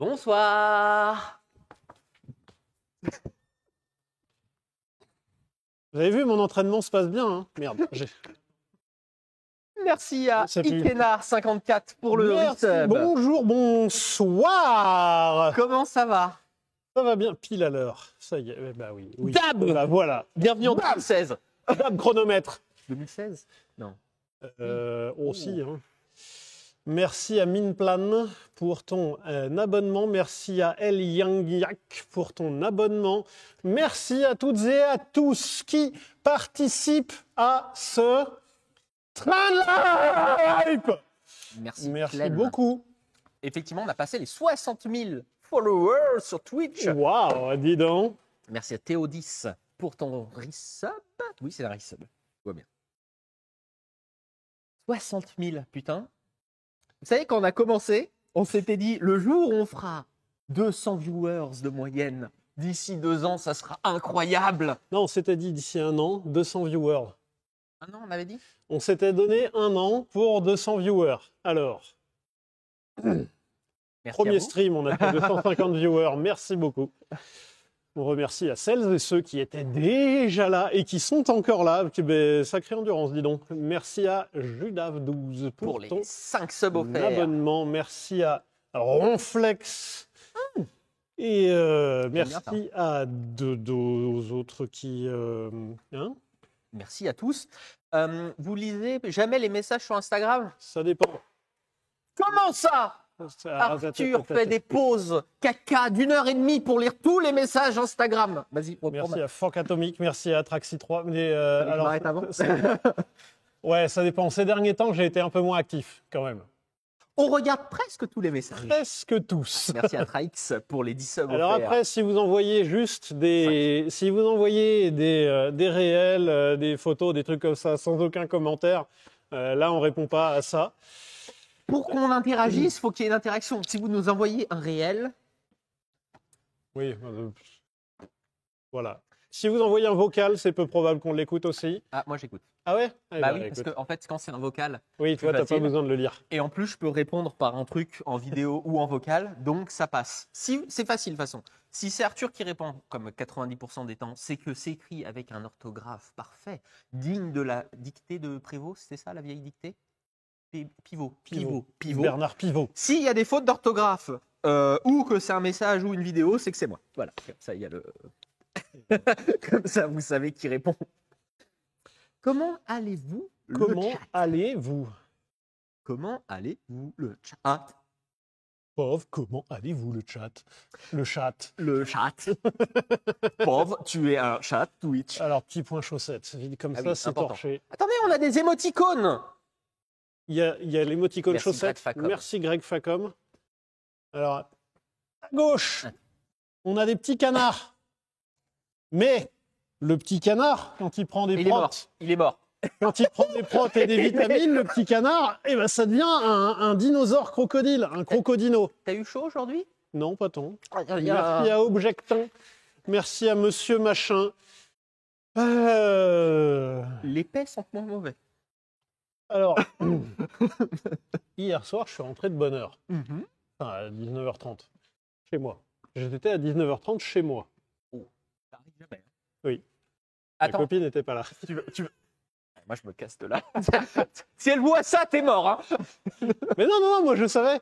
Bonsoir. Vous avez vu, mon entraînement se passe bien, hein. Merde. Merci à Ça pue. Ikenard54 pour le Merci. resub. Bonjour, bonsoir. Comment ça va? Ça va bien, pile à l'heure. Ça y est, bah oui. Dab. Bah voilà. Bienvenue en 2016. Dab chronomètre. 2016? Non. Aussi, hein. Merci à Minplan pour ton abonnement. Merci à El Yang pour ton abonnement. Merci à toutes et à tous qui participent à ce train live. Merci Merci beaucoup. Effectivement, on a passé les 60 000 followers sur Twitch. Waouh, dis donc. Merci à Théodis pour ton resub. Oui, c'est un resub. Tout va bien. 60 000, putain. Vous savez, quand on a commencé, on s'était dit, le jour où on fera 200 viewers de moyenne, d'ici 2 ans, ça sera incroyable. Non, on s'était dit d'ici 1 an, 200 viewers. Un an, on avait dit? On s'était donné 1 an pour 200 viewers. Alors, Merci premier à vous. stream, on a fait 250 viewers. Merci beaucoup. On remercie à celles et ceux qui étaient déjà là et qui sont encore là. Sacrée endurance, dis donc. Merci à Judav12 Pour les ton 5 subs offerts. abonnement. Merci à Ronflex. Et merci à deux autres qui... hein, Merci à tous. Vous lisez jamais les messages sur Instagram? ça dépend. Comment ça? Arthur fait des pauses caca d'1h30 pour lire tous les messages Instagram. Vas-y, reprends. Merci à Fork Atomic, merci à Traxi 3. Mais, Je m'arrête avant. ouais, ça dépend. Ces derniers temps, j'ai été un peu moins actif quand même. On regarde presque tous les messages. Presque tous. Merci à Traix pour les 10 subs Alors offerts. après, si vous envoyez juste des réels, des photos, des trucs comme ça, sans aucun commentaire, là, on répond pas à ça. Pour qu'on interagisse, il faut qu'il y ait une interaction. Si vous nous envoyez un réel, Oui, voilà. Si vous envoyez un vocal, c'est peu probable qu'on l'écoute aussi. ah, moi j'écoute. Ah ouais? Eh Bah ben, oui, parce écoute. que en fait, quand c'est un vocal, Oui, toi, plus t'as pas facile. besoin de le lire. Et en plus, je peux répondre par un truc en vidéo ou en vocal, donc ça passe. Si, c'est facile de toute façon. Si c'est Arthur qui répond, comme 90% des temps, c'est que c'est écrit avec un orthographe parfait, digne de la dictée de Prévost, c'était ça la vieille dictée? Pivot. Bernard Pivot. S'il y a des fautes d'orthographe, ou que c'est un message ou une vidéo, c'est que c'est moi. Voilà, comme ça, il y a le... Comme ça, vous savez qui répond. Comment allez-vous le Comment chat? allez-vous? Comment allez-vous le chat? Pauvre, comment allez-vous le chat? Le chat. Le chat. Pauvre, tu es un chat Twitch. Alors, petit point chaussette. Comme Ah ça, oui, c'est important. torché. Attendez, on a des émoticônes. Il y a l'émoticône Merci, chaussette. Greg Facom. Merci Greg Facom. Alors, à gauche, on a des petits canards. Mais le petit canard, quand il prend des Il est mort. protes, Il est mort. quand il prend des protes et des vitamines, le petit canard, eh ben, ça devient un dinosaure crocodile, un crocodino. T'as eu chaud aujourd'hui? Non, pas tant. Il y a- Merci à Objectin. Merci à Monsieur Machin. L'épais sent moins mauvais. Alors, hier soir, je suis rentré de bonne heure. Mhm. Enfin, à 19h30. Chez moi. J'étais à 19h30 chez moi. Ça arrive jamais. Oui. Ma Attends, copine n'était pas là. tu veux... Moi, je me casse de là. Si elle voit ça, t'es mort. Hein. Mais non, moi je savais.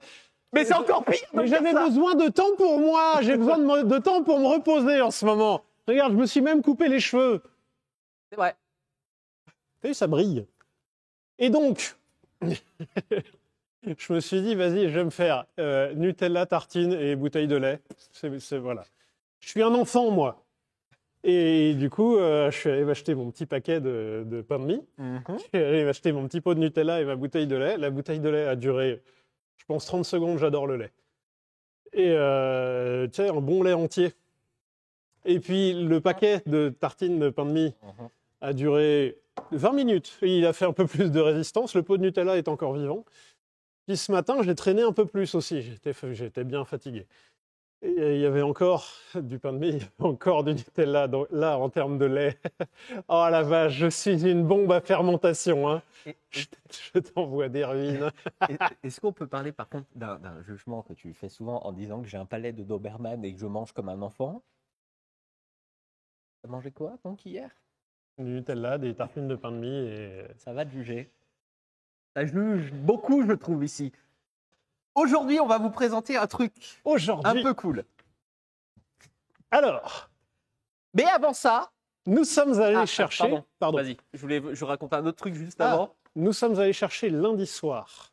Mais c'est encore pire. Mais j'avais besoin de temps pour moi. J'ai besoin de temps pour me reposer en ce moment. Regarde, je me suis même coupé les cheveux. C'est vrai. T'as vu, ça brille. Et donc, je me suis dit, vas-y, je vais me faire Nutella, tartine et bouteille de lait. Voilà. Je suis un enfant, moi. Et du coup, je suis allé m'acheter mon petit paquet de pain de mie. Mhm. Je suis allé m'acheter mon petit pot de Nutella et ma bouteille de lait. La bouteille de lait a duré, je pense, 30 secondes. J'adore le lait. Et tu sais, un bon lait entier. Et puis, le paquet de tartines de pain de mie a duré 20 minutes. Et il a fait un peu plus de résistance. Le pot de Nutella est encore vivant. Puis ce matin, j'ai traîné un peu plus aussi. J'étais bien fatigué. Et il y avait encore du pain de mie, il y avait encore du Nutella. Donc là, en termes de lait, oh la vache, je suis une bombe à fermentation. Hein. Et- Je t'envoie des ruines. Est-ce qu'on peut parler par contre d'un jugement que tu fais souvent en disant que j'ai un palais de Doberman et que je mange comme un enfant? T'as mangé quoi donc hier? Du Nutella, des tartines de pain de mie et... Ça va te juger. Ça juge beaucoup, je trouve, ici. Aujourd'hui, on va vous présenter un truc un Aujourd'hui, peu cool. alors, Mais avant ça, nous sommes allés Ah, chercher... Pardon. vas-y, je raconte un autre truc juste Ah, avant. nous sommes allés chercher lundi soir.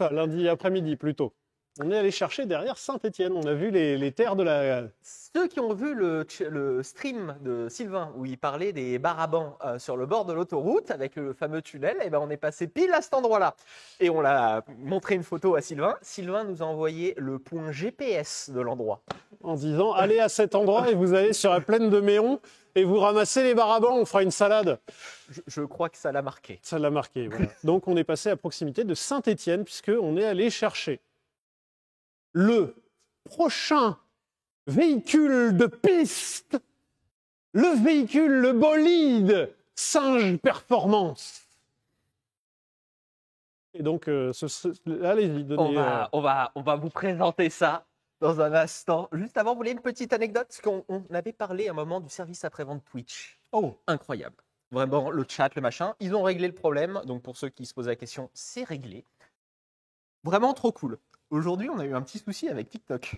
Enfin, lundi après-midi plutôt. On est allé chercher derrière Saint-Étienne. On a vu les terres de la... Ceux qui ont vu le stream de Sylvain où il parlait des bar à bancs sur le bord de l'autoroute avec le fameux tunnel, eh ben on est passé pile à cet endroit-là. Et on l'a montré une photo à Sylvain. Sylvain nous a envoyé le point GPS de l'endroit. en disant allez à cet endroit et vous allez sur la plaine de Méon et vous ramassez les barabans, on fera une salade. Je crois que ça l'a marqué. Ça l'a marqué. Voilà. Donc on est passé à proximité de Saint-Étienne puisqu'on est allé chercher le prochain véhicule de piste, le véhicule, le bolide Singe Performance. Et donc, allez-y, donnez... On va vous présenter ça dans un instant. Juste avant, vous voulez une petite anecdote? Parce qu'on avait parlé à un moment du service après-vente Twitch. Oh, incroyable. Vraiment, le chat, le machin. Ils ont réglé le problème. Donc, pour ceux qui se posent la question, c'est réglé. Vraiment trop cool. Aujourd'hui, on a eu un petit souci avec TikTok.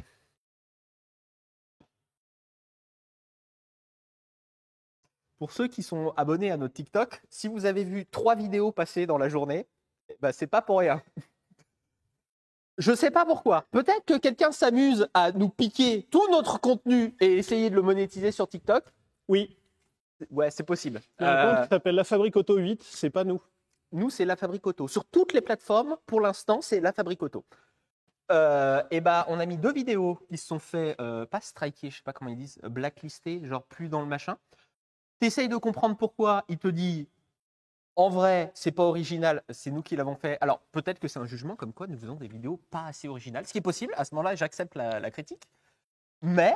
Pour ceux qui sont abonnés à notre TikTok, si vous avez vu 3 vidéos passer dans la journée, bah, c'est pas pour rien. Je sais pas pourquoi. Peut-être que quelqu'un s'amuse à nous piquer tout notre contenu et essayer de le monétiser sur TikTok. Oui, Ouais, c'est possible. il y a un compte qui s'appelle La Fabrique Auto 8, c'est pas nous. Nous, c'est La Fabrique Auto. Sur toutes les plateformes, pour l'instant, c'est La Fabrique Auto. Et bah, on a mis 2 vidéos qui se sont fait, pas striker, je sais pas comment ils disent, blacklistés, genre plus dans le machin. T'essayes de comprendre pourquoi, il te dit en vrai, c'est pas original, c'est nous qui l'avons fait. Alors, peut-être que c'est un jugement comme quoi nous faisons des vidéos pas assez originales, ce qui est possible. À ce moment-là, j'accepte la critique. Mais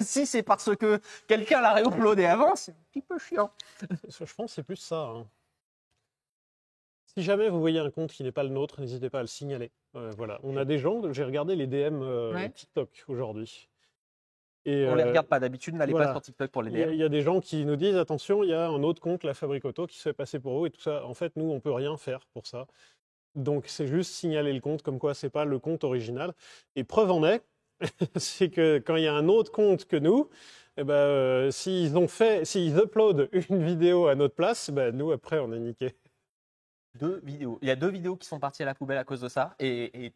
si c'est parce que quelqu'un l'a réuploadé avant, c'est un petit peu chiant. Je pense que c'est plus ça. Hein. Si jamais vous voyez un compte qui n'est pas le nôtre, n'hésitez pas à le signaler. Voilà. On a des gens, j'ai regardé les DM Ouais. TikTok aujourd'hui. Et, On les regarde pas d'habitude, n'allez voilà. pas sur TikTok pour les il DM. y a des gens qui nous disent attention, il y a un autre compte, La Fabrique Auto, qui se fait passer pour vous et tout ça. En fait, nous, on peut rien faire pour ça. Donc, c'est juste signaler le compte, comme quoi c'est pas le compte original. Et preuve en est, c'est que quand il y a un autre compte que nous, eh ben, s'ils uploadent une vidéo à notre place, ben, nous, après, on est niqué. 2 vidéos. Il y a 2 vidéos qui sont parties à la poubelle à cause de ça. Et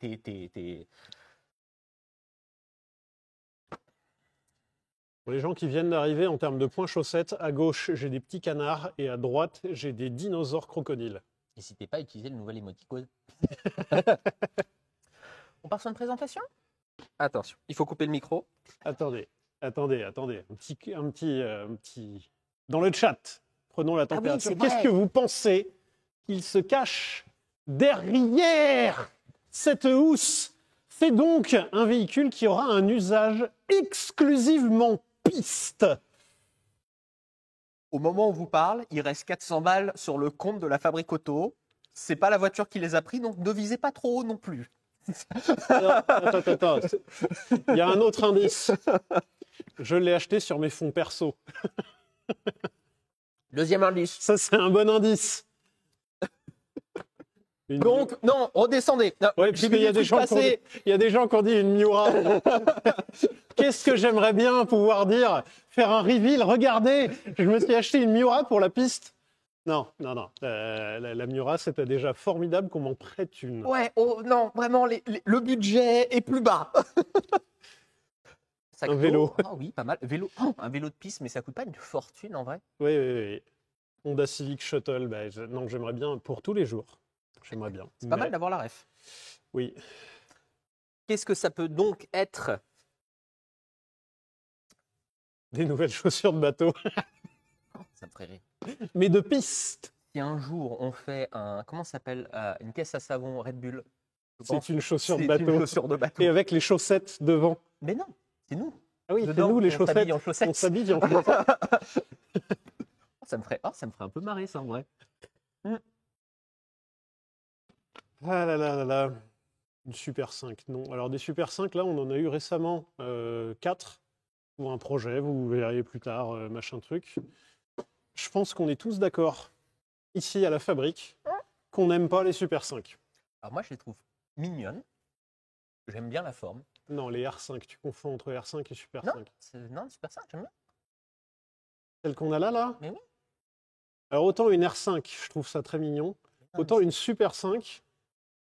Pour les gens qui viennent d'arriver, en termes de points chaussettes, à gauche, j'ai des petits canards et à droite, j'ai des dinosaures crocodiles. n'hésitez pas à utiliser le nouvel emoticône. On part sur une présentation? Attention, il faut couper le micro. Attendez. Un petit... Dans le chat, prenons la température. c'est Qu'est-ce vrai. que vous pensez qu'il se cache derrière cette housse? C'est donc un véhicule qui aura un usage exclusivement piste. Au moment où on vous parle, il reste 400 balles sur le compte de La Fabrique Auto. C'est pas la voiture qui les a pris, donc ne visez pas trop haut non plus. Attends. Il y a un autre indice. Je l'ai acheté sur mes fonds perso. Deuxième indice. Ça, c'est un bon indice. Donc, non, redescendez. Non, Ouais, j'ai parce vu qu'il y a des trucs gens qui ont dit- passer. il y a des gens qui ont dit une Miura. Qu'est-ce que j'aimerais bien pouvoir dire? Faire un reveal. Regardez, je me suis acheté une Miura pour la piste. Non. La Miura, c'était déjà formidable qu'on m'en prête une. Ouais, oh, non, vraiment, le budget est plus bas. Sac Un d'eau. vélo. Ah oui, pas mal. Vélo. Oh, un vélo de piste, mais ça coûte pas une fortune en vrai. Oui. Honda Civic Shuttle. Non, j'aimerais bien pour tous les jours. J'aimerais bien. C'est pas Mais- mal d'avoir la ref. Oui. Qu'est-ce que ça peut donc être? Des nouvelles chaussures de bateau. Ça me ferait rire. Mais de piste. Si un jour on fait comment ça s'appelle, une caisse à savon Red Bull, je pense C'est une chaussure de c'est bateau. une chaussure de bateau. Et avec les chaussettes devant. Mais non, c'est nous. Ah oui, c'est Dedans, nous les on chaussettes. s'habille en On chaussettes. s'habille en chaussettes. Ça me ferait un peu marrer, ça, en vrai. Ah là là là là. Une Super 5, non. Alors des Super 5, là, on en a eu récemment 4 pour un projet, vous verrez plus tard, machin truc. Je pense qu'on est tous d'accord, ici à la fabrique, qu'on n'aime pas les Super 5. Alors moi, je les trouve mignonnes. J'aime bien la forme. Non, les R5, tu confonds entre R5 et Super Non, 5. non, Super 5, j'aime bien. Celle qu'on a là? Mais oui. Alors autant une R5, je trouve ça très mignon. Non, Autant mais une Super 5,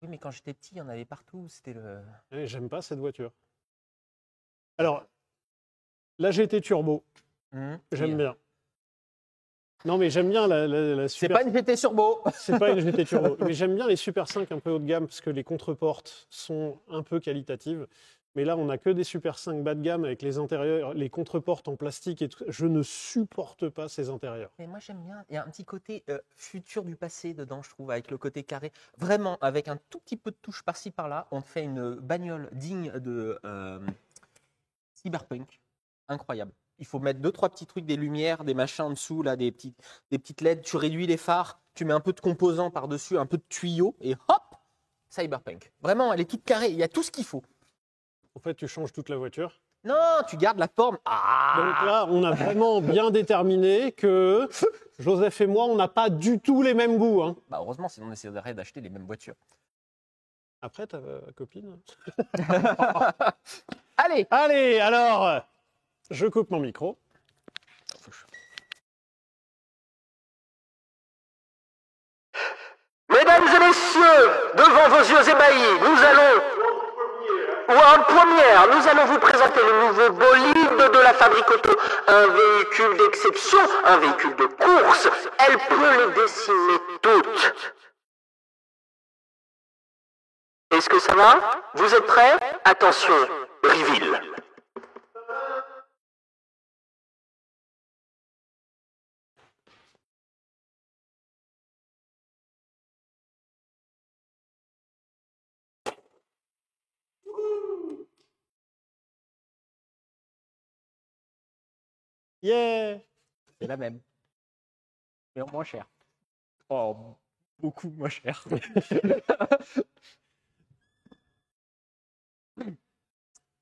oui, mais quand j'étais petit, il y en avait partout. C'était le. j'aime pas cette voiture. Alors, la GT Turbo, j'aime Oui. bien. Non, mais j'aime bien la C'est Super... pas une GT Turbo. C'est pas une GT Turbo. Mais j'aime bien les Super 5 un peu haut de gamme parce que les contreportes sont un peu qualitatives. Mais là, on n'a que des Super 5 bas de gamme avec les intérieurs, les contreportes en plastique et tout. Je ne supporte pas ces intérieurs. Mais moi, j'aime bien. Il y a un petit côté futur du passé dedans, je trouve, avec le côté carré. Vraiment, avec un tout petit peu de touche par-ci, par-là, on te fait une bagnole digne de Cyberpunk. Incroyable. Il faut mettre 2-3 petits trucs, des lumières, des machins en dessous, là, des petites LED. Tu réduis les phares, tu mets un peu de composants par-dessus, un peu de tuyaux, et hop, Cyberpunk. Vraiment, elle est toute carrée. Il y a tout ce qu'il faut. En fait, tu changes toute la voiture. Non, tu gardes la forme. Donc Ah là, on a vraiment bien déterminé que Joseph et moi, on n'a pas du tout les mêmes goûts. Hein. Bah heureusement, sinon on essaierait d'acheter les mêmes voitures. Après, ta copine. Allez. Allez, alors, je coupe mon micro. Mesdames et messieurs, devant vos yeux ébahis, nous allons, ou en première, nous allons vous présenter le nouveau bolide de la fabrique auto. Un véhicule d'exception, un véhicule de course. Elle peut les décimer toutes. Est-ce que ça va? Vous êtes prêts? Attention, reveal. Yeah! C'est la même. Mais en moins cher. Oh, beaucoup moins cher.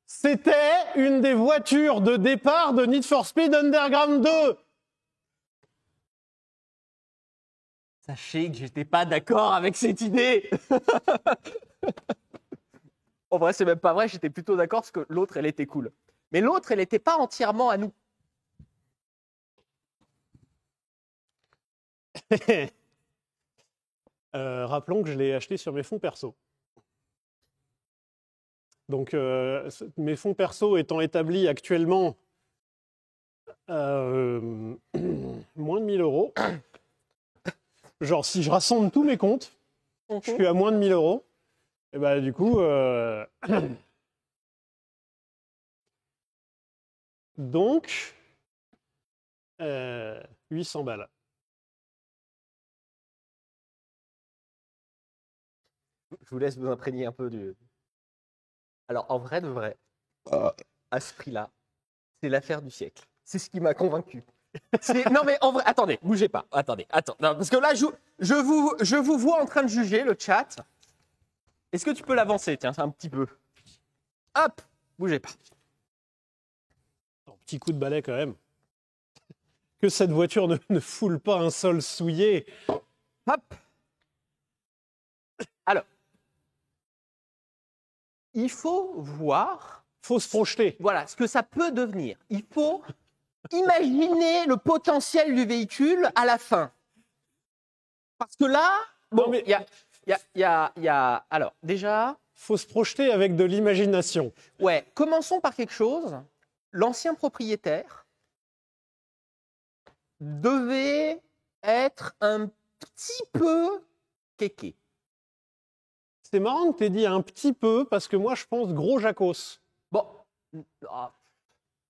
C'était une des voitures de départ de Need for Speed Underground 2. Sachez que j'étais pas d'accord avec cette idée. En vrai, c'est même pas vrai. J'étais plutôt d'accord parce que l'autre, elle était cool. Mais l'autre, elle n'était pas entièrement à nous. Rappelons que je l'ai acheté sur mes fonds perso. Donc, mes fonds perso étant établis actuellement moins de 1000 euros. Genre, si je rassemble tous mes comptes, je suis à moins de 1000 euros. Et bah, du coup, donc, 800 balles. Je vous laisse vous imprégner un peu du. Alors, en vrai de vrai, à ce prix-là, c'est l'affaire du siècle. C'est ce qui m'a convaincu. Non, mais en vrai, attendez, bougez pas. Attends. Non, parce que là, je vous vois en train de juger le chat. Est-ce que tu peux l'avancer? Tiens, un petit peu. Hop, bougez pas. Un petit coup de balai quand même. Que cette voiture ne foule pas un sol souillé. Hop. Alors, il faut voir. Faut se projeter. Voilà, ce que ça peut devenir. Il faut imaginer le potentiel du véhicule à la fin. Parce que là, bon, il y a. Alors, déjà. Faut se projeter avec de l'imagination. Ouais, commençons par quelque chose. L'ancien propriétaire devait être un petit peu kéké. C'est marrant que tu aies dit un petit peu, parce que moi, je pense gros Jacos. Bon. Ah.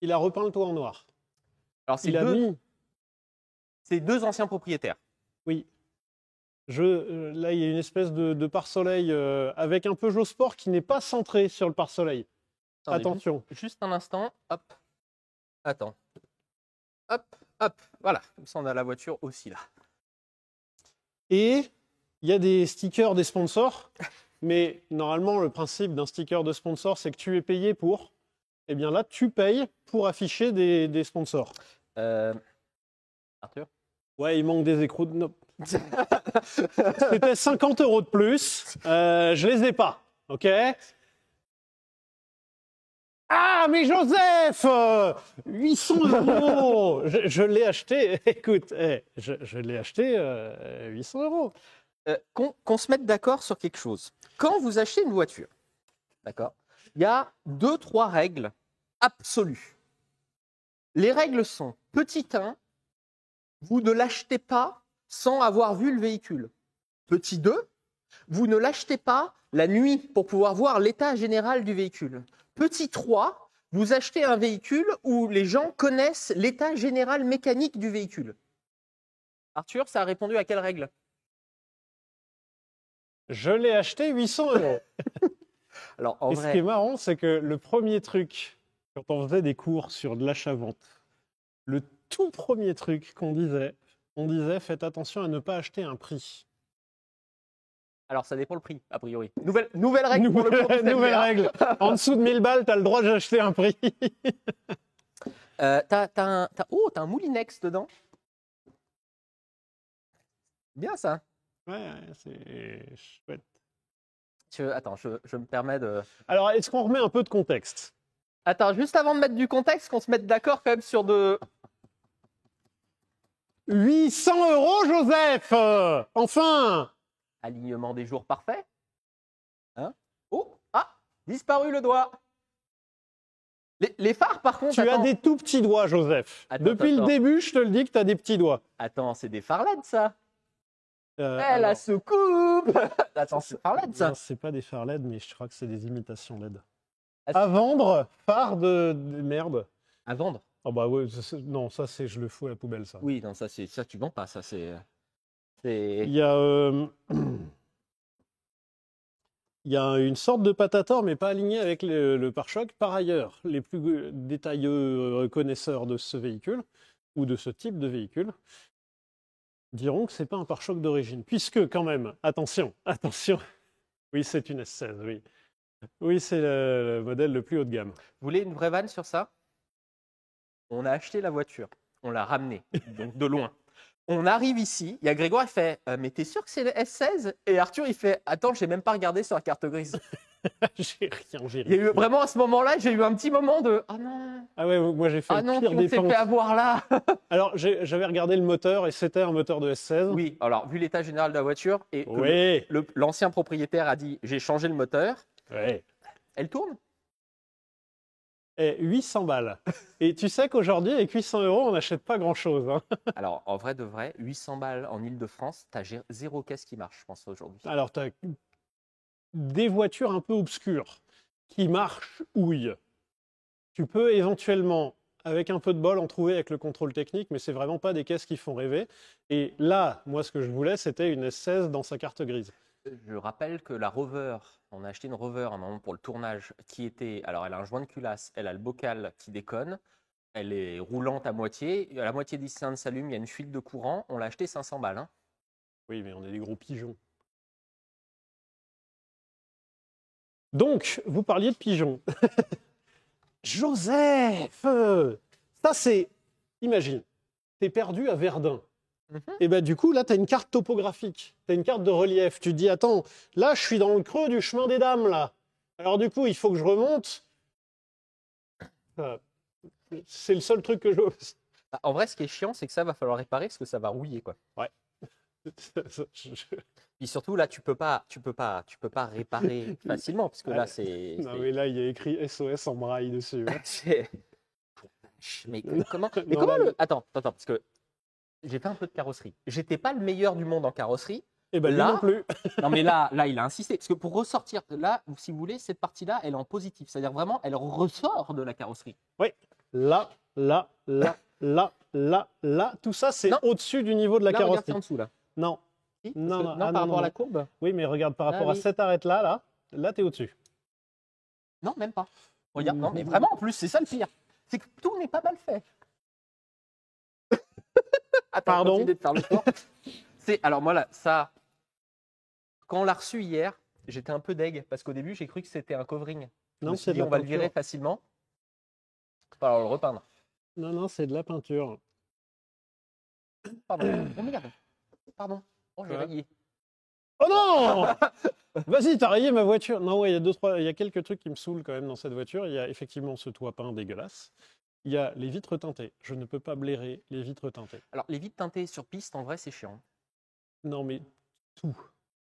Il a repeint le toit en noir. Alors, c'est Il a mis... deux anciens propriétaires. Oui. Là, il y a une espèce de pare-soleil avec un Peugeot Sport qui n'est pas centré sur le pare-soleil. Attendez, Attention. Juste un instant. Hop. Attends. Hop, hop. Voilà. Comme ça, on a la voiture aussi là. Et il y a des stickers des sponsors, mais normalement, le principe d'un sticker de sponsor, c'est que tu es payé pour. Eh bien là, tu payes pour afficher des sponsors. Arthur? Ouais, il manque des écrous. Non. C'était 50 € de plus. Je les ai pas. OK? Ah, mais Joseph 800 €. Je l'ai acheté. Écoute, je l'ai acheté 800 €. Qu'on se mette d'accord sur quelque chose. Quand vous achetez une voiture, d'accord, il y a 2-3 règles absolues. Les règles sont, petit 1, vous ne l'achetez pas sans avoir vu le véhicule. Petit 2, vous ne l'achetez pas la nuit pour pouvoir voir l'état général du véhicule. Petit 3, vous achetez un véhicule où les gens connaissent l'état général mécanique du véhicule. Arthur, ça a répondu à quelle règle? Je l'ai acheté 800 €. Alors, en Et vrai, ce qui est marrant, c'est que le premier truc, quand on faisait des cours sur de l'achat-vente, le tout premier truc qu'on disait, on disait faites attention à ne pas acheter un prix. alors ça dépend le prix, a priori. Nouvelle règle pour le cours de Nouvelle CMVA. règle. En dessous de 1000 balles, tu as le droit d'acheter un prix. T'as un Moulinex dedans. Bien ça. Ouais, c'est chouette. Attends, je me permets de... Alors, est-ce qu'on remet un peu de contexte? Attends, juste avant de mettre du contexte, qu'on se mette d'accord quand même sur de... 800 €, Joseph enfin Alignement des jours parfait. Hein? Oh, ah, disparu le doigt. Les phares, par contre... Tu as attends. des tout petits doigts, Joseph. Attends, Depuis attends. le début, je te le dis que tu as des petits doigts. Attends, c'est des phares LED, ça. La Alors, soucoupe. Attends, c'est des phares LED, ça. non, c'est pas des phares LED, mais je crois que c'est des imitations LED. Ah, À vendre, phare de merde. À vendre. Oh bah ouais, non, ça c'est je le fous à la poubelle ça. Oui, non, ça tu vends pas, ça c'est... Il y a il y a une sorte de patator, mais pas aligné avec le pare-choc. Par ailleurs, les plus détailleux connaisseurs de ce véhicule ou de ce type de véhicule diront que c'est pas un pare-choc d'origine, puisque quand même, attention, oui c'est une S16, oui. Oui, c'est le modèle le plus haut de gamme. Vous voulez une vraie vanne sur ça? On a acheté la voiture, on l'a ramenée, donc de loin. On arrive ici, il y a Grégoire, il fait mais t'es sûr que c'est le S16? Et Arthur, il fait attends, j'ai même pas regardé sur la carte grise. J'ai rien, j'ai Il y a eu vraiment à ce moment-là, j'ai eu un petit moment de ah non, Ah ouais, moi j'ai fait ah le non, pire on des s'est pentes. fait avoir là. Alors j'avais regardé le moteur et c'était un moteur de S16. Oui, alors vu l'état général de la voiture et que Oui. l'ancien propriétaire a dit j'ai changé le moteur, Ouais. elle tourne. Et 800 balles. Et tu sais qu'aujourd'hui, avec 800 €, on n'achète pas grand-chose. Hein. Alors en vrai de vrai, 800 balles en Ile-de-France, t'as zéro caisse qui marche, je pense aujourd'hui. Alors, tu as des voitures un peu obscures qui marchent houille. Tu peux éventuellement, avec un peu de bol, en trouver avec le contrôle technique, mais c'est vraiment pas des caisses qui font rêver. Et là, moi, ce que je voulais, c'était une S16 dans sa carte grise. Je rappelle que la Rover, on a acheté une Rover à un moment pour le tournage qui était. Alors, elle a un joint de culasse, elle a le bocal qui déconne, elle est roulante à moitié. À la moitié des cylindres s'allume, il y a une fuite de courant. On l'a acheté 500 balles. Hein. Oui, mais on est des gros pigeons. Donc, vous parliez de pigeons. Joseph Ça, c'est... Imagine, t'es perdu à Verdun. Et bien du coup, là, tu as une carte topographique, tu as une carte de relief. Tu te dis, attends, là, je suis dans le creux du chemin des dames, là. Alors du coup, il faut que je remonte. C'est le seul truc que j'ose. En vrai, ce qui est chiant, c'est que ça va falloir réparer parce que ça va rouiller, quoi. Ouais. Puis surtout, là, tu peux pas réparer facilement parce que là, c'est. Non, mais là, il y a écrit SOS en braille dessus. Hein. Mais comment le. Attends, parce que j'ai fait un peu de carrosserie. J'étais pas le meilleur du monde en carrosserie. Et ben là, non plus. Non, mais là, il a insisté. Parce que pour ressortir, là, si vous voulez, cette partie-là, elle est en positif. C'est-à-dire vraiment, elle ressort de la carrosserie. Oui. Là, tout ça, c'est au-dessus du niveau de la là, carrosserie. Regarde en dessous, là. Non. Si, Non, par rapport à la courbe. Oui, mais regarde par rapport à oui. cette arête-là, là, tu es au-dessus. Non, même pas. Regarde, non, mais vraiment, en plus, c'est ça le pire. C'est que tout n'est pas mal fait. Attends, Pardon. continue de faire le tour. Alors, moi, là, ça, quand on l'a reçu hier, j'étais un peu deg parce qu'au début, j'ai cru que c'était un covering. Je Non, me suis c'est de dit, la on va le peinture. virer facilement. Il va falloir le repeindre. Non, c'est de la peinture. Pardon. Oh merde. Pardon. Oh, j'ai Ouais. rayé. Oh non! Vas-y, t'as rayé ma voiture. Non, ouais, il y a quelques trucs qui me saoulent quand même dans cette voiture. Il y a effectivement ce toit peint dégueulasse. Il y a les vitres teintées. Je ne peux pas blairer les vitres teintées. Alors, les vitres teintées sur piste, en vrai, c'est chiant. Non, mais tout.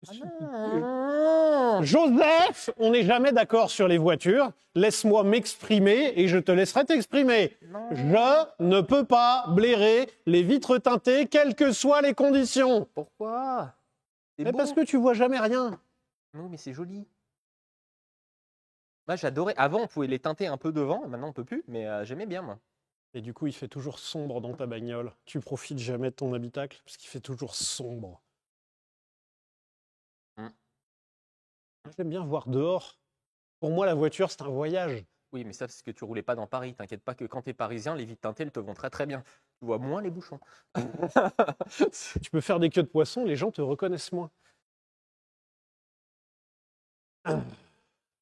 Ah non. Joseph, on n'est jamais d'accord sur les voitures. Laisse-moi m'exprimer et je te laisserai t'exprimer. Non. Je ne peux pas blairer les vitres teintées, quelles que soient les conditions. Pourquoi? C'est Mais beau. parce que tu vois jamais rien. Non, mais c'est joli. Moi, j'adorais. Avant, on pouvait les teinter un peu devant. Maintenant, on peut plus. Mais j'aimais bien, moi. Et du coup, il fait toujours sombre dans ta bagnole. Tu profites jamais de ton habitacle parce qu'il fait toujours sombre. J'aime bien voir dehors. Pour moi, la voiture, c'est un voyage. Oui, mais ça, c'est parce que tu roulais pas dans Paris. T'inquiète pas que quand t'es parisien, les vitres teintées, elles te vont très très bien. Tu vois moins les bouchons. Tu peux faire des queues de poisson, les gens te reconnaissent moins.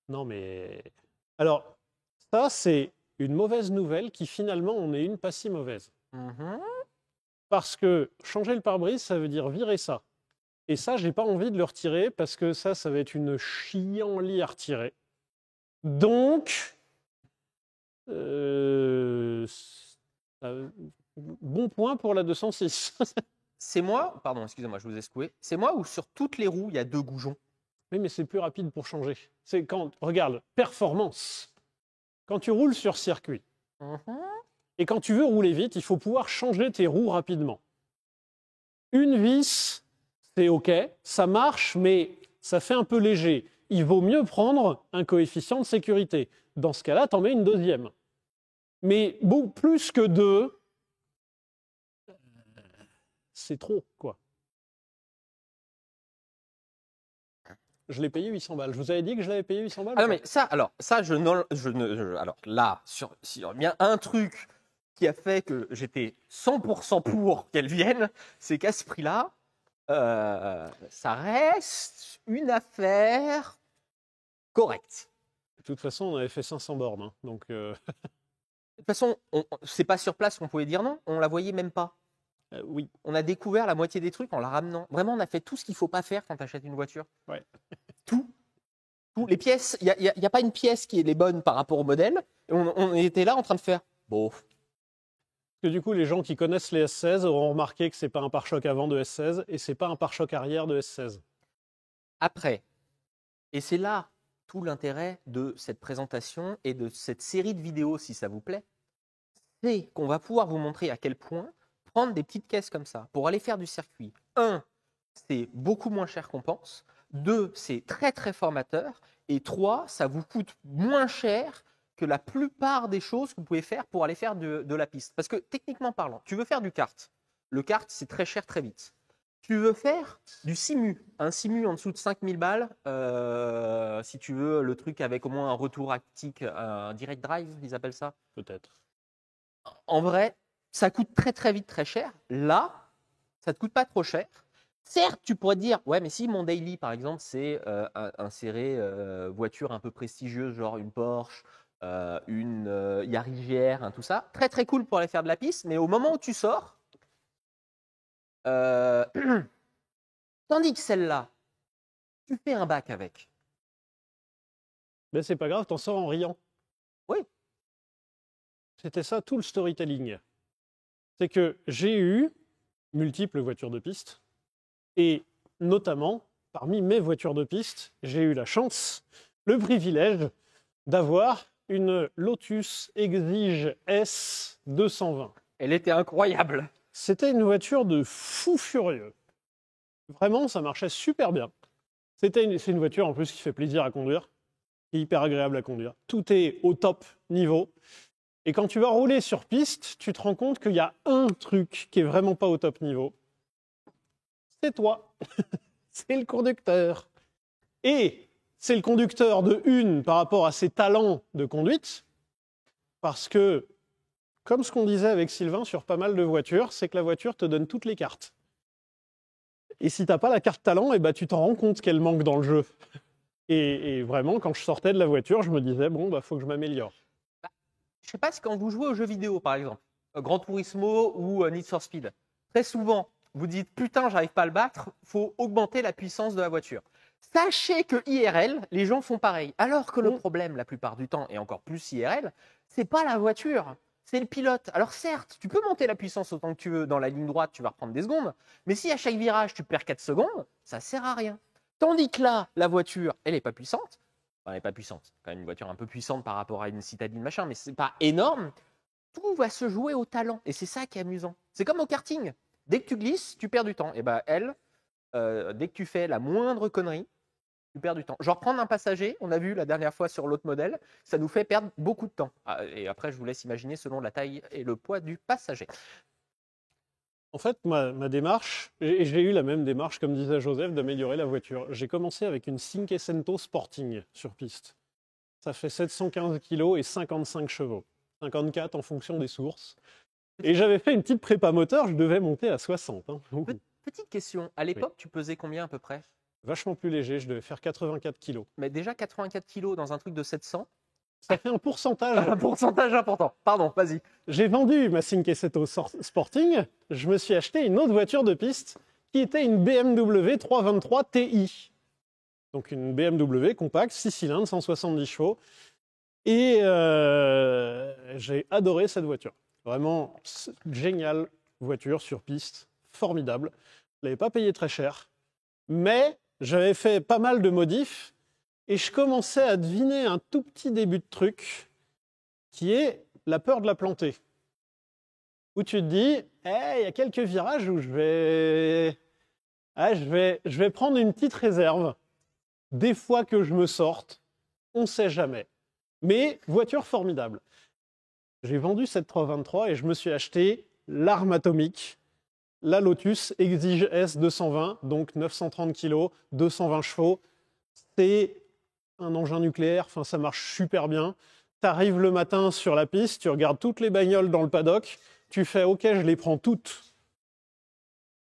Non, mais... Alors, ça, c'est une mauvaise nouvelle qui, finalement, en est une pas si mauvaise. Mhm. Parce que changer le pare-brise, ça veut dire virer ça. Et ça, j'ai pas envie de le retirer parce que ça va être une chienlit à retirer. Donc, bon point pour la 206. C'est moi, pardon, excusez-moi, je vous ai secoué. C'est moi où sur toutes les roues, il y a 2 goujons. Oui, mais c'est plus rapide pour changer. C'est quand, regarde, performance. Quand tu roules sur circuit Mhm. et quand tu veux rouler vite, il faut pouvoir changer tes roues rapidement. Une vis, c'est OK, ça marche, mais ça fait un peu léger. Il vaut mieux prendre un coefficient de sécurité. Dans ce cas-là, t'en mets une deuxième. Mais bon, plus que 2, c'est trop, quoi. Je l'ai payé 800 balles. Je vous avais dit que je l'avais payé 800 balles Ah ou non, pas mais ça, alors, ça, alors là, s'il y a bien un truc qui a fait que j'étais 100% pour qu'elle vienne, c'est qu'à ce prix-là, ça reste une affaire correcte. De toute façon, on avait fait 500 bornes. Hein, donc, De toute façon, c'est pas sur place qu'on pouvait dire non, on la voyait même pas. oui. On a découvert la moitié des trucs en la ramenant. Vraiment, on a fait tout ce qu'il faut pas faire quand tu achètes une voiture. Ouais. Tout. Les pièces, il n'y a pas une pièce qui est les bonnes par rapport au modèle. Et on était là en train de faire. Bon. Parce que du coup, les gens qui connaissent les S16 auront remarqué que c'est pas un pare-choc avant de S16 et c'est pas un pare-choc arrière de S16. Après, et c'est là tout l'intérêt de cette présentation et de cette série de vidéos, si ça vous plaît, c'est qu'on va pouvoir vous montrer à quel point prendre des petites caisses comme ça pour aller faire du circuit. 1, c'est beaucoup moins cher qu'on pense. 2, c'est très très formateur. Et 3, ça vous coûte moins cher que la plupart des choses que vous pouvez faire pour aller faire de la piste. Parce que techniquement parlant, tu veux faire du kart. Le kart, c'est très cher très vite. Tu veux faire du simu, un simu en dessous de 5000 balles, si tu veux le truc avec au moins un retour haptique, un direct drive, ils appellent ça. Peut-être. En vrai, ça coûte très très vite très cher. Là, ça ne te coûte pas trop cher. Certes, tu pourrais te dire, ouais, mais si mon daily, par exemple, c'est insérer voiture un peu prestigieuse, genre une Porsche, une Yaris GR, tout ça, très très cool pour aller faire de la piste, mais au moment où tu sors, tandis que celle-là, tu fais un bac avec. Mais c'est pas grave, t'en sors en riant. Oui. C'était ça tout le storytelling. C'est que j'ai eu multiples voitures de piste et notamment, parmi mes voitures de piste, j'ai eu la chance, le privilège d'avoir une Lotus Exige S 220. Elle était incroyable. C'était une voiture de fou furieux. Vraiment, ça marchait super bien. C'est une voiture en plus qui fait plaisir à conduire, qui est hyper agréable à conduire. Tout est au top niveau. Et quand tu vas rouler sur piste, tu te rends compte qu'il y a un truc qui est vraiment pas au top niveau. C'est toi. C'est le conducteur. Et c'est le conducteur de une par rapport à ses talents de conduite, parce que, comme ce qu'on disait avec Sylvain sur pas mal de voitures, c'est que la voiture te donne toutes les cartes. Et si tu n'as pas la carte talent, eh ben, tu t'en rends compte qu'elle manque dans le jeu. Et vraiment, quand je sortais de la voiture, je me disais, bon, bah, faut que je m'améliore. Je sais pas si quand vous jouez aux jeux vidéo, par exemple, Gran Turismo ou Need for Speed, très souvent, vous dites putain, j'arrive pas à le battre, faut augmenter la puissance de la voiture. Sachez que IRL, les gens font pareil. Alors que le problème, la plupart du temps, et encore plus IRL, c'est pas la voiture, c'est le pilote. Alors certes, tu peux monter la puissance autant que tu veux. Dans la ligne droite, tu vas reprendre des secondes. Mais si à chaque virage, tu perds 4 secondes, ça sert à rien. Tandis que là, la voiture, elle n'est pas puissante. Enfin, elle n'est pas puissante. C'est quand même une voiture un peu puissante par rapport à une citadine, machin, mais c'est pas énorme. Tout va se jouer au talent. Et c'est ça qui est amusant. C'est comme au karting. Dès que tu glisses, tu perds du temps. Et ben elle, dès que tu fais la moindre connerie, tu perds du temps. Genre prendre un passager, on a vu la dernière fois sur l'autre modèle, ça nous fait perdre beaucoup de temps. Et après, je vous laisse imaginer selon la taille et le poids du passager. En fait, ma démarche, et j'ai eu la même démarche, comme disait Joseph, d'améliorer la voiture. J'ai commencé avec une Cinquecento Sporting sur piste. Ça fait 715 kg et 55 chevaux. 54 en fonction des sources. Et j'avais fait une petite prépa moteur, je devais monter à 60. Hein. Petite question, à l'époque, tu pesais combien à peu près? Vachement plus léger, je devais faire 84 kg. Mais déjà 84 kg dans un truc de 700, ça fait un pourcentage. Un pourcentage important. Pardon, vas-y. J'ai vendu ma Cinquecento Sporting, je me suis acheté une autre voiture de piste qui était une BMW 323 Ti. Donc une BMW compacte, 6 cylindres, 170 chevaux. Et j'ai adoré cette voiture. Vraiment géniale voiture sur piste, formidable. Je ne l'avais pas payé très cher, mais j'avais fait pas mal de modifs et je commençais à deviner un tout petit début de truc qui est la peur de la planter. Où tu te dis, il y a quelques virages où je vais prendre une petite réserve. Des fois que je me sorte, on ne sait jamais. Mais voiture formidable. J'ai vendu cette 323 et je me suis acheté l'arme atomique, la Lotus Exige S 220, donc 930 kg, 220 chevaux. C'est un engin nucléaire, enfin ça marche super bien. Tu arrives le matin sur la piste, tu regardes toutes les bagnoles dans le paddock, tu fais OK, je les prends toutes.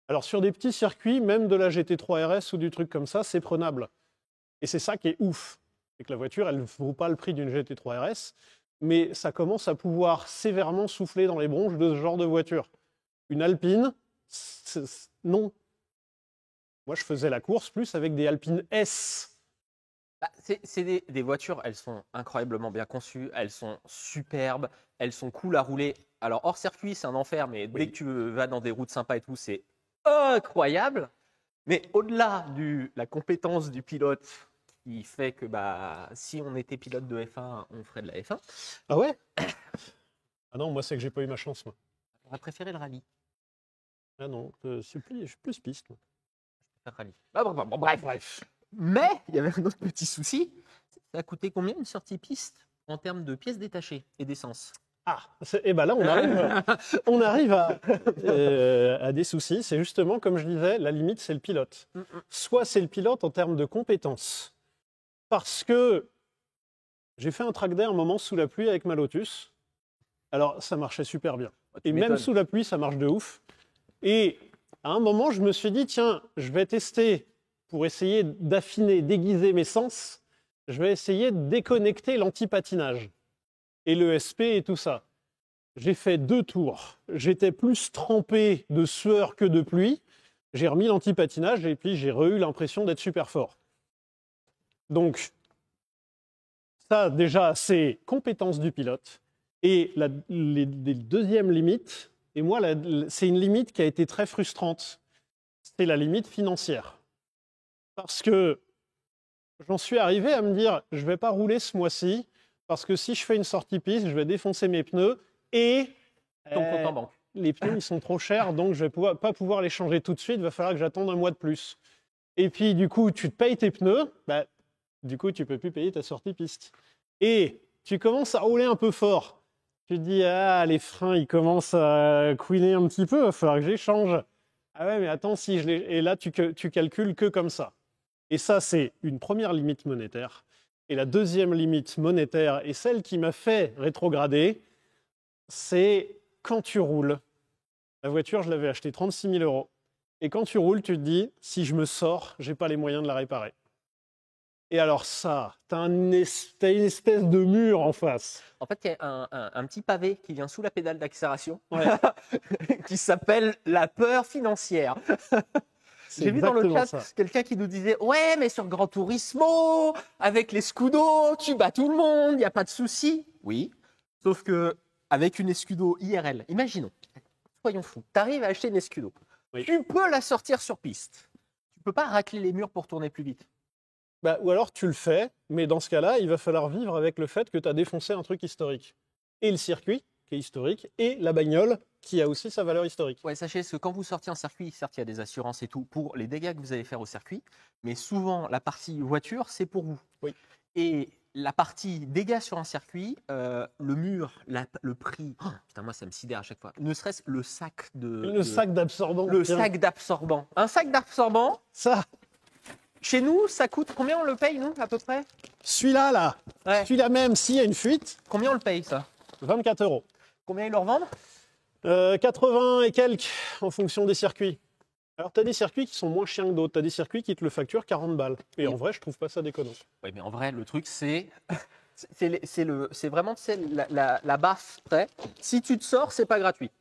Alors sur des petits circuits, même de la GT3 RS ou du truc comme ça, c'est prenable. Et c'est ça qui est ouf. C'est que la voiture, elle ne vaut pas le prix d'une GT3 RS, mais ça commence à pouvoir sévèrement souffler dans les bronches de ce genre de voiture. Une Alpine, non. Moi, je faisais la course plus avec des Alpines S. C'est des voitures, elles sont incroyablement bien conçues, elles sont superbes, elles sont cool à rouler. Alors, hors circuit, c'est un enfer, mais dès que tu vas dans des routes sympas et tout, c'est incroyable. Mais au-delà de la compétence du pilote, qui fait que si on était pilote de F1, on ferait de la F1. Ah ouais? Ah non, moi, c'est que j'ai pas eu ma chance, moi. On a préféré le rallye. Ah non, je suis plus piste. Moi. Je préfère rallye. Bon, bref. Mais il y avait un autre petit souci. Ça a coûté combien une sortie piste en termes de pièces détachées et d'essence? Ah, et ben là, on arrive à des soucis. C'est justement, comme je disais, la limite, c'est le pilote. Soit c'est le pilote en termes de compétences. Parce que j'ai fait un track day un moment sous la pluie avec ma Lotus. Alors, ça marchait super bien. Et même sous la pluie, ça marche de ouf. Et à un moment, je me suis dit, tiens, je vais tester pour essayer d'affiner, d'aiguiser mes sens. Je vais essayer de déconnecter l'anti-patinage et le SP et tout ça. J'ai fait 2 tours. J'étais plus trempé de sueur que de pluie. J'ai remis l'anti-patinage et puis j'ai eu l'impression d'être super fort. Donc, ça, déjà, c'est compétence du pilote. Et les deuxièmes limites, et moi, c'est une limite qui a été très frustrante, c'est la limite financière. Parce que j'en suis arrivé à me dire, je ne vais pas rouler ce mois-ci, parce que si je fais une sortie piste, je vais défoncer mes pneus, et ton compte en banque. Les pneus, ils sont trop chers, donc je ne vais pas pouvoir les changer tout de suite, il va falloir que j'attende un mois de plus. Et puis, du coup, tu te payes tes pneus, du coup, tu ne peux plus payer ta sortie piste. Et tu commences à rouler un peu fort. Tu te dis, les freins, ils commencent à couiner un petit peu, il va falloir que j'échange. Ah ouais, mais attends, si je les... Et là, tu calcules que comme ça. Et ça, c'est une première limite monétaire. Et la deuxième limite monétaire, et celle qui m'a fait rétrograder, c'est quand tu roules. La voiture, je l'avais achetée 36 000 euros. Et quand tu roules, tu te dis, si je me sors, je n'ai pas les moyens de la réparer. Et alors ça, tu as une espèce de mur en face. En fait, il y a un petit pavé qui vient sous la pédale d'accélération Ouais. qui s'appelle la peur financière. C'est J'ai vu dans le exactement chat ça. quelqu'un qui nous disait « Ouais, mais sur Gran Turismo, avec les Scudo, tu bats tout le monde, il n'y a pas de souci. » Oui, sauf que avec une Escudo IRL, imaginons, soyons fous, tu arrives à acheter une Escudo. Oui. Tu peux la sortir sur piste. Tu ne peux pas racler les murs pour tourner plus vite. Bah, ou alors tu le fais, mais dans ce cas-là, il va falloir vivre avec le fait que tu as défoncé un truc historique. Et le circuit, qui est historique, et la bagnole, qui a aussi sa valeur historique. Ouais, sachez que quand vous sortez en circuit, certes, il y a des assurances et tout pour les dégâts que vous allez faire au circuit, mais souvent, la partie voiture, c'est pour vous. Oui. Et la partie dégâts sur un circuit, le mur, le prix, oh, putain, moi, ça me sidère à chaque fois. Ne serait-ce le sac Le sac d'absorbant. le tiens. sac d'absorbant. Un sac d'absorbant, Ça, chez nous, ça coûte combien on le paye, nous, à peu près? celui-là, là, Ouais. celui-là même, s'il y a une fuite, Combien on le paye, ça? 24 euros. Combien ils le revendent? 80 et quelques en fonction des circuits. Alors, tu as des circuits qui sont moins chiens que d'autres. Tu as des circuits qui te le facturent 40 balles. Et en vrai, je trouve pas ça déconnant. Oui, mais en vrai, le truc, c'est vraiment la baffe près. Si tu te sors, c'est pas gratuit.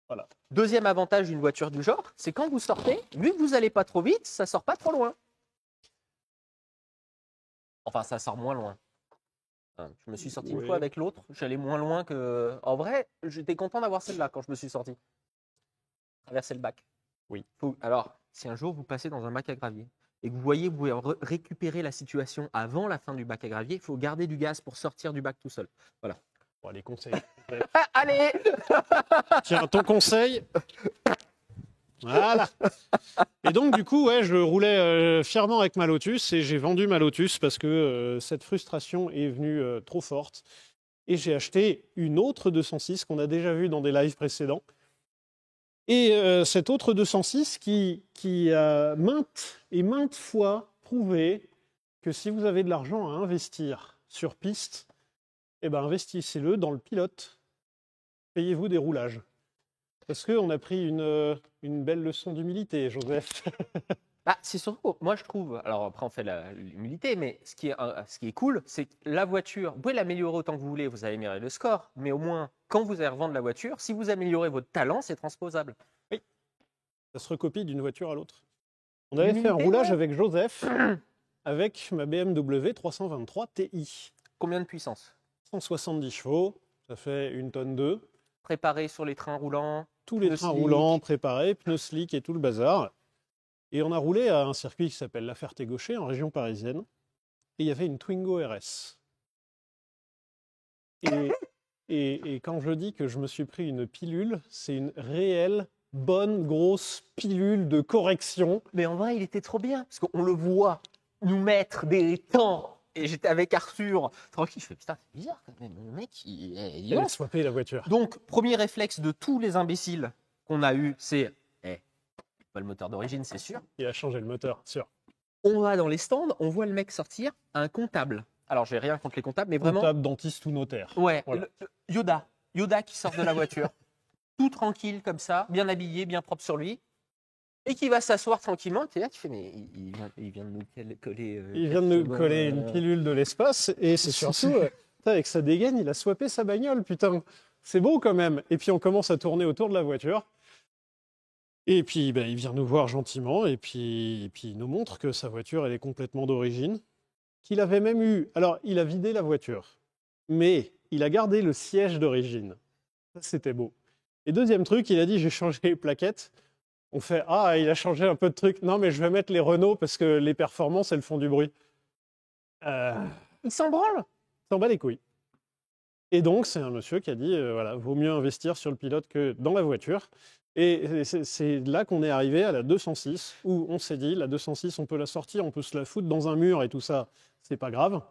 Voilà. Deuxième avantage d'une voiture du genre, c'est quand vous sortez, vu que vous n'allez pas trop vite, ça sort pas trop loin. Enfin, ça sort moins loin. Hein, je me suis sorti une Oui. fois avec l'autre, j'allais moins loin que. En vrai, j'étais content d'avoir celle-là quand je me suis sorti. Traverser le bac. Oui. Alors, si un jour vous passez dans un bac à gravier et que vous voyez que vous pouvez récupérer la situation avant la fin du bac à gravier, il faut garder du gaz pour sortir du bac tout seul. Bon, les conseils. Ah, allez! Tiens, ton conseil. Voilà. Et donc, du coup, ouais, je roulais fièrement avec ma Lotus et j'ai vendu ma Lotus parce que cette frustration est venue trop forte. Et j'ai acheté une autre 206 qu'on a déjà vue dans des lives précédents. Et cette autre 206 qui a maintes fois prouvé que si vous avez de l'argent à investir sur piste, eh ben, investissez-le dans le pilote. Payez-vous des roulages. Parce qu'on a pris une belle leçon d'humilité, Joseph. Bah, c'est surtout, moi je trouve, alors après on fait l'humilité, mais ce qui est cool, c'est que la voiture, vous pouvez l'améliorer autant que vous voulez, vous allez améliorer le score, mais au moins, quand vous allez revendre la voiture, si vous améliorez votre talent, c'est transposable. Ça se recopie d'une voiture à l'autre. On avait fait un L'humilité, roulage ouais. avec Joseph, avec ma BMW 323 Ti. Combien de puissance? 170 chevaux, ça fait 1 tonne 2. Préparé sur les trains roulants. Tous les Pneus trains slick. roulants préparés, pneus slick et tout le bazar. Et on a roulé à un circuit qui s'appelle La Ferté-Gaucher, en région parisienne. Et il y avait une Twingo RS. Et quand je dis que je me suis pris une pilule, c'est une réelle, bonne, grosse pilule de correction. Mais en vrai, il était trop bien, parce qu'on le voit nous mettre des temps. Et j'étais avec Arthur, tranquille, je fais putain, c'est bizarre quand même, le mec, il Elle a lance. swappé la voiture. Donc, premier réflexe de tous les imbéciles qu'on a eu, c'est pas le moteur d'origine, c'est sûr. Il a changé le moteur, sûr. On va dans les stands, on voit le mec sortir un comptable. Alors, j'ai rien contre les comptables, mais vraiment. Comptable, dentiste ou notaire. Ouais, Voilà. Yoda qui sort de la voiture, tout tranquille comme ça, bien habillé, bien propre sur lui, et qui va s'asseoir tranquillement. Tu es là, tu fais, mais il vient de nous coller. Il vient de nous coller une pilule de l'espace et c'est surtout, putain, avec sa dégaine, il a swappé sa bagnole, putain. C'est beau quand même. Et puis on commence à tourner autour de la voiture. Et puis ben, il vient nous voir gentiment et puis il nous montre que sa voiture, elle est complètement d'origine. Qu'il avait même eu. Alors, il a vidé la voiture, mais il a gardé le siège d'origine. Ça, c'était beau. Et deuxième truc, il a dit j'ai changé les plaquettes. On fait ah, il a changé un peu de trucs. Non, mais je vais mettre les Renault parce que les performances, elles font du bruit. Il s'en branle. S'en bat les couilles. Et donc, c'est un monsieur qui a dit voilà, vaut mieux investir sur le pilote que dans la voiture. Et c'est là qu'on est arrivé à la 206, où on s'est dit la 206, on peut la sortir, on peut se la foutre dans un mur et tout ça, c'est pas grave.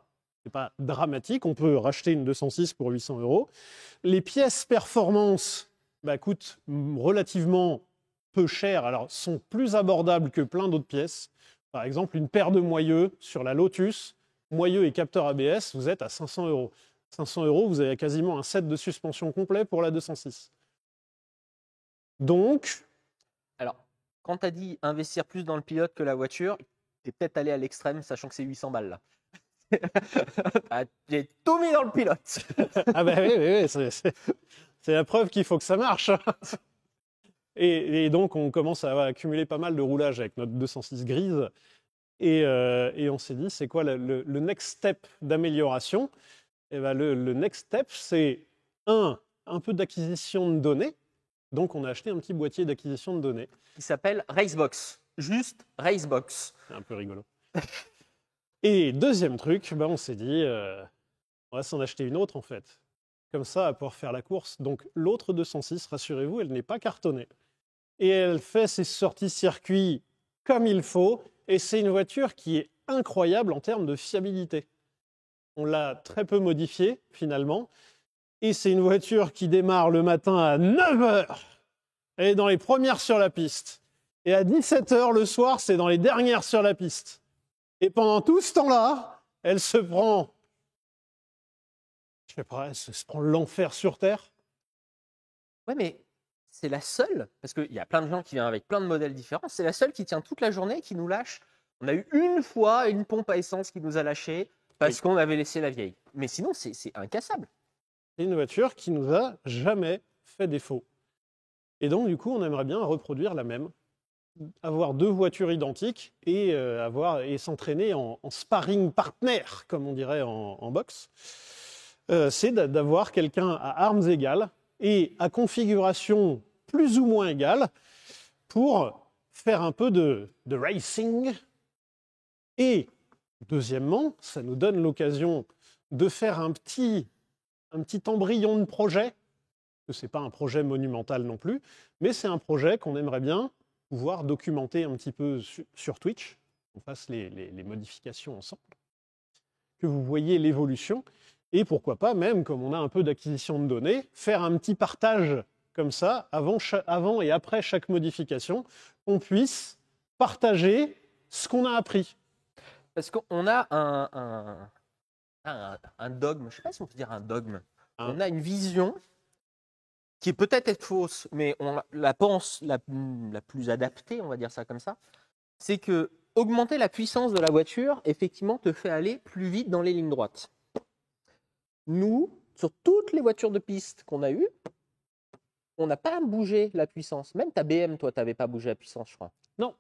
C'est pas dramatique, on peut racheter une 206 pour 800 €. Les pièces performance coûtent relativement peu cher, alors sont plus abordables que plein d'autres pièces. Par exemple, une paire de moyeux sur la Lotus, moyeux et capteur ABS, vous êtes à 500 euros. 500 euros, vous avez quasiment un set de suspension complet pour la 206. Donc, Alors, quand tu as dit investir plus dans le pilote que la voiture, tu es peut-être allé à l'extrême, sachant que c'est 800 balles là. J'ai tout mis dans le pilote. ah ben oui, c'est la preuve qu'il faut que ça marche. Et donc, on commence à accumuler pas mal de roulage avec notre 206 grise. Et on s'est dit, c'est quoi le next step d'amélioration? Et ben, le next step, c'est un peu d'acquisition de données. Donc, on a acheté un petit boîtier d'acquisition de données. Il s'appelle Racebox. Juste Racebox. C'est un peu rigolo. Et deuxième truc, ben, on s'est dit, on va s'en acheter une autre en fait. Comme ça, à pouvoir faire la course. Donc, l'autre 206, rassurez-vous, elle n'est pas cartonnée. Et elle fait ses sorties circuit comme il faut. Et c'est une voiture qui est incroyable en termes de fiabilité. On l'a très peu modifiée, finalement. Et c'est une voiture qui démarre le matin à 9h. Elle est dans les premières sur la piste. Et à 17h le soir, c'est dans les dernières sur la piste. Et pendant tout ce temps-là, elle se prend... Je sais pas, elle se prend l'enfer sur Terre. Ouais, mais c'est la seule, parce qu'il y a plein de gens qui viennent avec plein de modèles différents, c'est la seule qui tient toute la journée, qui nous lâche. On a eu une fois une pompe à essence qui nous a lâché parce qu'on avait laissé la vieille. Mais sinon, c'est incassable. C'est une voiture qui nous a jamais fait défaut. Et donc, du coup, on aimerait bien reproduire la même. Avoir deux voitures identiques et s'entraîner en sparring partner, comme on dirait en boxe. C'est d'avoir quelqu'un à armes égales et à configuration plus ou moins égale pour faire un peu de racing. Et deuxièmement, ça nous donne l'occasion de faire un petit embryon de projet. Ce n'est pas un projet monumental non plus, mais c'est un projet qu'on aimerait bien pouvoir documenter un petit peu sur Twitch, qu'on fasse les modifications ensemble, que vous voyez l'évolution, et pourquoi pas même, comme on a un peu d'acquisition de données, faire un petit partage comme ça, avant et après chaque modification, qu'on puisse partager ce qu'on a appris. Parce qu'on a un dogme, je ne sais pas si on peut dire un dogme, on a une vision qui est peut-être fausse, mais on la pense la plus adaptée, on va dire ça comme ça, c'est que augmenter la puissance de la voiture, effectivement, te fait aller plus vite dans les lignes droites. Nous, sur toutes les voitures de piste qu'on a eues, on n'a pas bougé la puissance. Même ta BM, toi, tu n'avais pas bougé la puissance, je crois. Non.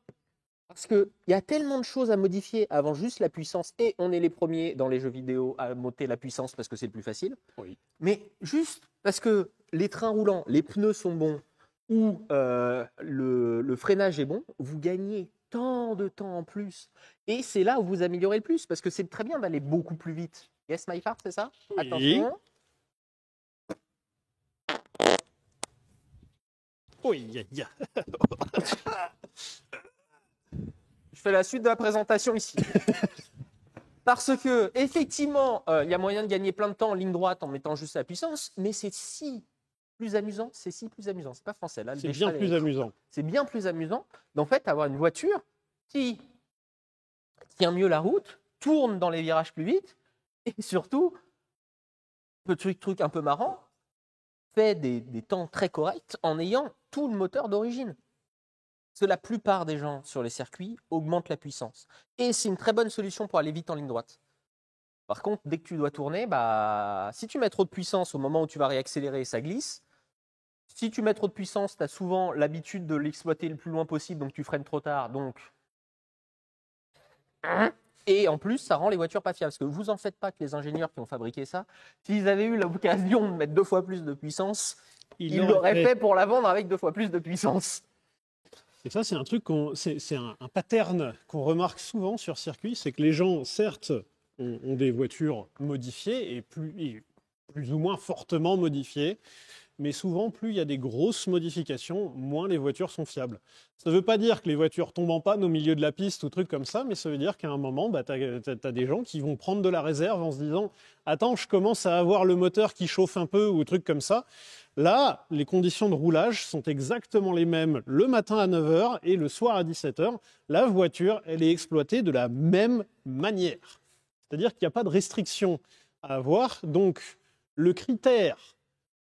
Parce qu'il y a tellement de choses à modifier avant juste la puissance, et on est les premiers dans les jeux vidéo à monter la puissance parce que c'est le plus facile. Oui. Mais juste parce que les trains roulants, les pneus sont bons, ou le freinage est bon, vous gagnez tant de temps en plus. Et c'est là où vous améliorez le plus, parce que c'est très bien d'aller beaucoup plus vite. Yes, my fart, c'est ça? Oui. Attention. Oui, Je fais la suite de la présentation ici. Parce que, effectivement, il y a moyen de gagner plein de temps en ligne droite en mettant juste la puissance, mais c'est si plus amusant, c'est pas français là. C'est bien plus amusant. C'est bien plus amusant d'en fait avoir une voiture qui tient mieux la route, tourne dans les virages plus vite, et surtout, petit truc un peu marrant, fait des temps très corrects en ayant tout le moteur d'origine. Parce que la plupart des gens sur les circuits augmentent la puissance. Et c'est une très bonne solution pour aller vite en ligne droite. Par contre, dès que tu dois tourner, si tu mets trop de puissance au moment où tu vas réaccélérer, ça glisse. Si tu mets trop de puissance, tu as souvent l'habitude de l'exploiter le plus loin possible, donc tu freines trop tard. Et en plus, ça rend les voitures pas fiables. Parce que vous en faites pas que les ingénieurs qui ont fabriqué ça, s'ils avaient eu l'occasion de mettre 2 fois plus de puissance, ils l'auraient fait pour la vendre avec 2 fois plus de puissance. Et ça, c'est un truc, c'est un pattern qu'on remarque souvent sur circuit, c'est que les gens, certes, ont des voitures modifiées et plus ou moins fortement modifiées, mais souvent, plus il y a des grosses modifications, moins les voitures sont fiables. Ça ne veut pas dire que les voitures tombent en panne au milieu de la piste ou trucs comme ça, mais ça veut dire qu'à un moment, tu as des gens qui vont prendre de la réserve en se disant « Attends, je commence à avoir le moteur qui chauffe un peu » ou trucs comme ça. Là, les conditions de roulage sont exactement les mêmes le matin à 9h et le soir à 17h. La voiture, elle est exploitée de la même manière. C'est-à-dire qu'il n'y a pas de restriction à avoir. Donc, le critère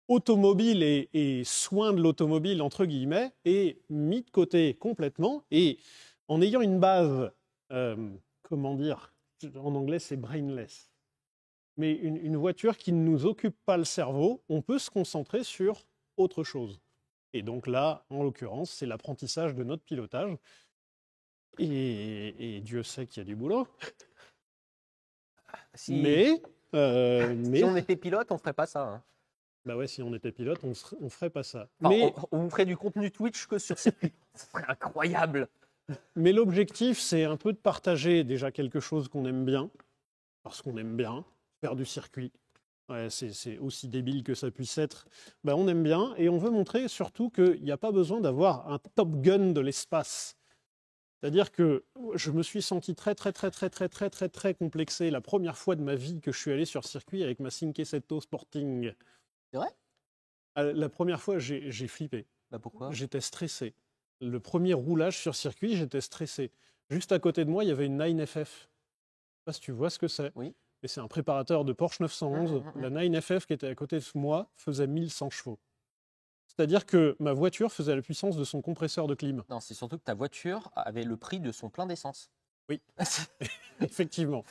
automobile et soin de l'automobile, entre guillemets, est mis de côté complètement. Et en ayant une base, comment dire, en anglais, c'est brainless. Mais une voiture qui ne nous occupe pas le cerveau, on peut se concentrer sur autre chose. Et donc là, en l'occurrence, c'est l'apprentissage de notre pilotage. Et Dieu sait qu'il y a du boulot. Si on était pilote, on ferait pas ça. Hein. Bah ouais, si on était pilote, on ferait pas ça. Enfin, mais on ferait du contenu Twitch que sur circuit. Ce serait incroyable. Mais l'objectif, c'est un peu de partager déjà quelque chose qu'on aime bien, parce qu'on aime bien faire du circuit. Ouais, c'est aussi débile que ça puisse être. Ben, on aime bien et on veut montrer surtout qu'il n'y a pas besoin d'avoir un Top Gun de l'espace. C'est-à-dire que je me suis senti très complexé la première fois de ma vie que je suis allé sur circuit avec ma 570 Sporting. C'est vrai ? La première fois, j'ai flippé. Bah pourquoi ? J'étais stressé. Le premier roulage sur circuit, j'étais stressé. Juste à côté de moi, il y avait une 9FF. Je ne sais pas si tu vois ce que c'est. Oui. Et c'est un préparateur de Porsche 911. La 9FF qui était à côté de moi faisait 1100 chevaux. C'est-à-dire que ma voiture faisait la puissance de son compresseur de clim. Non, c'est surtout que ta voiture avait le prix de son plein d'essence. Oui, effectivement.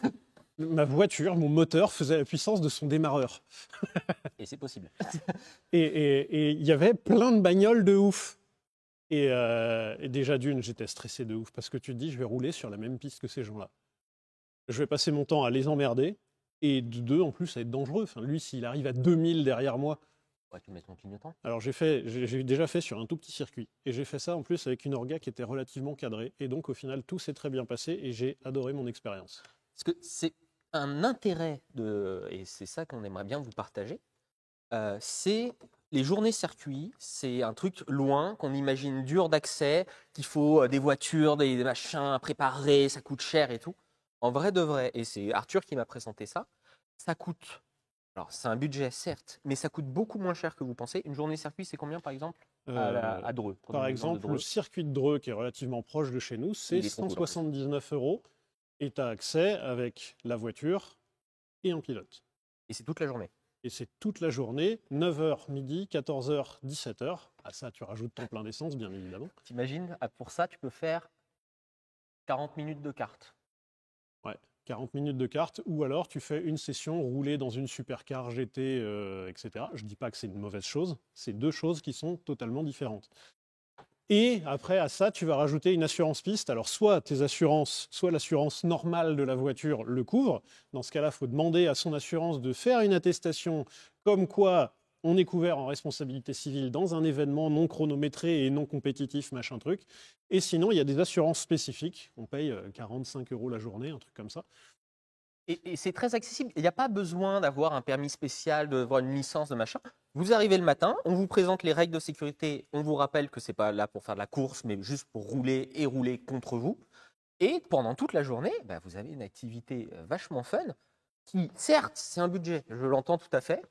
Ma voiture, mon moteur faisait la puissance de son démarreur. Et c'est possible. Et il y avait plein de bagnoles de ouf. Et déjà d'une, j'étais stressé de ouf parce que tu te dis, je vais rouler sur la même piste que ces gens-là. Je vais passer mon temps à les emmerder. Et de deux, en plus, ça va être dangereux. Enfin, lui, s'il arrive à 2000 derrière moi. Ouais, tu mets ton clignotant. Alors, j'ai déjà fait sur un tout petit circuit. Et j'ai fait ça en plus avec une orga qui était relativement cadrée. Et donc, au final, tout s'est très bien passé et j'ai adoré mon expérience. Parce que c'est un intérêt, et c'est ça qu'on aimerait bien vous partager, c'est les journées circuits, c'est un truc loin, qu'on imagine dur d'accès, qu'il faut des voitures, des machins à préparer, ça coûte cher et tout. En vrai de vrai, et c'est Arthur qui m'a présenté ça, ça coûte, alors c'est un budget certes, mais ça coûte beaucoup moins cher que vous pensez. Une journée circuit, c'est combien par exemple à Dreux? Par exemple, le circuit de Dreux, qui est relativement proche de chez nous, c'est 179 € et tu as accès avec la voiture et un pilote. Et c'est toute la journée? Et c'est toute la journée, 9h midi, 14h, 17h. À ça, tu rajoutes ton plein d'essence, bien évidemment. T'imagines, pour ça, tu peux faire 40 minutes de carte. Ouais, 40 minutes de carte, ou alors tu fais une session roulée dans une supercar GT, etc. Je ne dis pas que c'est une mauvaise chose, c'est deux choses qui sont totalement différentes. Et après, à ça, tu vas rajouter une assurance piste. Alors, soit tes assurances, soit l'assurance normale de la voiture le couvre. Dans ce cas-là, il faut demander à son assurance de faire une attestation comme quoi on est couvert en responsabilité civile dans un événement non chronométré et non compétitif, machin truc. Et sinon, il y a des assurances spécifiques. On paye 45 € la journée, un truc comme ça. Et c'est très accessible. Il n'y a pas besoin d'avoir un permis spécial, d'avoir une licence de machin. Vous arrivez le matin, on vous présente les règles de sécurité, on vous rappelle que ce n'est pas là pour faire de la course, mais juste pour rouler et rouler contre vous. Et pendant toute la journée, vous avez une activité vachement fun qui, certes, c'est un budget, je l'entends tout à fait,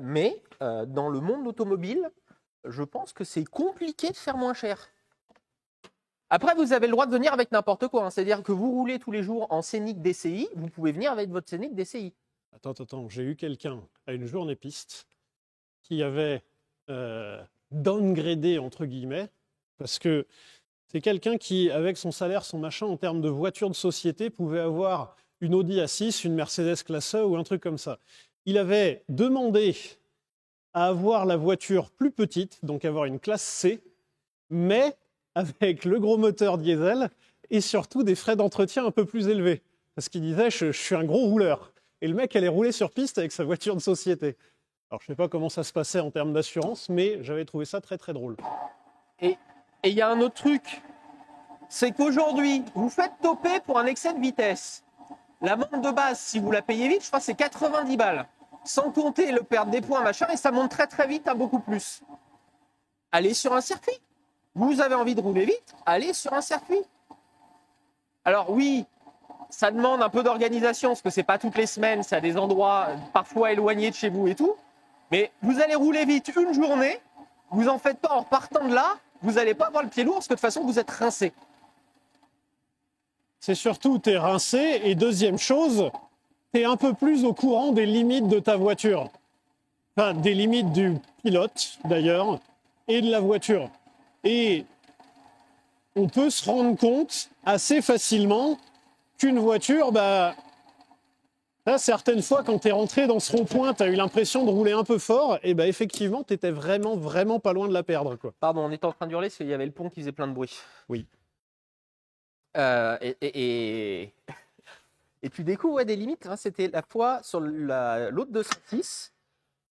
mais dans le monde automobile, je pense que c'est compliqué de faire moins cher. Après, vous avez le droit de venir avec n'importe quoi. Hein. C'est-à-dire que vous roulez tous les jours en Scénic DCI, vous pouvez venir avec votre Scénic DCI. Attends, j'ai eu quelqu'un à une journée piste qui avait downgradé, entre guillemets, parce que c'est quelqu'un qui, avec son salaire, son machin, en termes de voiture de société, pouvait avoir une Audi A6, une Mercedes Classe E ou un truc comme ça. Il avait demandé à avoir la voiture plus petite, donc avoir une classe C, mais avec le gros moteur diesel et surtout des frais d'entretien un peu plus élevés. Parce qu'il disait, je suis un gros rouleur. Et le mec allait rouler sur piste avec sa voiture de société. Alors, je ne sais pas comment ça se passait en termes d'assurance, mais j'avais trouvé ça très, très drôle. Et il y a un autre truc, c'est qu'aujourd'hui, vous faites toper pour un excès de vitesse. L'amende de base, si vous la payez vite, je crois que c'est 90 balles. sans compter le perdre des points, machin, et ça monte très très vite à beaucoup plus. Allez sur un circuit. Vous avez envie de rouler vite, allez sur un circuit. Alors oui, ça demande un peu d'organisation, parce que c'est pas toutes les semaines, c'est à des endroits parfois éloignés de chez vous et tout. Mais vous allez rouler vite une journée, vous en faites pas en repartant de là, vous n'allez pas avoir le pied lourd, parce que de toute façon, vous êtes rincé. C'est surtout, t'es rincé. Et deuxième chose, t'es un peu plus au courant des limites de ta voiture. Enfin, des limites du pilote, d'ailleurs, et de la voiture. Et on peut se rendre compte assez facilement qu'une voiture, bah, là, certaines fois, quand t'es rentré dans ce rond-point, t'as eu l'impression de rouler un peu fort, et bah, effectivement, t'étais vraiment, vraiment pas loin de la perdre, quoi. Pardon, on était en train d'hurler parce qu'il y avait le pont qui faisait plein de bruit. Oui. Et tu découvres ouais, des limites. Hein. C'était la fois sur l'autre 206.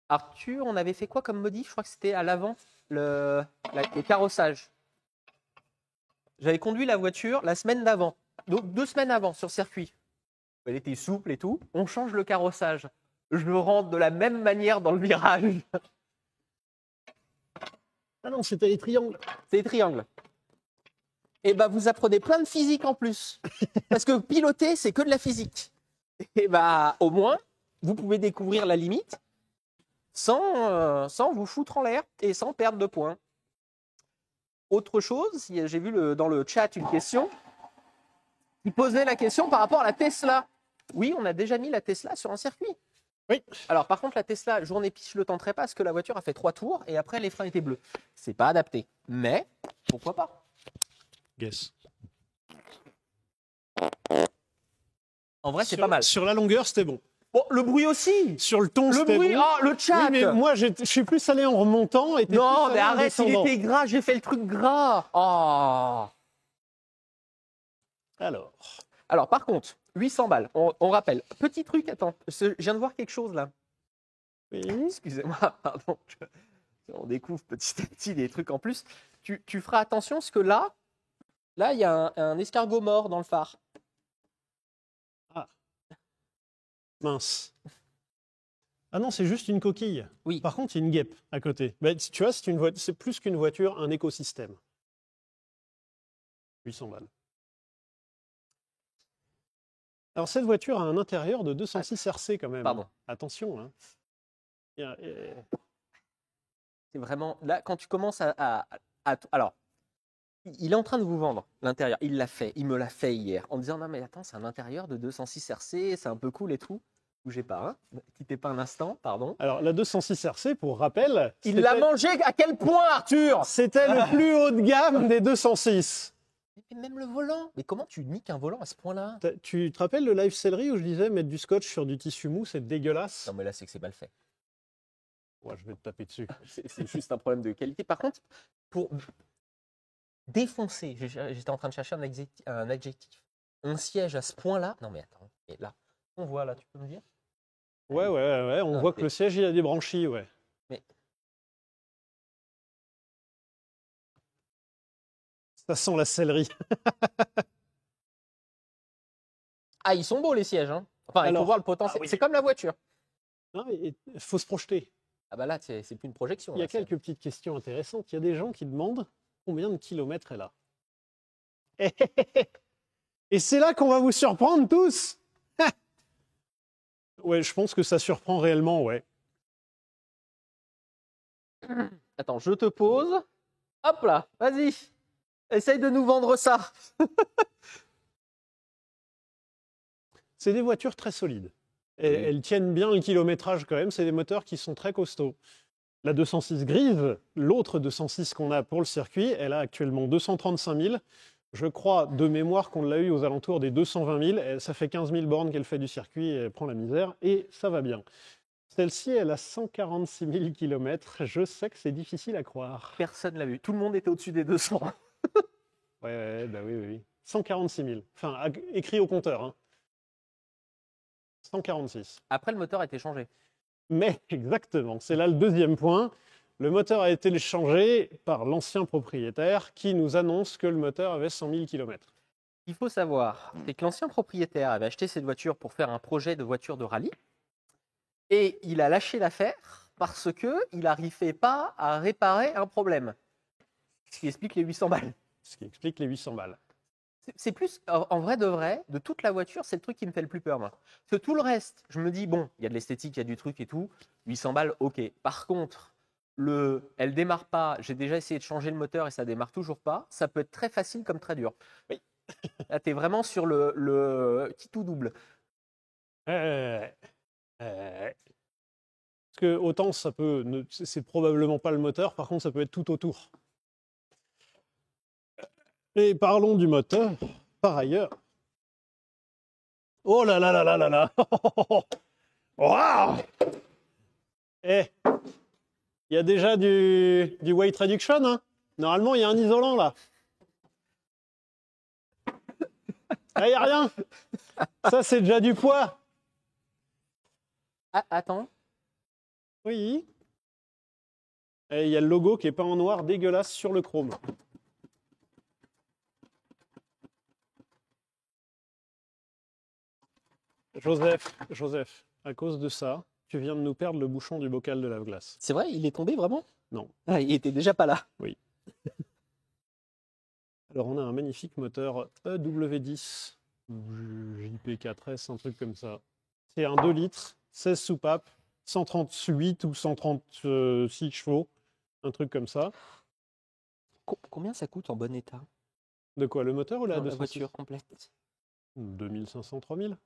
Arthur, on avait fait quoi comme modif? Je crois que c'était à l'avant, le carrossage. J'avais conduit la voiture la semaine d'avant, donc 2 semaines avant sur circuit. Elle était souple et tout. On change le carrossage. Je rentre de la même manière dans le virage. Ah non, c'était les triangles. C'est les triangles. Et ben vous apprenez plein de physique en plus. Parce que piloter, c'est que de la physique. Et ben au moins, vous pouvez découvrir la limite sans vous foutre en l'air et sans perdre de points. Autre chose, j'ai vu dans le chat une question qui posait la question par rapport à la Tesla. Oui, on a déjà mis la Tesla sur un circuit. Oui. Alors par contre, la Tesla, journée piste, je ne le tenterai pas parce que la voiture a fait 3 tours et après les freins étaient bleus. C'est pas adapté. Mais pourquoi pas? Guess. En vrai, c'est pas mal. Sur la longueur, c'était bon. Bon, le bruit aussi. Sur le ton, Le c'était bruit, bon. oh, le chat. Oui, mais moi, je suis plus allé en remontant. Et Non, mais plus allé en arrête, il descendant. était gras, j'ai fait le truc gras. Oh. Alors, par contre, 800 balles, on rappelle. Petit truc, attends, je viens de voir quelque chose là. Oui. Excusez-moi, pardon. On découvre petit à petit des trucs en plus. Tu feras attention parce que là, il y a un escargot mort dans le phare. Mince. Ah non, c'est juste une coquille. Oui. Par contre, il y a une guêpe à côté. Bah, tu vois, c'est plus qu'une voiture, un écosystème. 800 balles. Alors, cette voiture a un intérieur de 206 RC quand même. Pardon. Attention. Hein. C'est vraiment... Là, quand tu commences alors, il est en train de vous vendre l'intérieur. Il l'a fait. Il me l'a fait hier. En me disant, non mais attends, c'est un intérieur de 206 RC, c'est un peu cool et tout. Bougez pas, hein. Quittez pas un instant, pardon. Alors, la 206 RC, pour rappel... Il l'a mangé à quel point, Arthur? C'était le plus haut de gamme des 206. Mais même le volant. Mais comment tu niques un volant à ce point-là? Tu te rappelles le live céleri où je disais mettre du scotch sur du tissu mou, c'est dégueulasse? Non mais là, c'est que c'est mal fait. Ouais, je vais te taper dessus. C'est juste un problème de qualité. Par contre, pour défoncer, j'étais en train de chercher un adjectif. Un siège à ce point-là. Non mais attends, et là, on voit là, tu peux me dire? Ouais, on voit que le siège, il a des branchies, ouais. Mais... Ça sent la céleri. Ah, ils sont beaux les sièges, hein. Enfin, il faut voir le potentiel. Oui. C'est comme la voiture. Non, il faut se projeter. Ah bah là, c'est plus une projection. Il y a là, quelques petites questions intéressantes. Il y a des gens qui demandent combien de kilomètres elle a. Et c'est là qu'on va vous surprendre tous. Ouais, je pense que ça surprend réellement, ouais. Attends, je te pose. Hop là, vas-y. Essaye de nous vendre ça. C'est des voitures très solides. Elles tiennent bien le kilométrage quand même. C'est des moteurs qui sont très costauds. La 206 grise, l'autre 206 qu'on a pour le circuit, elle a actuellement 235 000. Je crois de mémoire qu'on l'a eu aux alentours des 220 000. Ça fait 15 000 bornes qu'elle fait du circuit et elle prend la misère. Et ça va bien. Celle-ci, elle a 146 000 km. Je sais que c'est difficile à croire. Personne l'a vu. Tout le monde était au-dessus des 200. Ouais, bah oui. 146 000. Enfin, écrit au compteur. Hein. 146. Après, le moteur a été changé. Mais exactement, c'est là le deuxième point. Le moteur a été changé par l'ancien propriétaire qui nous annonce que le moteur avait 100 000 km. Il faut savoir, c'est que l'ancien propriétaire avait acheté cette voiture pour faire un projet de voiture de rallye. Et il a lâché l'affaire parce qu'il n'arrivait pas à réparer un problème. Ce qui explique les 800 balles. Ce qui explique les 800 balles. C'est plus, en vrai de vrai, de toute la voiture, c'est le truc qui me fait le plus peur, moi. Parce que tout le reste, je me dis, bon, il y a de l'esthétique, il y a du truc et tout, 800 balles, ok. Par contre, elle démarre pas, j'ai déjà essayé de changer le moteur et ça démarre toujours pas, ça peut être très facile comme très dur. Oui. Là, tu es vraiment sur le petit tout double. Parce que autant ça peut, c'est probablement pas le moteur, par contre ça peut être tout autour. Et parlons du moteur, par ailleurs. Oh là là là là là là. Waouh. Eh, il y a déjà du weight reduction, hein. Normalement il y a un isolant là. Ah, il n'y a rien. Ça c'est déjà du poids. Ah, attends. Oui. Et il y a le logo qui est peint en noir dégueulasse sur le chrome. Joseph, à cause de ça, tu viens de nous perdre le bouchon du bocal de lave-glace. C'est vrai, il est tombé vraiment? Non. Ah, il était déjà pas là. Oui. Alors on a un magnifique moteur EW10 JP4S, un truc comme ça. C'est un 2 litres, 16 soupapes, 138 ou 136 chevaux, un truc comme ça. Combien ça coûte en bon état? De quoi, le moteur ou la Non, la 206? voiture complète. 2500, 3000.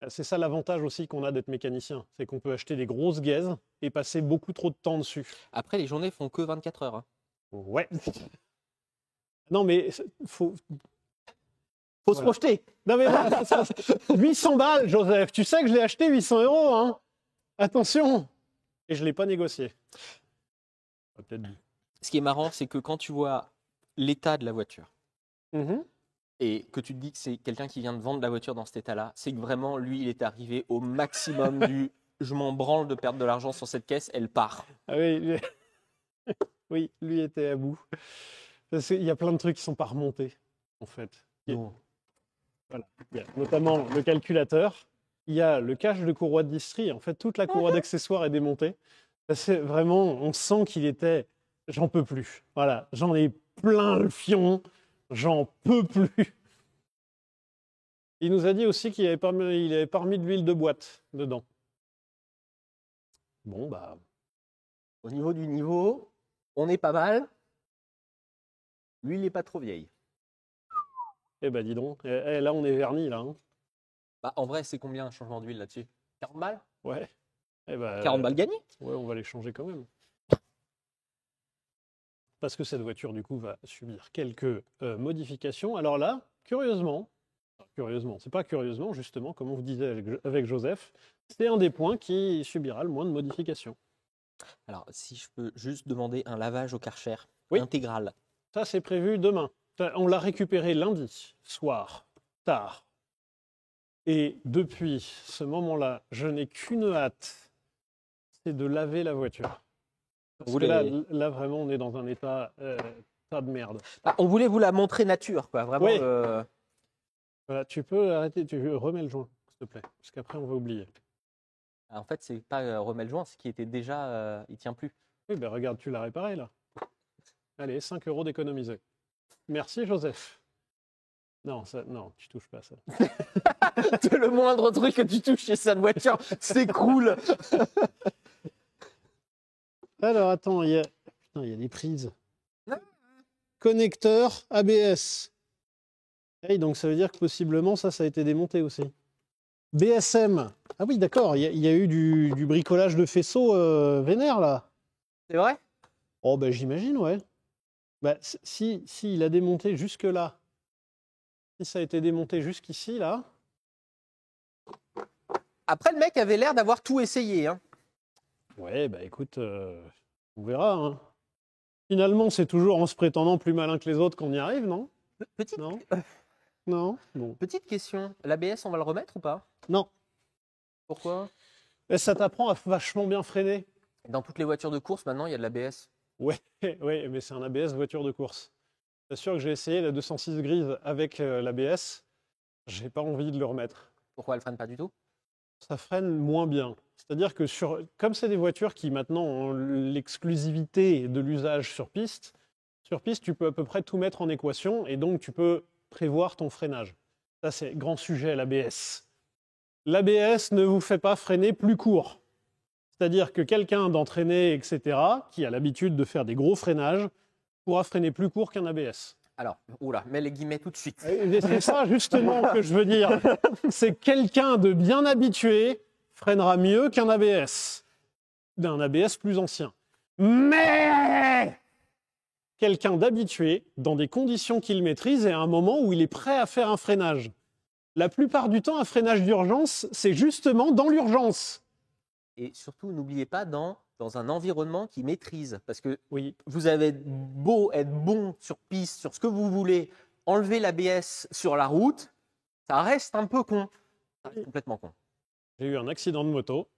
C'est ça l'avantage aussi qu'on a d'être mécanicien, c'est qu'on peut acheter des grosses gaises et passer beaucoup trop de temps dessus. Après, les journées font que 24 heures. Hein. Ouais. Non mais faut Se projeter. Non mais non, 800 balles, Joseph. Tu sais que je l'ai acheté 800 €, hein. Attention. Et je l'ai pas négocié. Peut-être. Ce qui est marrant, c'est que quand tu vois l'état de la voiture Mhm. et que tu te dis que c'est quelqu'un qui vient de vendre la voiture dans cet état-là, c'est que vraiment, lui, il est arrivé au maximum du je m'en branle de perdre de l'argent sur cette caisse, elle part. Ah oui, oui, lui était à bout. Parce qu'il y a plein de trucs qui sont pas remontés, en fait. Non. Voilà. Il y a notamment le calculateur, il y a le cache de courroie de distri. En fait, toute la courroie d'accessoires est démontée. C'est vraiment, on sent qu'il était, j'en peux plus. Voilà, j'en ai plein le fion, j'en peux plus. Il nous a dit aussi qu'il avait pas mis de l'huile de boîte dedans. Bon, bah. Au niveau du niveau, on est pas mal. Lui, il n'est pas trop vieille. Eh ben, dis donc. Là, on est verni, là. Hein. Bah, en vrai, c'est combien un changement d'huile là-dessus? 40 balles? Ouais. Eh ben, 40 balles gagnées? Ouais, on va les changer quand même. Parce que cette voiture, du coup, va subir quelques modifications. Alors là, curieusement, c'est pas curieusement, justement, comme on vous disait avec Joseph, c'est un des points qui subira le moins de modifications. Alors, si je peux juste demander un lavage au Karcher Oui. intégral. Ça, c'est prévu demain. On l'a récupéré lundi, soir, tard. Et depuis ce moment-là, je n'ai qu'une hâte, c'est de laver la voiture. Parce que là, vraiment, on est dans un état de merde. Ah, on voulait vous la montrer nature, quoi. Vraiment. Oui. Voilà, tu peux arrêter, tu remets le joint, s'il te plaît, parce qu'après, on va oublier. En fait, c'est pas remet le joint, c'est qu'il était déjà. Il tient plus. Oui, ben regarde, tu l'as réparé, là. Allez, 5 € d'économiser. Merci, Joseph. Non, tu touches pas à ça. Le moindre truc que tu touches chez cette voiture s'écroule. Alors, attends, il y a des prises. Connecteur ABS. Hey, donc, ça veut dire que possiblement, ça a été démonté aussi. BSM. Ah oui, d'accord, il y a eu du bricolage de faisceaux vénère, là. C'est vrai? Oh, ben, j'imagine, ouais. Bah, si il a démonté jusque-là, si ça a été démonté jusqu'ici, là. Après, le mec avait l'air d'avoir tout essayé. Hein. Ouais, bah écoute, on verra. Hein. Finalement, c'est toujours en se prétendant plus malin que les autres qu'on y arrive, non? Petite, Non. Non. Bon. petite question. L'ABS, on va le remettre ou pas? Non. Pourquoi? Et ça t'apprend à vachement bien freiner. Dans toutes les voitures de course, maintenant, il y a de l'ABS. Ouais, ouais, mais c'est un ABS voiture de course. C'est sûr que j'ai essayé la 206 grise avec l'ABS. J'ai pas envie de le remettre. Pourquoi elle freine pas du tout? ça freine moins bien. C'est-à-dire que comme c'est des voitures qui maintenant ont l'exclusivité de l'usage sur piste, tu peux à peu près tout mettre en équation et donc tu peux prévoir ton freinage. Ça, c'est grand sujet, l'ABS. L'ABS ne vous fait pas freiner plus court. C'est-à-dire que quelqu'un d'entraîné, etc., qui a l'habitude de faire des gros freinages, pourra freiner plus court qu'un ABS. Alors, oula, mets les guillemets tout de suite. Et c'est ça justement que je veux dire. C'est quelqu'un de bien habitué freinera mieux qu'un ABS, d'un ABS plus ancien. Mais quelqu'un d'habitué, dans des conditions qu'il maîtrise et à un moment où il est prêt à faire un freinage. La plupart du temps, un freinage d'urgence, c'est justement dans l'urgence. Et surtout, n'oubliez pas dans un environnement qui maîtrise. Parce que Oui. vous avez beau être bon sur piste, sur ce que vous voulez, enlever l'ABS sur la route, ça reste un peu con. Ça reste complètement con. J'ai eu un accident de moto.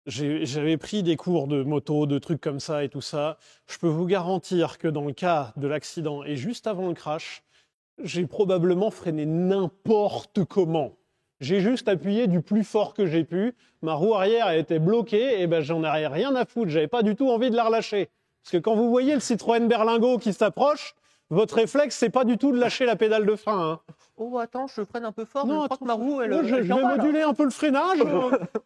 J'avais pris des cours de moto, de trucs comme ça et tout ça. Je peux vous garantir que dans le cas de l'accident et juste avant le crash, j'ai probablement freiné n'importe comment. J'ai juste appuyé du plus fort que j'ai pu. Ma roue arrière a été bloquée et ben j'en avais rien à foutre. J'avais pas du tout envie de la relâcher. Parce que quand vous voyez le Citroën Berlingo qui s'approche, votre réflexe c'est pas du tout de lâcher la pédale de frein. Hein. Oh, attends, je freine un peu fort. Non, je crois que ma roue, Moi, je vais là. moduler un peu le freinage.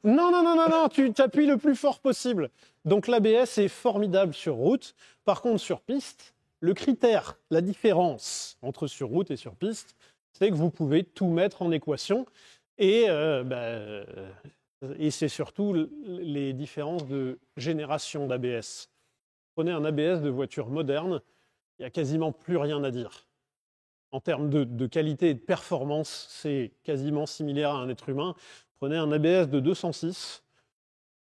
Non, tu t'appuies le plus fort possible. Donc l'ABS est formidable sur route. Par contre, sur piste, le critère, la différence entre sur route et sur piste, c'est que vous pouvez tout mettre en équation. Et c'est surtout les différences de génération d'ABS. Prenez un ABS de voiture moderne, il n'y a quasiment plus rien à dire. En termes de qualité et de performance, c'est quasiment similaire à un être humain. Prenez un ABS de 206,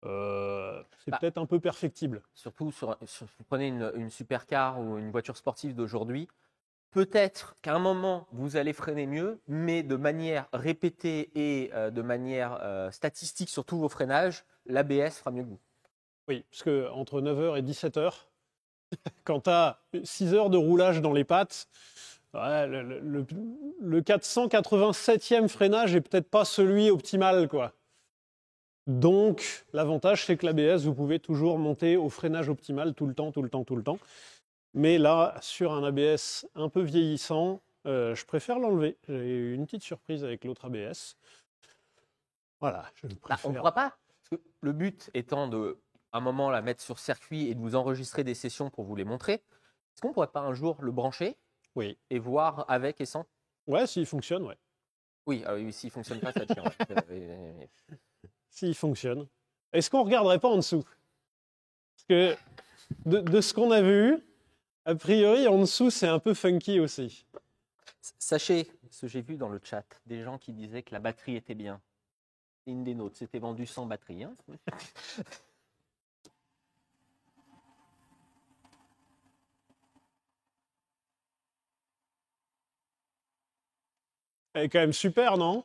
c'est peut-être un peu perfectible. Surtout, vous prenez une supercar ou une voiture sportive d'aujourd'hui, peut-être qu'à un moment, vous allez freiner mieux, mais de manière répétée et de manière statistique sur tous vos freinages, l'ABS fera mieux que vous. Oui, parce qu'entre 9h et 17h, quand tu as 6 heures de roulage dans les pattes, ouais, le 487e freinage n'est peut-être pas celui optimal, quoi. Donc, l'avantage, c'est que l'ABS, vous pouvez toujours monter au freinage optimal tout le temps. Mais là, sur un ABS un peu vieillissant, je préfère l'enlever. J'ai eu une petite surprise avec l'autre ABS. Voilà, je le préfère. On ne pourra pas. Parce que le but étant de, à un moment, la mettre sur circuit et de vous enregistrer des sessions pour vous les montrer. Est-ce qu'on ne pourrait pas un jour le brancher et voir avec et sans? Ouais, s'il fonctionne, ouais. Oui, s'il ne fonctionne pas, ça tient. Ouais. S'il fonctionne. Est-ce qu'on ne regarderait pas en dessous? Parce que de ce qu'on a vu, a priori, en dessous, c'est un peu funky aussi. Sachez, ce que j'ai vu dans le chat, des gens qui disaient que la batterie était bien. Une des nôtres, c'était vendu sans batterie. Hein. Elle est quand même super, non?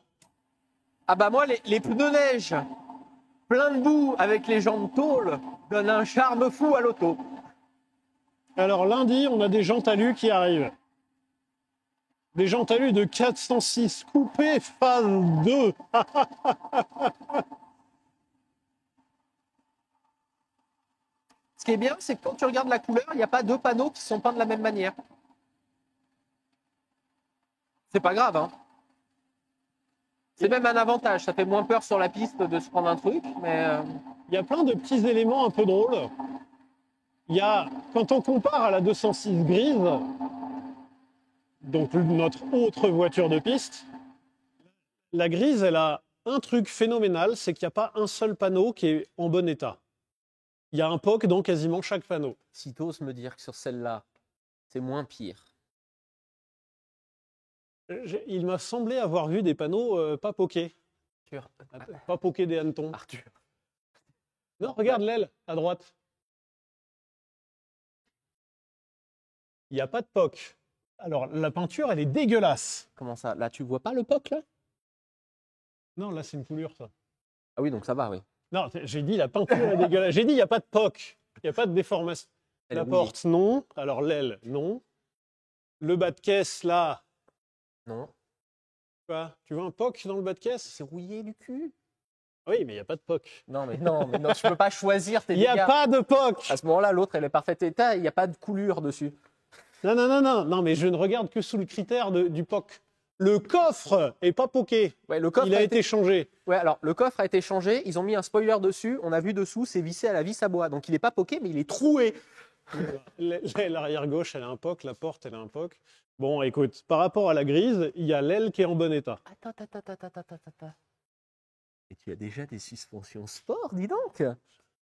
Ah bah moi, les pneus neige, plein de boue avec les jambes tôle, donnent un charme fou à l'auto. Alors lundi, on a des jantes alu qui arrivent. Des jantes alu de 406 coupées phase 2. Ce qui est bien, c'est que quand tu regardes la couleur, il n'y a pas deux panneaux qui sont peints de la même manière. C'est pas grave, hein. C'est même un avantage, ça fait moins peur sur la piste de se prendre un truc, mais... Il y a plein de petits éléments un peu drôles. Quand on compare à la 206 grise, donc notre autre voiture de piste, la grise, elle a un truc phénoménal, c'est qu'il n'y a pas un seul panneau qui est en bon état. Il y a un POC dans quasiment chaque panneau. Si tu oses me dire que sur celle-là, c'est moins pire. Il m'a semblé avoir vu des panneaux pas poqués. Arthur. Pas poqués des hannetons. Arthur. Non, regarde l'aile, à droite. Il n'y a pas de POC. Alors, la peinture, elle est dégueulasse. Comment ça? Là, tu vois pas le POC, là? Non, là, c'est une coulure, ça. Ah oui, donc ça va, oui. Non, j'ai dit la peinture est dégueulasse. J'ai dit il n'y a pas de POC. Il n'y a pas de déformation. La porte, non. Alors, l'aile, non. Le bas de caisse, là. Non. Quoi? Tu veux un POC dans le bas de caisse? C'est rouillé du cul. Oui, mais il n'y a pas de POC. Non, mais non, tu peux pas choisir tes Il n'y a dégâts. pas de POC. À ce moment-là, l'autre, elle est parfaite état, il n'y a pas de coulure dessus. Non, mais je ne regarde que sous le critère du POC. Le coffre est pas poké. Ouais, le coffre Il a été changé. Ouais, alors le coffre a été changé, ils ont mis un spoiler dessus, on a vu dessous, c'est vissé à la vis à bois. Donc il n'est pas poké, mais il est troué. L'arrière gauche, elle a un POC, la porte, elle a un POC. Bon, écoute, par rapport à la grise, il y a l'aile qui est en bon état. Attends. Et tu as déjà des suspensions sport, dis donc.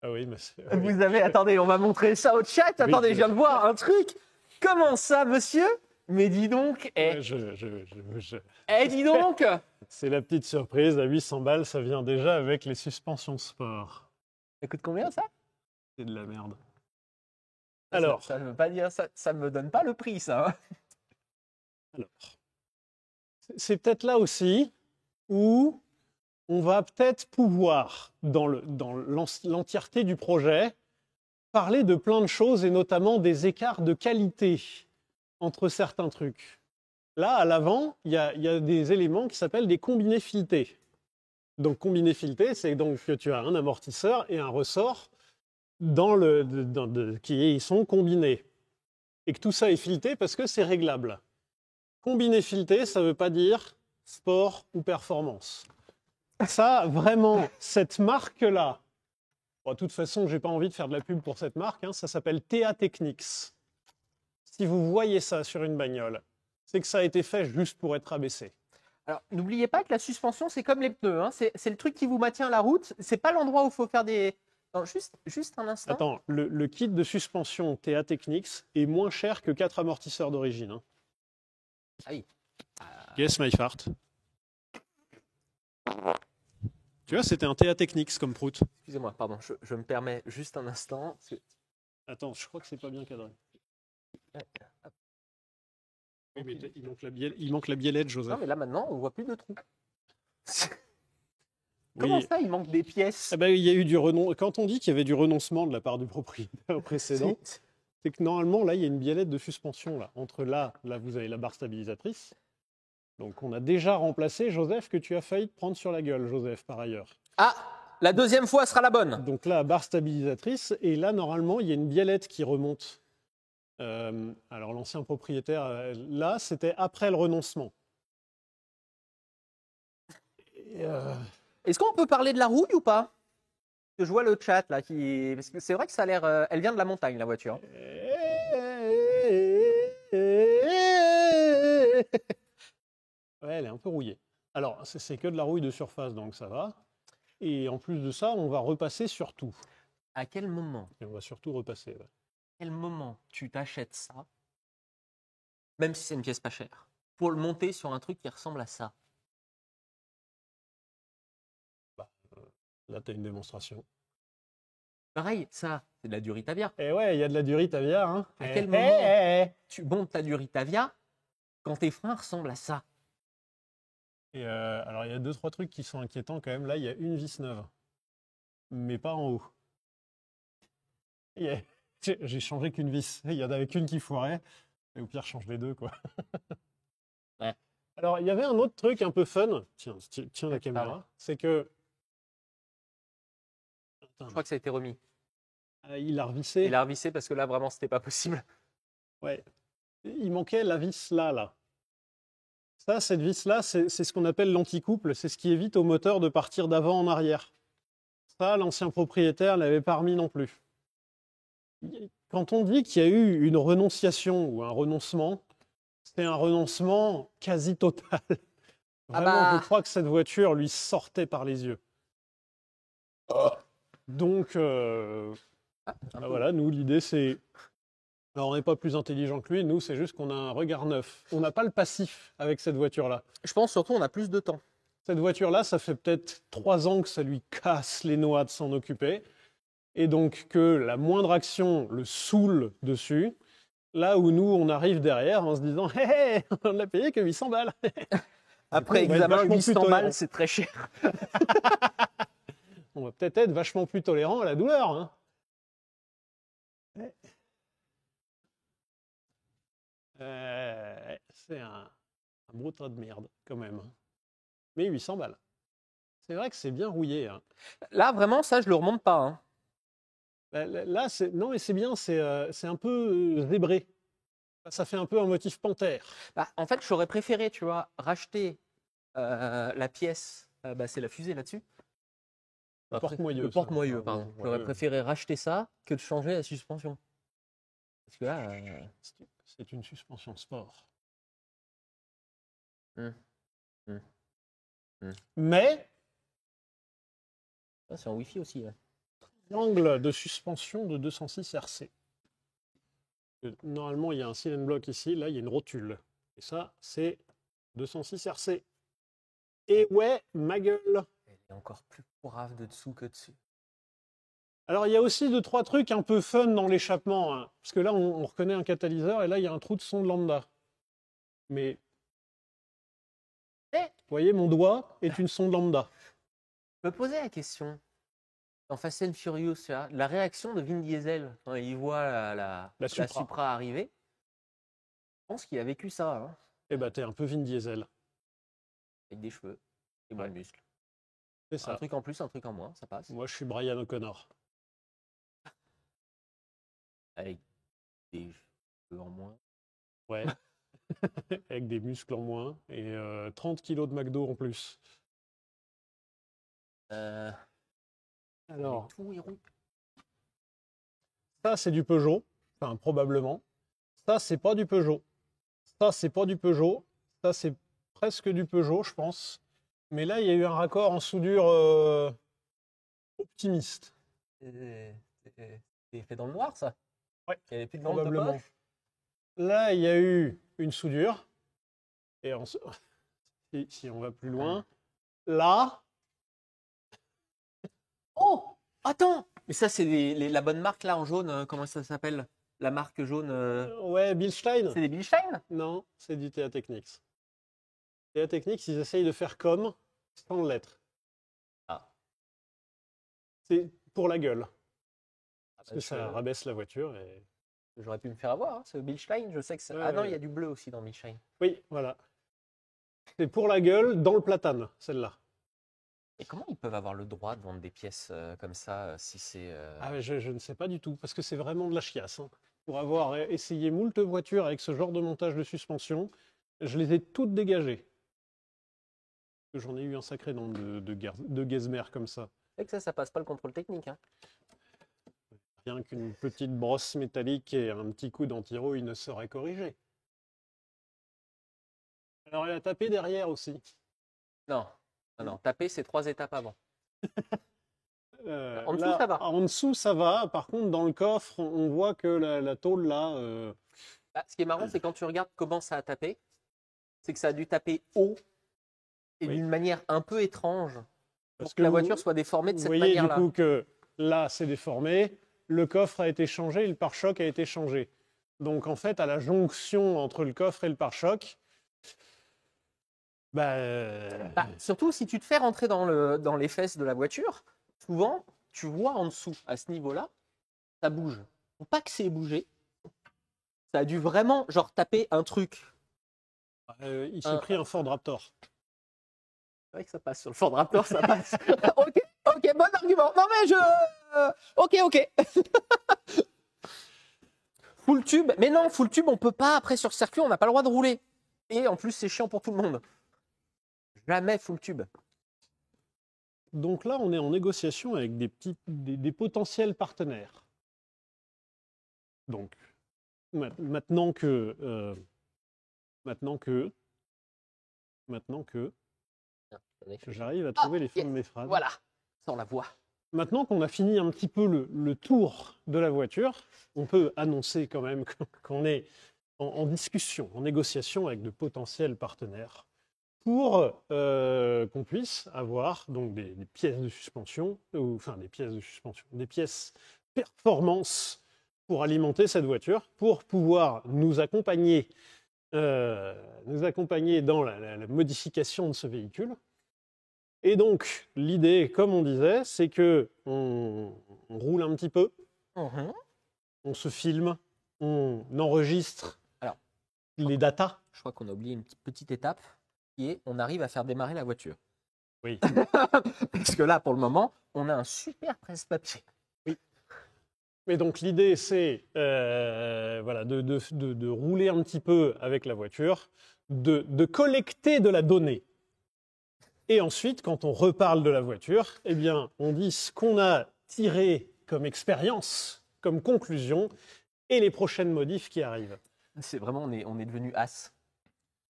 Ah oui, mais Vous avez, attendez, on va montrer ça au chat. Attendez, je viens de voir un truc. Comment ça, monsieur? Mais dis donc, dis donc. C'est la petite surprise, à 800 balles, ça vient déjà avec les suspensions sport. Ça coûte combien ça? C'est de la merde. Alors, ça ne veut pas dire ça me donne pas le prix, ça. Hein. Alors, c'est peut-être là aussi où on va peut-être pouvoir, dans l'entièreté du projet, parler de plein de choses et notamment des écarts de qualité entre certains trucs. Là, à l'avant, il y a des éléments qui s'appellent des combinés filetés. Donc, combinés filetés, c'est donc que tu as un amortisseur et un ressort qui sont combinés. Et que tout ça est fileté parce que c'est réglable. Combiné fileté, ça ne veut pas dire sport ou performance. Ça, vraiment, cette marque-là, bon, de toute façon, je n'ai pas envie de faire de la pub pour cette marque, hein, ça s'appelle TA Technics. Si vous voyez ça sur une bagnole, c'est que ça a été fait juste pour être abaissé. Alors, n'oubliez pas que la suspension, c'est comme les pneus. Hein, c'est le truc qui vous maintient la route. C'est pas l'endroit où il faut faire des... Non, juste un instant. Attends, le kit de suspension TA Technics est moins cher que 4 amortisseurs d'origine. Hein. Aïe. Guess my fart. Tu vois, c'était un TA Technics comme prout. Excusez-moi, pardon, je me permets juste un instant. Attends, je crois que c'est pas bien cadré. Oui, mais il manque la biellette, Joseph. Non, mais là maintenant, on voit plus de trous. Comment ça, il manque des pièces? Ah bah, il y a eu du renoncement. Quand on dit qu'il y avait du renoncement de la part du propriétaire précédent, c'est que normalement, là, il y a une biellette de suspension. Là, vous avez la barre stabilisatrice. Donc, on a déjà remplacé Joseph, que tu as failli te prendre sur la gueule, Joseph, par ailleurs. Ah, la deuxième fois sera la bonne. Donc là, barre stabilisatrice. Et là, normalement, il y a une biellette qui remonte. Alors, l'ancien propriétaire, là, c'était après le renoncement. Est-ce qu'on peut parler de la rouille ou pas? Parce que je vois le chat là parce que c'est vrai que ça a l'air. Elle vient de la montagne, la voiture. Ouais, elle est un peu rouillée. Alors, c'est que de la rouille de surface, donc ça va. Et en plus de ça, on va repasser sur tout. À quel moment? Et on va surtout repasser. Ouais. À quel moment tu t'achètes ça, même si c'est une pièce pas chère, pour le monter sur un truc qui ressemble à ça? Là, tu as une démonstration. Pareil, ça, c'est de la Duritavia. Et ouais, il y a de la Duritavia. Hein. À quel moment tu montes ta Duritavia quand tes freins ressemblent à ça? Et alors, il y a 2-3 trucs qui sont inquiétants quand même. Là, il y a une vis neuve, mais pas en haut. J'ai changé qu'une vis. Il y en avait qu'une qui foirait. Et au pire, change les deux, quoi. Ouais. Alors, il y avait un autre truc un peu fun. Tiens la caméra. C'est que... Je crois que ça a été remis. Il a revissé. Il a revissé parce que là, vraiment, c'était pas possible. Ouais. Il manquait la vis là. Ça, cette vis-là, c'est ce qu'on appelle l'anticouple. C'est ce qui évite au moteur de partir d'avant en arrière. Ça, l'ancien propriétaire ne l'avait pas remis non plus. Quand on dit qu'il y a eu une renonciation ou un renoncement, c'est un renoncement quasi total. Vraiment, je crois que cette voiture lui sortait par les yeux. Donc, voilà, nous, l'idée, c'est... Alors, on n'est pas plus intelligent que lui, nous, c'est juste qu'on a un regard neuf. On n'a pas le passif avec cette voiture-là. Je pense surtout on a plus de temps. Cette voiture-là, ça fait peut-être 3 ans que ça lui casse les noix de s'en occuper. Et donc que la moindre action le saoule dessus. Là où nous, on arrive derrière en se disant « Hé, on l'a payé que 800 balles !» Après examen, 800 balles, c'est très cher. On va peut-être être vachement plus tolérant à la douleur. Hein. C'est un gros tas de merde, quand même. Mais 800 balles. C'est vrai que c'est bien rouillé. Hein. Là, vraiment, ça, je le remonte pas. Hein. Là, non, mais c'est bien, c'est un peu zébré. Ça fait un peu un motif panthère. Bah, en fait, j'aurais préféré, tu vois, racheter la pièce. C'est la fusée là-dessus. Porte-moyeu. Le porte-moyeu, pardon. Ouais, J'aurais ouais. préféré racheter ça que de changer la suspension. Parce que là, C'est une suspension sport. Hum, hum, hum. Mais c'est en Wi-Fi aussi. Là. angle de suspension de 206 RC. Normalement, il y a un silent block ici. Là, il y a une rotule. Et ça, c'est 206 RC. Et ouais, ma gueule. Elle est encore plus pourrave de dessous que dessus. Alors, il y a aussi 2-3 trucs un peu fun dans l'échappement. Hein, parce que là, on reconnaît un catalyseur et là, il y a un trou de son de lambda. Mais, vous voyez, mon doigt est une sonde lambda. Je me posais la question, dans Fast and Furious, tu vois, la réaction de Vin Diesel quand il voit la Supra arriver. Je pense qu'il a vécu ça. Hein. Eh ben, t'es un peu Vin Diesel. Avec des cheveux et moins de muscles. C'est ça. Un truc en plus, un truc en moins, ça passe. Moi, je suis Brian O'Connor. Avec des cheveux en moins. Ouais. Avec des muscles en moins et 30 kilos de McDo en plus. Alors, tout est rond. Ça, c'est du Peugeot. Enfin, probablement. Ça, c'est pas du Peugeot. Ça, c'est pas du Peugeot. Ça, c'est presque du Peugeot, je pense. Mais là, il y a eu un raccord en soudure optimiste. C'est fait dans le noir, ça? Ouais, il y avait plus de probablement. Là, il y a eu une soudure. Et si on va plus loin, là. Oh, attends! Mais ça, c'est la bonne marque là en jaune. Comment ça s'appelle? La marque jaune. Ouais, Bilstein. C'est des Bilstein? Non, c'est du TA Technics. TA Technics, ils essayent de faire comme sans l'être. Ah. C'est pour la gueule. Parce que ça rabaisse la voiture. Et... J'aurais pu me faire avoir, hein, ce Bilstein. Je sais que c'est. Ouais, ah non, ouais. il y a du bleu aussi dans Bilstein. Oui, voilà. C'est pour la gueule dans le platane, celle-là. Et comment ils peuvent avoir le droit de vendre des pièces comme ça si c'est. Ah, je ne sais pas du tout, parce que c'est vraiment de la chiasse. Hein. Pour avoir essayé moult voitures avec ce genre de montage de suspension, je les ai toutes dégagées. J'en ai eu un sacré nombre de gazmères comme ça. C'est que ça passe pas le contrôle technique. Hein. Rien qu'une petite brosse métallique et un petit coup d'anti-rouille ne saurait corriger. Alors elle a tapé derrière aussi. Non, taper, c'est 3 étapes avant. En dessous, là, ça va. En dessous, ça va. Par contre, dans le coffre, on voit que la tôle là. Ce qui est marrant, c'est quand tu regardes comment ça a tapé, c'est que ça a dû taper haut et d'une manière un peu étrange pour que la voiture soit déformée de cette manière-là. Vous voyez du coup que là, c'est déformé. Le coffre a été changé, le pare-choc a été changé. Donc en fait, à la jonction entre le coffre et le pare-choc, surtout si tu te fais rentrer dans les fesses de la voiture, souvent, tu vois en dessous, à ce niveau-là, ça bouge. Faut pas que c'est bougé. Ça a dû vraiment, genre, taper un truc. il s'est pris un Ford Raptor. C'est vrai que ça passe sur le Ford Raptor, ça passe. ok, bon argument. Non mais ok. Full tube. Mais non, full tube, on peut pas. Après, sur circuit, on n'a pas le droit de rouler. Et en plus, c'est chiant pour tout le monde. Jamais full tube. Donc là, on est en négociation avec des potentiels partenaires. Donc, maintenant que j'arrive à trouver les fonds de mes phrases. Voilà, ça on la voit. Maintenant qu'on a fini un petit peu le tour de la voiture, on peut annoncer quand même qu'on est en discussion, en négociation avec de potentiels partenaires pour qu'on puisse avoir donc des pièces de suspension, des pièces performance pour alimenter cette voiture, pour pouvoir nous accompagner dans la modification de ce véhicule. Et donc, l'idée, comme on disait, c'est qu'on roule un petit peu, on se filme, on enregistre les datas. Je crois qu'on a oublié une petite étape, qui est on arrive à faire démarrer la voiture. Oui. Parce que là, pour le moment, on a un super presse-papier. Mais donc l'idée, c'est voilà, de rouler un petit peu avec la voiture, de collecter de la donnée. Et ensuite, quand on reparle de la voiture, eh bien, on dit ce qu'on a tiré comme expérience, comme conclusion, et les prochaines modifs qui arrivent. C'est vraiment, on est devenu as.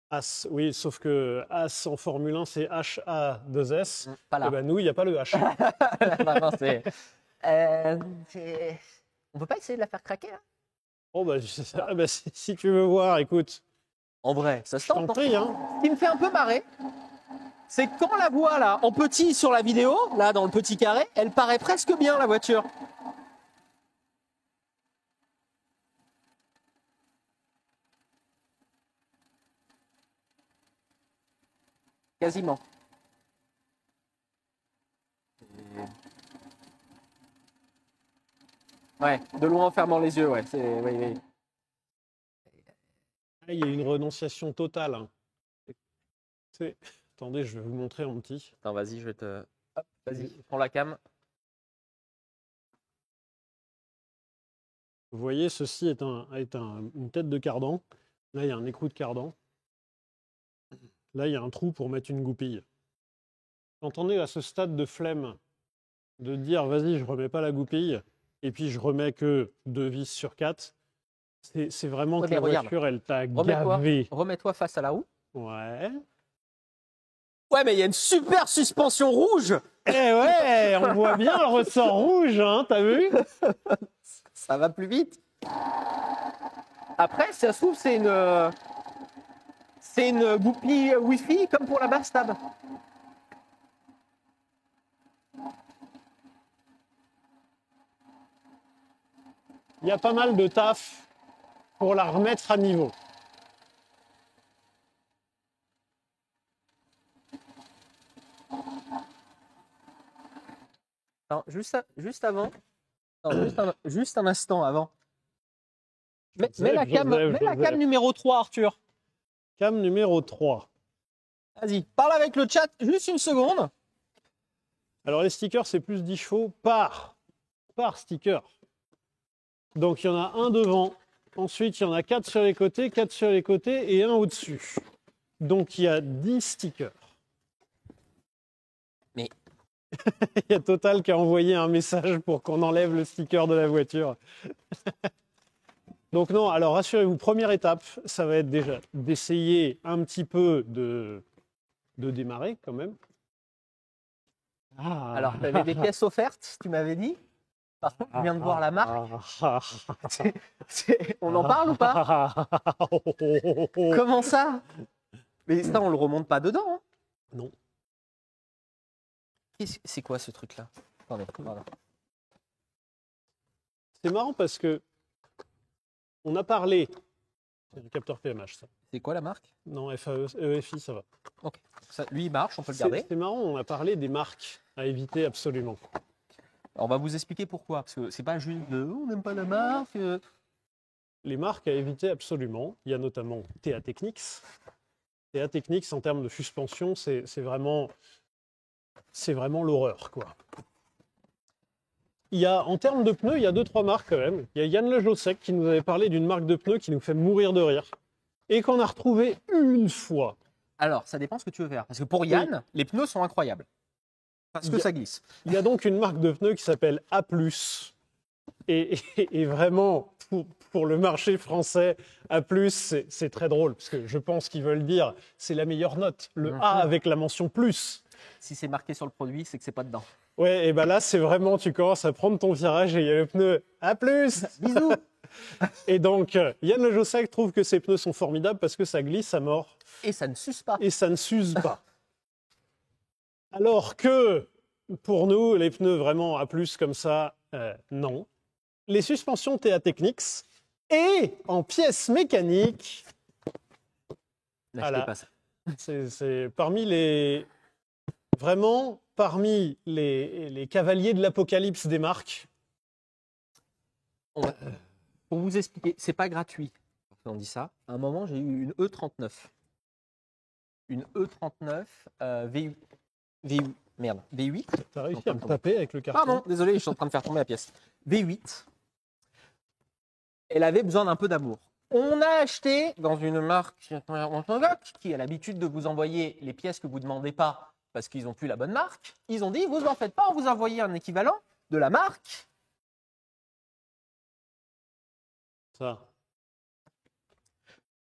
As, oui, sauf que As en Formule 1, c'est H-A-2-S. Pas là. Eh ben, nous, il n'y a pas le H. Vraiment, on peut pas essayer de la faire craquer, hein? Bon, bah, si tu veux voir, écoute, En vrai, ça se je t'en tente. prie, hein. Ce qui me fait un peu marrer, c'est que quand on la voit là, en petit sur la vidéo, là dans le petit carré, elle paraît presque bien la voiture. Quasiment. Ouais, de loin en fermant les yeux, ouais. Oui, oui. Ah, il y a une renonciation totale, hein. Attendez, je vais vous montrer en petit. Attends, vas-y, je vais te. Hop, vas-y, prends la cam. Vous voyez, ceci est une tête de cardan. Là, il y a un écrou de cardan. Là, il y a un trou pour mettre une goupille. Quand on est à ce stade de flemme, de dire, vas-y, je remets pas la goupille, et puis je remets que 2 vis sur 4, c'est vraiment Ouais, que mais la regarde. voiture, elle t'a gavé. Remets-toi face à la roue. Ouais. Ouais, mais il y a une super suspension rouge. Eh ouais, on voit bien le ressort rouge, hein, t'as vu? Ça va plus vite. Après, si ça se trouve, c'est une goupille Wi-Fi comme pour la Barstab. Il y a pas mal de taf pour la remettre à niveau. Non, juste avant. Non, juste un instant avant. Mets la cam numéro 3, Arthur. Cam numéro 3. Vas-y, parle avec le chat juste une seconde. Alors les stickers, c'est plus 10 chevaux par sticker. Donc il y en a un devant, ensuite il y en a 4 sur les côtés, 4 sur les côtés et un au-dessus. Donc il y a 10 stickers. Mais il y a Total qui a envoyé un message pour qu'on enlève le sticker de la voiture. Donc non, alors rassurez-vous, première étape, ça va être déjà d'essayer un petit peu de démarrer quand même. Ah. alors, tu avais des pièces offertes, tu m'avais dit. Par contre, je viens de voir la marque. On en parle ou pas? Comment ça? Mais ça, on le remonte pas dedans, hein? Non. C'est quoi ce truc-là? Attendez, voilà. C'est marrant parce que on a parlé. C'est le capteur PMH, ça. C'est quoi la marque? Non, EFI, ça va. Ok. Ça, lui, il marche, on peut le garder. C'est marrant, on a parlé des marques à éviter absolument. Alors, on va vous expliquer pourquoi. Parce que c'est pas juste de on n'aime pas la marque. Les marques à éviter absolument, il y a notamment TA Technics. TA Technics, en termes de suspension, c'est vraiment l'horreur, quoi. En termes de pneus, il y a 2-3 marques quand même. Il y a Yann Le Jossec qui nous avait parlé d'une marque de pneus qui nous fait mourir de rire et qu'on a retrouvé une fois. Alors, ça dépend ce que tu veux faire. Parce que pour Yann, les pneus sont incroyables. Parce que ça glisse. Il y a donc une marque de pneus qui s'appelle A+. Et vraiment, pour le marché français, A+, c'est très drôle. Parce que je pense qu'ils veulent dire c'est la meilleure note. Le A avec la mention plus. Si c'est marqué sur le produit, c'est que c'est pas dedans. Ouais, et ben là, c'est vraiment, tu commences à prendre ton virage et il y a le pneu A+. Bisous. Et donc, Yann Le Jossec trouve que ces pneus sont formidables parce que ça glisse à mort. Et ça ne s'use pas. Et ça ne s'use pas. Alors que, pour nous, les pneus vraiment A+, comme ça, non. Les suspensions TA Technics et en pièces mécaniques. N'achetez pas ça. C'est parmi les cavaliers de l'apocalypse des marques. Pour vous expliquer, c'est pas gratuit. On dit ça. À un moment, j'ai eu une E39. Une E39 V8. V8. Merde. V8. T'as réussi à me taper avec le carton. Pardon, désolé, je suis en train de faire tomber la pièce. V8. Elle avait besoin d'un peu d'amour. On a acheté dans une marque qui a l'habitude de vous envoyer les pièces que vous ne demandez pas parce qu'ils n'ont plus la bonne marque. Ils ont dit, vous en faites pas, on vous a envoyé un équivalent de la marque.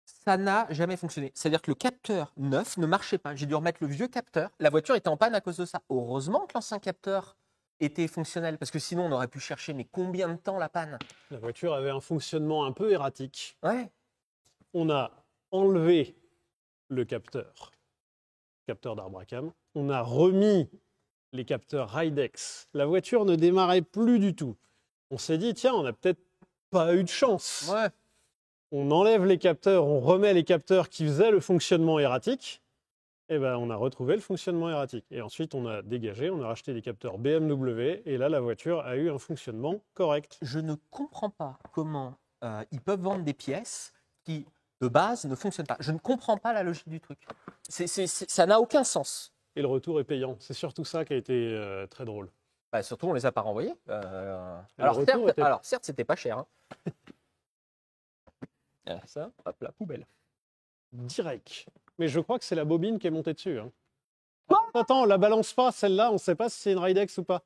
Ça n'a jamais fonctionné. C'est-à-dire que le capteur neuf ne marchait pas. J'ai dû remettre le vieux capteur. La voiture était en panne à cause de ça. Heureusement que l'ancien capteur était fonctionnel, parce que sinon on aurait pu chercher mais combien de temps la panne? La voiture avait un fonctionnement un peu erratique. Ouais. On a enlevé le capteur d'arbre à cam. On a remis les capteurs Ridex. La voiture ne démarrait plus du tout. On s'est dit, tiens, on n'a peut-être pas eu de chance. Ouais. On enlève les capteurs, on remet les capteurs qui faisaient le fonctionnement erratique. Et ben, on a retrouvé le fonctionnement erratique. Et ensuite, on a dégagé, on a racheté des capteurs BMW. Et là, la voiture a eu un fonctionnement correct. Je ne comprends pas comment ils peuvent vendre des pièces qui, de base, ne fonctionnent pas. Je ne comprends pas la logique du truc. Ça n'a aucun sens. Et le retour est payant. C'est surtout ça qui a été très drôle. Bah, surtout, on ne les a pas renvoyés. retour était- Alors, certes, c'était pas cher. Hein. Ça, hop, la poubelle. Direct. Mais je crois que c'est la bobine qui est montée dessus. Hein. Quoi ? Attends, la balance pas, celle-là, on ne sait pas si c'est une Ridex ou pas.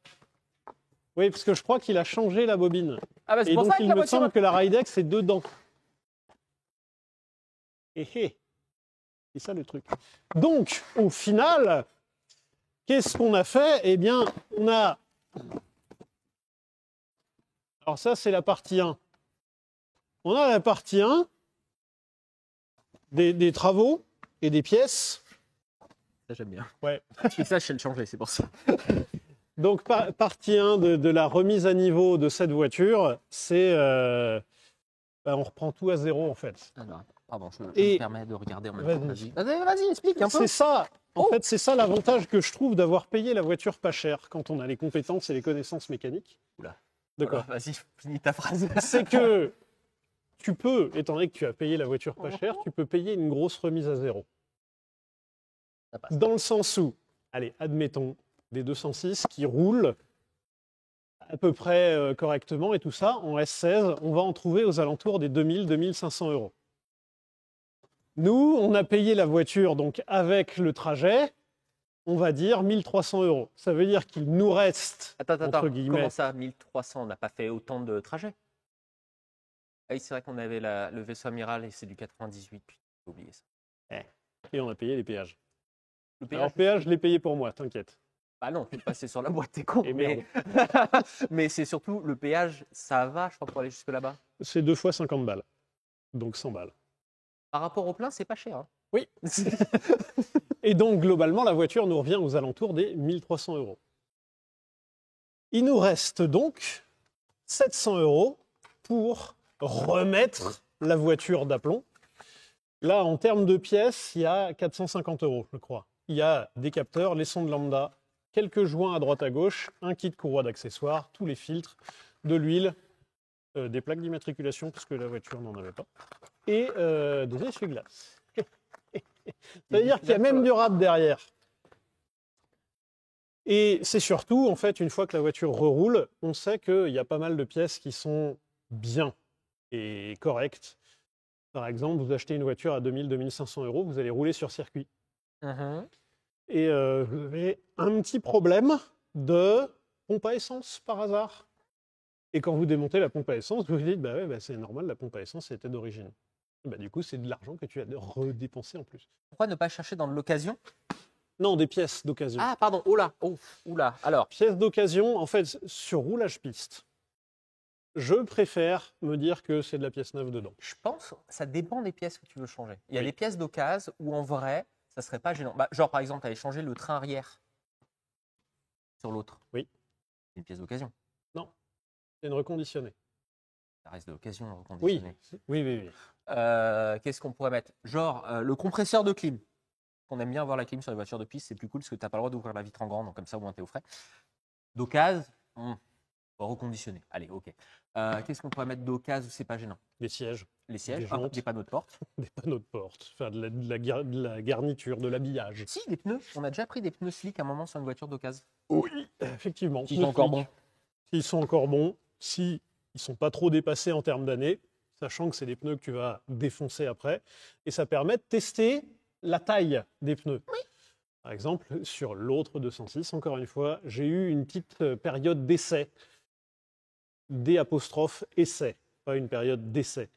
Oui, parce que je crois qu'il a changé la bobine. Ah bah, c'est Et pour donc, ça que il la me voiture... semble que la Ridex est dedans. C'est ça le truc. Donc, au final, qu'est-ce qu'on a fait? Eh bien, on a... Alors ça, c'est la partie 1. On a la partie 1 des travaux et des pièces. Ça, j'aime bien. Ouais. Parce que ça, je sais le changer, c'est pour ça. Donc, partie 1 de la remise à niveau de cette voiture, c'est... on reprend tout à zéro, en fait. Alors, pardon, je Et- me permets de regarder en même Vas-y. temps. Vas-y, explique un peu. C'est ça, en Oh. fait, c'est ça l'avantage que je trouve d'avoir payé la voiture pas chère quand on a les compétences et les connaissances mécaniques. Oula. De quoi? Voilà, vas-y, finis ta phrase. C'est que tu peux, étant donné que tu as payé la voiture pas chère, tu peux payer une grosse remise à zéro. Ça passe. Dans le sens où, allez, admettons, des 206 qui roulent à peu près correctement et tout ça, en S16, on va en trouver aux alentours des 2000-2500 euros. Nous, on a payé la voiture donc avec le trajet, on va dire 1300 euros. Ça veut dire qu'il nous reste, Attends, entre guillemets, comment ça, 1300? On n'a pas fait autant de trajets? Ah oui, c'est vrai qu'on avait le vaisseau amiral et c'est du 98, puis j'ai oublié ça. et on a payé les péages. Le Alors, péage, je l'ai payé pour moi, t'inquiète. bah non, tu le passais sur la boîte, t'es con. Et Mais, mais c'est surtout le péage, ça va, je crois, pour aller jusque là-bas. C'est 2 fois 50 balles, donc 100 balles. Par rapport au plein, c'est pas cher. Hein. Oui. Et donc, globalement, la voiture nous revient aux alentours des 1300 euros. Il nous reste donc 700 euros pour remettre la voiture d'aplomb. Là, en termes de pièces, il y a 450 euros, je crois. Il y a des capteurs, les sondes lambda, quelques joints à droite à gauche, un kit courroie d'accessoires, tous les filtres, de l'huile, des plaques d'immatriculation, parce que la voiture n'en avait pas, et des essuie-glaces. C'est-à-dire qu'il y a même du rap derrière. Et c'est surtout, en fait, une fois que la voiture reroule, on sait qu'il y a pas mal de pièces qui sont bien et correctes. Par exemple, vous achetez une voiture à 2000-2500 euros, vous allez rouler sur circuit. Et vous avez un petit problème de pompe à essence par hasard. Et quand vous démontez la pompe à essence, vous vous dites, bah ouais, bah c'est normal, la pompe à essence était d'origine. Bah, du coup, c'est de l'argent que tu as redépensé en plus. Pourquoi ne pas chercher dans de l'occasion? Non, des pièces d'occasion. Ah, pardon, oh là, oh, oula. Alors, Pièces d'occasion, en fait, sur roulage piste, je préfère me dire que c'est de la pièce neuve dedans. je pense, ça dépend des pièces que tu veux changer. Il y a Oui. des pièces d'occasion où, en vrai, ça serait pas gênant. Bah, genre, par exemple, tu avais changé le train arrière sur l'autre. Oui. Une pièce d'occasion. C'est une reconditionnée. Ça reste de l'occasion Oui, reconditionnée. oui. Qu'est-ce qu'on pourrait mettre? Genre, le compresseur de clim. On aime bien avoir la clim sur les voitures de piste, c'est plus cool parce que tu n'as pas le droit d'ouvrir la vitre en grand, donc comme ça, au moins, tu es au frais. D'occasion, reconditionné. Allez, ok. Qu'est-ce qu'on pourrait mettre d'occasion où c'est pas gênant? Les sièges. Les sièges, Des jantes. des panneaux de porte. Des panneaux de porte, enfin de la garniture, de l'habillage. Si, des pneus. On a déjà pris des pneus slick à un moment sur une voiture d'occasion. Oui, effectivement. Ils sont encore bons. S'ils sont encore bons, si ils sont pas trop dépassés en termes d'années, sachant que c'est des pneus que tu vas défoncer après, et ça permet de tester la taille des pneus. Oui. Par exemple, sur l'autre 206, encore une fois, j'ai eu une petite période d'essai. D''essai, pas une période d'essai.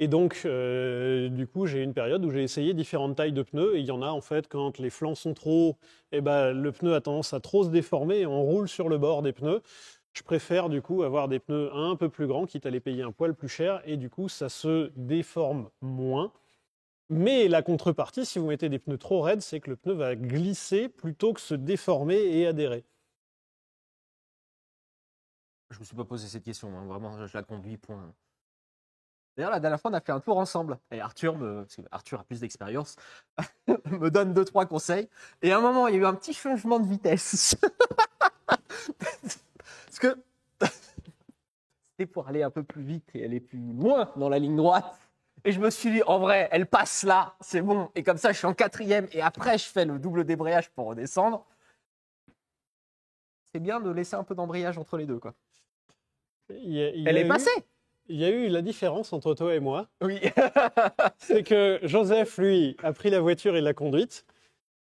Et donc, du coup, j'ai une période où j'ai essayé différentes tailles de pneus. Et il y en a, en fait, quand les flancs sont trop hauts, eh ben, le pneu a tendance à trop se déformer et on roule sur le bord des pneus. Je préfère, du coup, avoir des pneus un peu plus grands, quitte à les payer un poil plus cher. Et du coup, ça se déforme moins. Mais la contrepartie, si vous mettez des pneus trop raides, c'est que le pneu va glisser plutôt que se déformer et adhérer. Je me suis pas posé cette question. Hein. Vraiment, je la conduis, point. D'ailleurs, la dernière fois, on a fait un tour ensemble. Et Arthur, parce que Arthur a plus d'expérience, me donne 2-3 conseils. Et à un moment, il y a eu un petit changement de vitesse. Parce que c'était pour aller un peu plus vite et aller plus loin dans la ligne droite. Et je me suis dit, en vrai, elle passe là, c'est bon. Et comme ça, je suis en 4e. Et après, je fais le double débrayage pour redescendre. C'est bien de laisser un peu d'embrayage entre les deux, quoi. Elle est passée. Il y a eu la différence entre toi et moi. Oui. C'est que Joseph, lui, a pris la voiture et l'a conduite.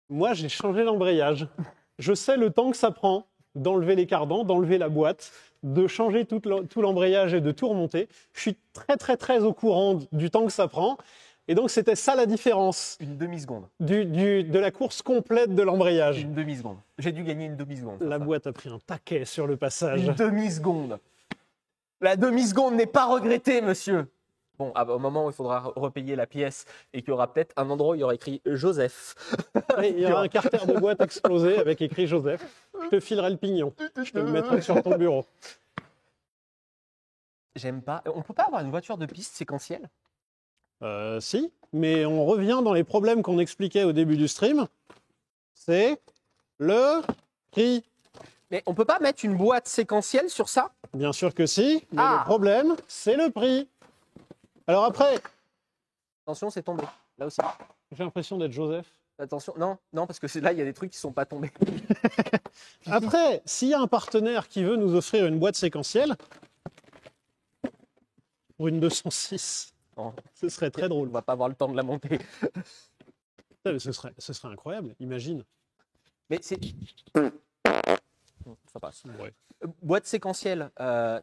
Moi, j'ai changé l'embrayage. Je sais le temps que ça prend d'enlever les cardans, d'enlever la boîte, de changer tout l'embrayage et de tout remonter. Je suis très, très, très au courant du temps que ça prend. Et donc, c'était ça la différence. Une demi-seconde. De la course complète de l'embrayage. Une demi-seconde. J'ai dû gagner une demi-seconde. La boîte a pris un taquet sur le passage. Une demi-seconde. La demi-seconde n'est pas regrettée, monsieur. Bon, au moment où il faudra repayer la pièce et qu'il y aura peut-être un endroit où il y aura écrit Joseph. Oui, il y aura un carter de boîte explosé avec écrit Joseph. Je te filerai le pignon. Je te le mettrai sur ton bureau. J'aime pas. On peut pas avoir une voiture de piste séquentielle? Si, mais on revient dans les problèmes qu'on expliquait au début du stream. C'est le prix. Mais on peut pas mettre une boîte séquentielle sur ça? Bien sûr que si, mais Ah. le problème, c'est le prix. Alors après, Attention, c'est tombé. Là aussi. j'ai l'impression d'être Joseph. Attention. Non, non, parce que là, il y a des trucs qui sont pas tombés. Après, s'il y a un partenaire qui veut nous offrir une boîte séquentielle, pour une 206, Non. ce serait très On drôle. va pas avoir le temps de la monter. Putain, mais ce serait incroyable, imagine. Mais c'est. Ça passe. Ouais. Boîte séquentielle,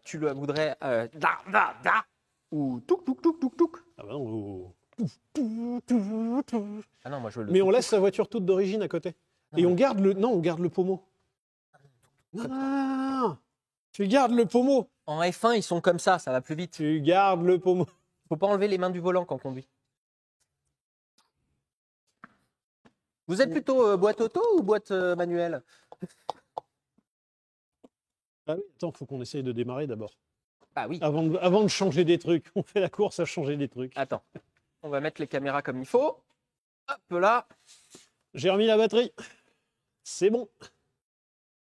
tu le voudrais da, da, da, ou touk, touk, touk, touk, touk. Ah bah non, Ah non, moi je veux le. mais on touk, laisse la voiture toute d'origine à côté. Et on garde le. Non, on garde le pommeau. Non. Tu gardes le pommeau. touk. En F1, ils sont comme ça va plus vite. Tu gardes le pommeau. Faut pas enlever les mains du volant quand on conduit. Vous êtes plutôt boîte auto ou boîte manuelle? Ah oui, attends, faut qu'on essaye de démarrer d'abord. Ah oui. Avant de changer des trucs. On fait la course à changer des trucs. Attends, on va mettre les caméras comme il faut. Hop là. J'ai remis la batterie. C'est bon.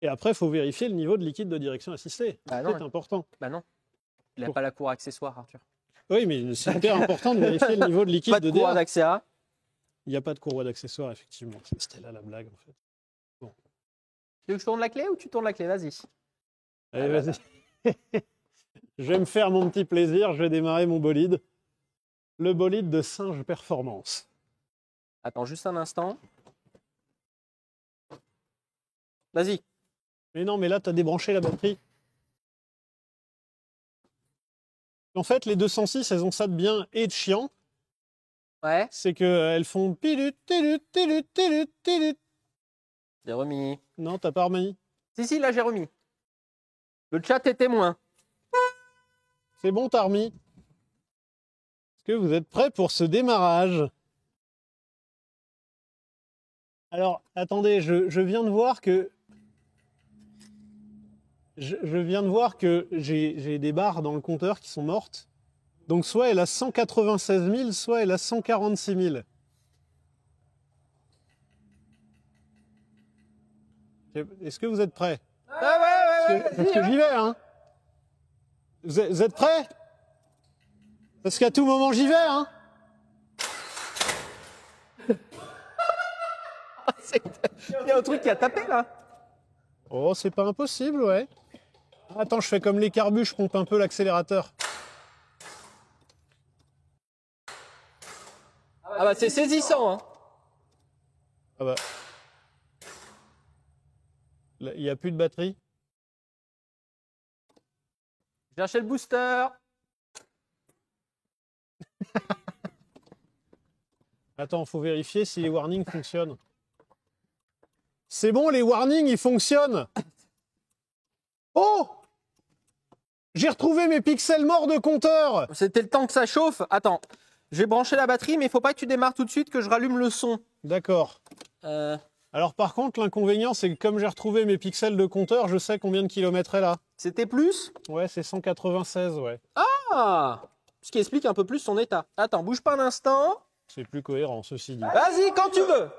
Et après, il faut vérifier le niveau de liquide de direction assistée. Bah non, C'est important. Bah non. Il n'a Pour- pas la cour accessoire, Arthur. Oui, mais c'est hyper important de vérifier le niveau de liquide Pas de de courroie DA. d'accès à. Il n'y a pas de courroie d'accessoires, effectivement. C'était là la blague, en fait. Tu veux que je tourne la clé ou tu tournes la clé? Vas-y. Allez, vas-y. Je vais me faire mon petit plaisir. Je vais démarrer mon bolide. Le bolide de Singe Performance. Attends juste un instant. Vas-y. Mais non, mais là, tu as débranché la batterie. En fait, les 206, elles ont ça de bien et de chiant. Ouais. C'est qu'elles font pilut, tilut, tilut, tilut, tilut. J'ai remis. Non, t'as pas remis. Si, là j'ai remis. Le chat est témoin. C'est bon, t'as remis. Est-ce que vous êtes prêts pour ce démarrage? Alors, attendez, je viens de voir que... Je viens de voir que j'ai des barres dans le compteur qui sont mortes. Donc, soit elle a 196 000, soit elle a 146 000. Est-ce que vous êtes prêts? Ouais. Parce que j'y vais, hein. Vous êtes prêts? Parce qu'à tout moment, j'y vais, hein. Il y a un truc qui a tapé là. Oh, c'est pas impossible, ouais. Attends, je fais comme les carbus, je pompe un peu l'accélérateur. Ah bah c'est saisissant, hein. Ah bah. Là, il n'y a plus de batterie. J'ai cherché le booster. Attends, faut vérifier si les warnings fonctionnent. C'est bon, les warnings, ils fonctionnent. Oh! J'ai retrouvé mes pixels morts de compteur. C'était le temps que ça chauffe. Attends, je vais brancher la batterie, mais il faut pas que tu démarres tout de suite, que je rallume le son. D'accord. Euh, Alors par contre, l'inconvénient, c'est que comme j'ai retrouvé mes pixels de compteur, je sais combien de kilomètres est là. C'était plus? Ouais, c'est 196, ouais. Ah! Ce qui explique un peu plus son état. Attends, bouge pas un instant. C'est plus cohérent, ceci dit. Vas-y, quand tu veux.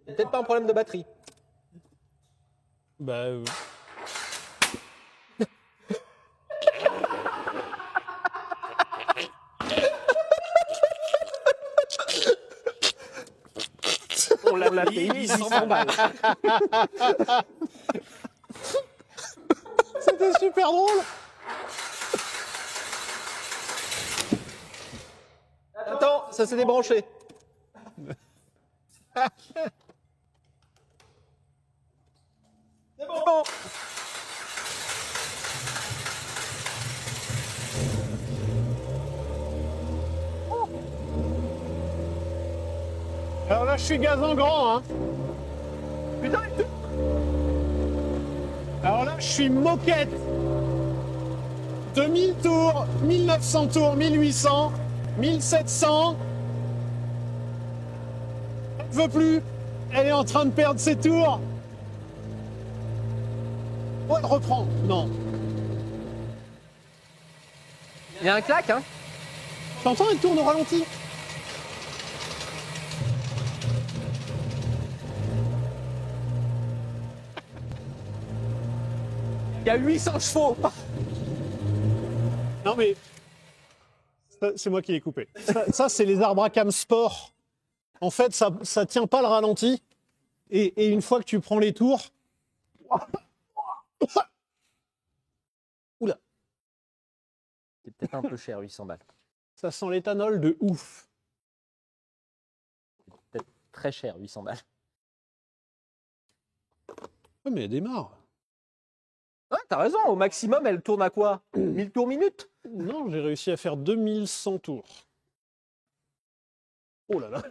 Peut-être pas un problème de batterie. Bah... On l'a payé 800 balles. C'était super drôle. Attends, ça s'est débranché. C'est bon. Alors là, je suis gaz en grand, hein. Putain, Alors là, je suis moquette. 2000 tours, 1900 tours, 1800, 1700. Elle ne veut plus. Elle est en train de perdre ses tours. Oh, elle reprend. Non. il y a un claque, hein. T'entends, elle tourne au ralenti. Il y a 800 chevaux. Non mais... C'est moi qui l'ai coupé. Ça c'est les arbres à cam sport. En fait, ça tient pas le ralenti. Et une fois que tu prends les tours... Oula. C'est peut-être un peu cher, 800 balles. Ça sent l'éthanol de ouf. Peut-être très cher, 800 balles. Ouais, mais elle démarre. Ouais, t'as raison, au maximum, elle tourne à quoi? 1000 tours minute? Non, j'ai réussi à faire 2100 tours. Oh là là.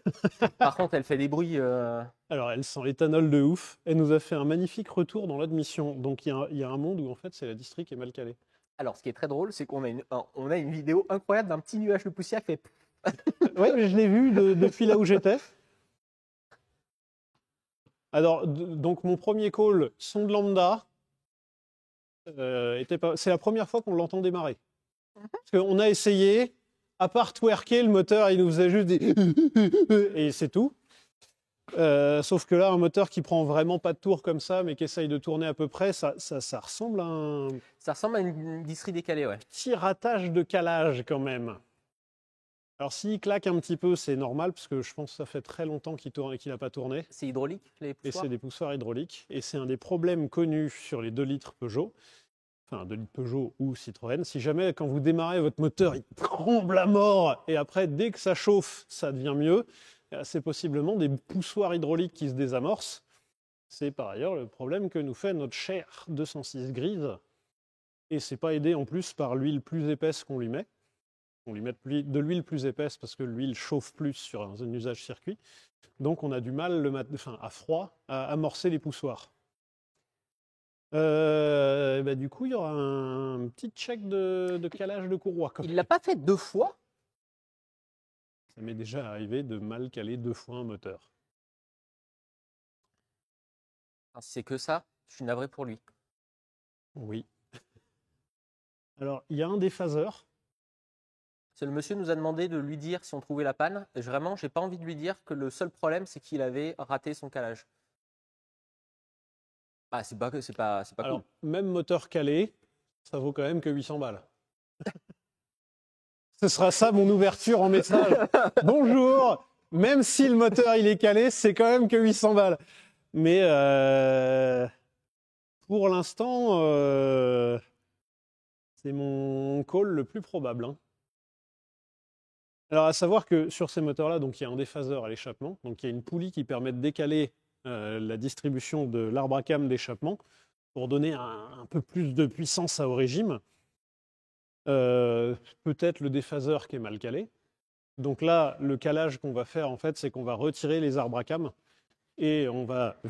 Par contre, elle fait des bruits. Alors, elle sent l'éthanol de ouf. Elle nous a fait un magnifique retour dans l'admission. Donc, il y a un monde où, en fait, c'est la distrie qui est mal calée. Alors, ce qui est très drôle, c'est qu'on a une vidéo incroyable d'un petit nuage de poussière qui fait. Oui, mais je l'ai vu depuis là où j'étais. Alors, donc, mon premier call, son de lambda, c'est la première fois qu'on l'entend démarrer. Parce qu'on a essayé, à part twerker, le moteur, il nous faisait juste des... et c'est tout. Sauf que là, un moteur qui prend vraiment pas de tour comme ça, mais qui essaye de tourner à peu près, ça ressemble à un Ça ressemble à une distrie décalée, ouais. petit ratage de calage quand même. Alors s'il claque un petit peu, c'est normal, parce que je pense que ça fait très longtemps qu'il n'a pas tourné. C'est hydraulique, les Et poussoirs. c'est des poussoirs hydrauliques. Et c'est un des problèmes connus sur les 2 litres Peugeot. Enfin, 2 litres Peugeot ou Citroën. Si jamais, quand vous démarrez, votre moteur, il tremble à mort. Et après, dès que ça chauffe, ça devient mieux. C'est possiblement des poussoirs hydrauliques qui se désamorcent. C'est par ailleurs le problème que nous fait notre chère 206 grise. Et c'est pas aidé en plus par l'huile plus épaisse qu'on lui met. On lui met de l'huile plus épaisse parce que l'huile chauffe plus sur un usage circuit. Donc on a du mal à froid à amorcer les poussoirs. Du coup, il y aura un petit check de calage de courroie. Il l'a pas fait 2 fois? Ça m'est déjà arrivé de mal caler 2 fois un moteur. Si c'est que ça, je suis navré pour lui. Oui. Alors, il y a un déphaseur. Le monsieur nous a demandé de lui dire si on trouvait la panne. Et vraiment, j'ai pas envie de lui dire que le seul problème, c'est qu'il avait raté son calage. Ah, c'est pas Alors, cool. même moteur calé, ça vaut quand même que 800 balles. Ce sera ça mon ouverture en message. Bonjour, même si le moteur il est calé, c'est quand même que 800 balles. Mais pour l'instant, c'est mon call le plus probable, hein. Alors, à savoir que sur ces moteurs-là, donc il y a un déphaseur à l'échappement, donc il y a une poulie qui permet de décaler la distribution de l'arbre à cam d'échappement pour donner un peu plus de puissance au régime. Peut-être le déphaseur qui est mal calé. Donc là, le calage qu'on va faire, en fait, c'est qu'on va retirer les arbres à cam et on va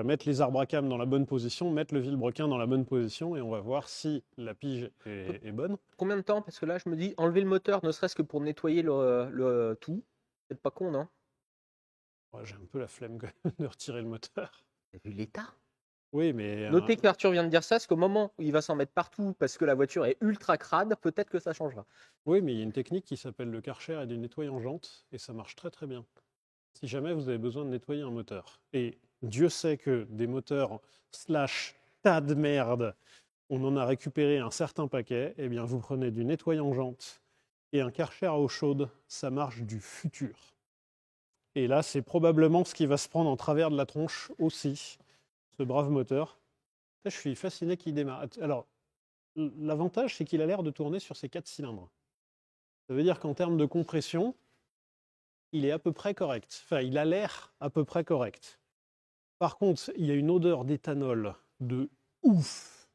mettre les arbres à cam dans la bonne position, mettre le vilebrequin dans la bonne position et on va voir si la pige est bonne. Combien de temps? Parce que là, je me dis, enlever le moteur, ne serait-ce que pour nettoyer le tout. C'est pas con, non? Ouais, j'ai un peu la flemme quand même de retirer le moteur. T'as vu l'état? Oui, mais Notez qu'Arthur vient de dire ça, parce qu'au moment où il va s'en mettre partout, parce que la voiture est ultra crade, peut-être que ça changera. oui, mais il y a une technique qui s'appelle le Karcher et du nettoyant jante et ça marche très très bien. Si jamais vous avez besoin de nettoyer un moteur. Et Dieu sait que des moteurs / tas de merde, on en a récupéré un certain paquet, eh bien vous prenez du nettoyant jante et un Karcher à eau chaude, ça marche du futur. Et là, c'est probablement ce qui va se prendre en travers de la tronche aussi, ce brave moteur. Là, je suis fasciné qu'il démarre. Alors, l'avantage, c'est qu'il a l'air de tourner sur ses 4 cylindres. Ça veut dire qu'en termes de compression, il est à peu près correct. Enfin, il a l'air à peu près correct. Par contre, il y a une odeur d'éthanol de ouf.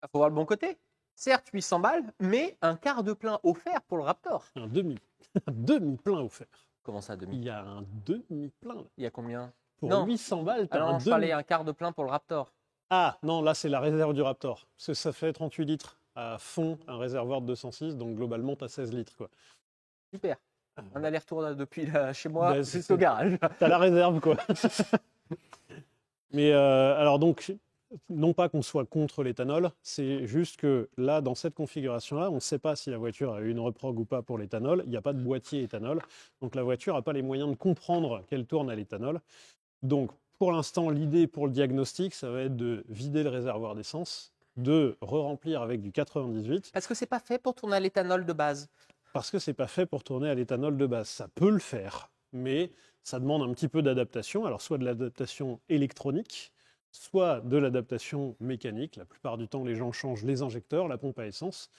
Il faut voir le bon côté. Certes, 800 balles, mais un quart de plein offert pour le Raptor. Un demi-plein offert. Comment ça, demi? Il y a un demi-plein. Là. Il y a combien? Pour Non. 800 balles, tu as Alors, un je demi. parlais un quart de plein pour le Raptor. Ah, non, là, c'est la réserve du Raptor. Parce que ça fait 38 litres à fond, un réservoir de 206, donc globalement, tu as 16 litres. Quoi. Super. Un aller-retour depuis chez moi Ben, jusqu'au garage. T'as la réserve, quoi. Mais alors donc, non pas qu'on soit contre l'éthanol, c'est juste que là, dans cette configuration-là, on ne sait pas si la voiture a eu une reprog ou pas pour l'éthanol. Il n'y a pas de boîtier éthanol. Donc la voiture n'a pas les moyens de comprendre qu'elle tourne à l'éthanol. Donc pour l'instant, l'idée pour le diagnostic, ça va être de vider le réservoir d'essence, de re-remplir avec du 98. Parce que c'est pas fait pour tourner à l'éthanol de base. Parce que c'est pas fait pour tourner à l'éthanol de base. Ça peut le faire, mais ça demande un petit peu d'adaptation. Alors soit de l'adaptation électronique, soit de l'adaptation mécanique. La plupart du temps, les gens changent les injecteurs, la pompe à essence.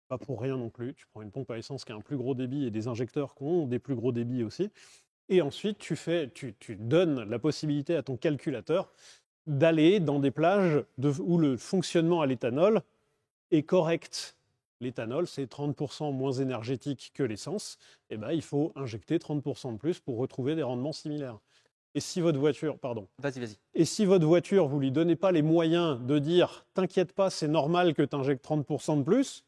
Pas pour rien non plus. Tu prends une pompe à essence qui a un plus gros débit et des injecteurs qui ont des plus gros débits aussi. Et ensuite, tu donnes la possibilité à ton calculateur d'aller dans des plages où le fonctionnement à l'éthanol est correct. L'éthanol, c'est 30% moins énergétique que l'essence. Et ben, il faut injecter 30% de plus pour retrouver des rendements similaires. Et si votre voiture, Vas-y. Et si votre voiture, vous lui donnez pas les moyens de dire « t'inquiète pas, c'est normal que tu injectes 30% de plus »,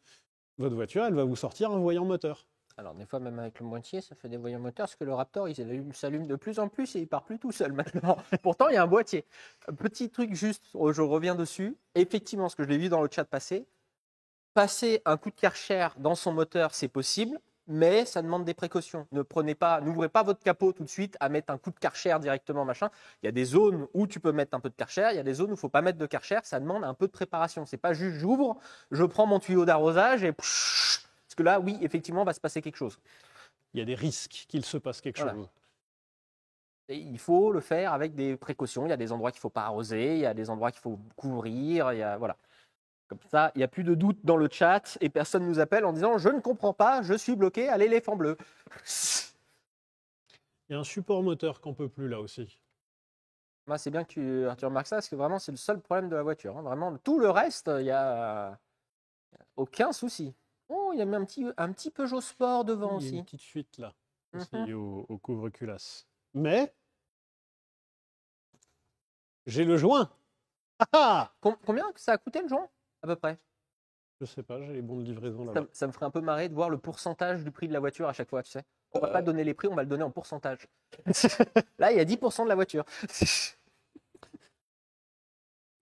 votre voiture, elle va vous sortir un voyant moteur. Alors, des fois, même avec le boîtier, ça fait des voyants moteurs, parce que le Raptor, il s'allume de plus en plus et il part plus tout seul maintenant. Pourtant, il y a un boîtier. Petit truc juste, je reviens dessus. Effectivement, ce que je l'ai vu dans le chat passé, passer un coup de Karcher dans son moteur, c'est possible, mais ça demande des précautions. N'ouvrez pas votre capot tout de suite à mettre un coup de Karcher directement, machin. Il y a des zones où tu peux mettre un peu de Karcher, il y a des zones où il ne faut pas mettre de Karcher, ça demande un peu de préparation. C'est pas juste j'ouvre, je prends mon tuyau d'arrosage et parce que là, oui, effectivement, va se passer quelque chose. Il y a des risques qu'il se passe quelque chose. Et il faut le faire avec des précautions. Il y a des endroits qu'il ne faut pas arroser, il y a des endroits qu'il faut couvrir, voilà. Comme ça, il n'y a plus de doute dans le chat et personne ne nous appelle en disant « Je ne comprends pas, je suis bloqué à l'éléphant bleu ». Il y a un support moteur qu'on ne peut plus là aussi. Moi, c'est bien que tu remarques ça, parce que vraiment, c'est le seul problème de la voiture. Hein. Vraiment, tout le reste, il n'y a aucun souci. Oh, il y a mis un petit Peugeot Sport devant Il y a aussi. une petite fuite là, aussi, Mhm. au couvre-culasse. Mais, j'ai le joint. Ah ah Combien ça a coûté le joint, à peu près? Je sais pas, j'ai les bons de livraison là-bas. Ça me ferait un peu marrer de voir le pourcentage du prix de la voiture à chaque fois, tu sais. On va pas donner les prix, on va le donner en pourcentage. Là, il y a 10% de la voiture.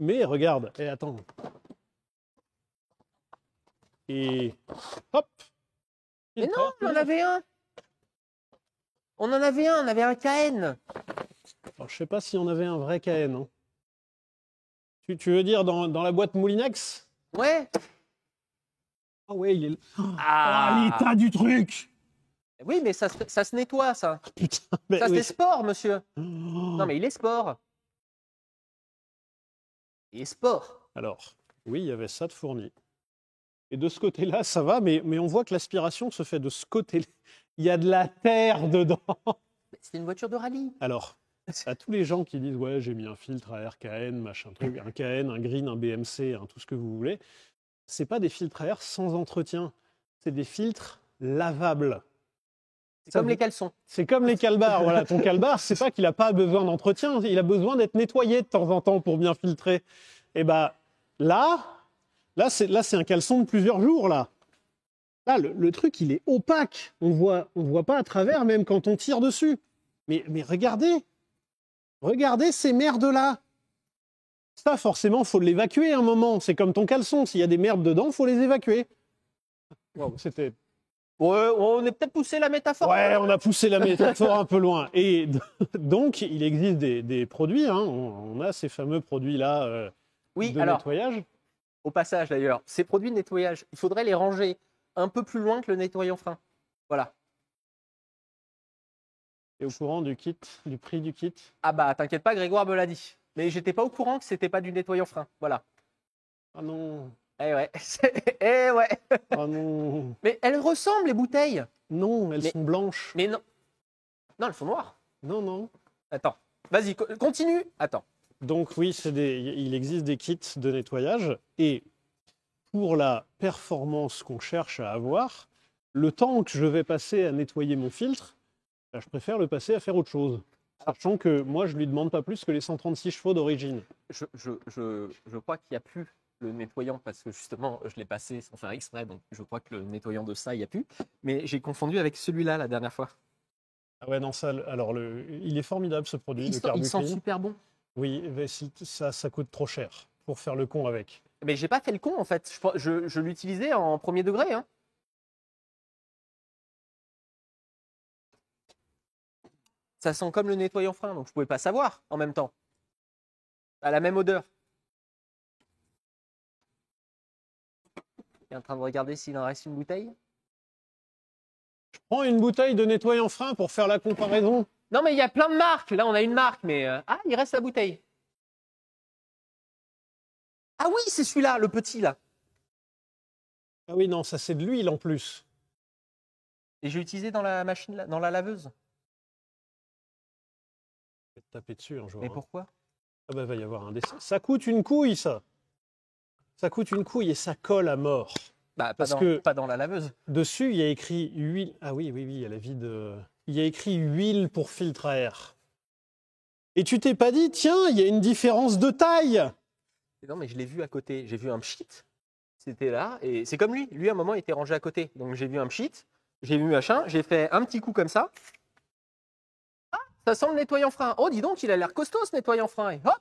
Mais regarde, et attends. Et hop. Mais non, on en avait un. On avait un KN. Alors, je sais pas si on avait un vrai KN. Hein. Tu veux dire dans la boîte Moulinex? Ouais. Ah ouais, il est... Ah, l'état du truc! oui, mais ça se nettoie, ça. Putain, mais Ça, oui. c'est sport, monsieur. Oh. Non, mais il est sport. Il est sport. Alors, oui, il y avait ça de fourni. Et de ce côté-là, ça va, mais on voit que l'aspiration se fait de ce côté-là. Il y a de la terre dedans. C'est une voiture de rallye. Alors, à tous les gens qui disent « Ouais, j'ai mis un filtre à RKN, machin truc, un KN, un Green, un BMC, tout ce que vous voulez. » C'est pas des filtres à air sans entretien. C'est des filtres lavables. C'est comme les caleçons. C'est comme les calbars. Voilà, ton calbar, c'est pas qu'il n'a pas besoin d'entretien, il a besoin d'être nettoyé de temps en temps pour bien filtrer. Et bah là c'est un caleçon de plusieurs jours là. Là, le truc, il est opaque. On voit pas à travers même quand on tire dessus. Mais regardez ces merdes là. Ça, forcément, faut l'évacuer à un moment. C'est comme ton caleçon. S'il y a des merdes dedans, faut les évacuer. Wow, c'était. Ouais, on est peut-être poussé la métaphore. Ouais, on a poussé la métaphore un peu loin. Et donc, il existe des produits. Hein. On a ces fameux produits-là Oui, de alors, nettoyage. au passage d'ailleurs, ces produits de nettoyage, il faudrait les ranger un peu plus loin que le nettoyant frein. Voilà. Et au courant du prix du kit. Ah bah, t'inquiète pas, Grégoire me l'a dit. Mais j'étais pas au courant que c'était pas du nettoyant frein. Voilà. Ah non. Eh ouais. Eh ouais. Ah non. Mais elles ressemblent, les bouteilles. Non, elles sont blanches. Mais non. Non, elles sont noires. Non. Attends. Vas-y, continue. Attends. Donc oui, il existe des kits de nettoyage. Et pour la performance qu'on cherche à avoir, le temps que je vais passer à nettoyer mon filtre, bah, je préfère le passer à faire autre chose. Sachant que moi, je ne lui demande pas plus que les 136 chevaux d'origine. Je crois qu'il n'y a plus le nettoyant parce que justement, je l'ai passé sans faire exprès. Donc, je crois que le nettoyant de ça, il n'y a plus. Mais j'ai confondu avec celui-là la dernière fois. Ah ouais, non, ça, alors il est formidable ce produit. Il sent super bon. Oui, mais ça coûte trop cher pour faire le con avec. Mais j'ai pas fait le con en fait. Je l'utilisais en premier degré. Hein. Ça sent comme le nettoyant frein, donc je pouvais pas savoir en même temps. À la même odeur. Il est en train de regarder s'il en reste une bouteille. Je prends une bouteille de nettoyant frein pour faire la comparaison. Non mais il y a plein de marques. Là on a une marque, mais ah il reste la bouteille. Ah oui c'est celui-là, le petit là. Ah oui non, ça c'est de l'huile en plus. Et j'ai utilisé dans la machine, dans la laveuse. Je vais te taper dessus un jour. Mais pourquoi? Ah bah va y avoir un dessin. Ça coûte une couille ça. Ça coûte une couille et ça colle à mort. Bah, Parce que pas dans la laveuse. Dessus, il y a écrit huile. Ah oui, il y a la vie de. Il y a écrit huile pour filtre à air. Et tu t'es pas dit, tiens, il y a une différence de taille. Non, mais je l'ai vu à côté. J'ai vu un pchit. C'était là. Et c'est comme lui. Lui, à un moment, il était rangé à côté. Donc, j'ai vu un pchit. J'ai vu machin. J'ai fait un petit coup comme ça. Ah, ça sent le nettoyant frein. Oh, dis donc, il a l'air costaud, ce nettoyant frein. Et hop.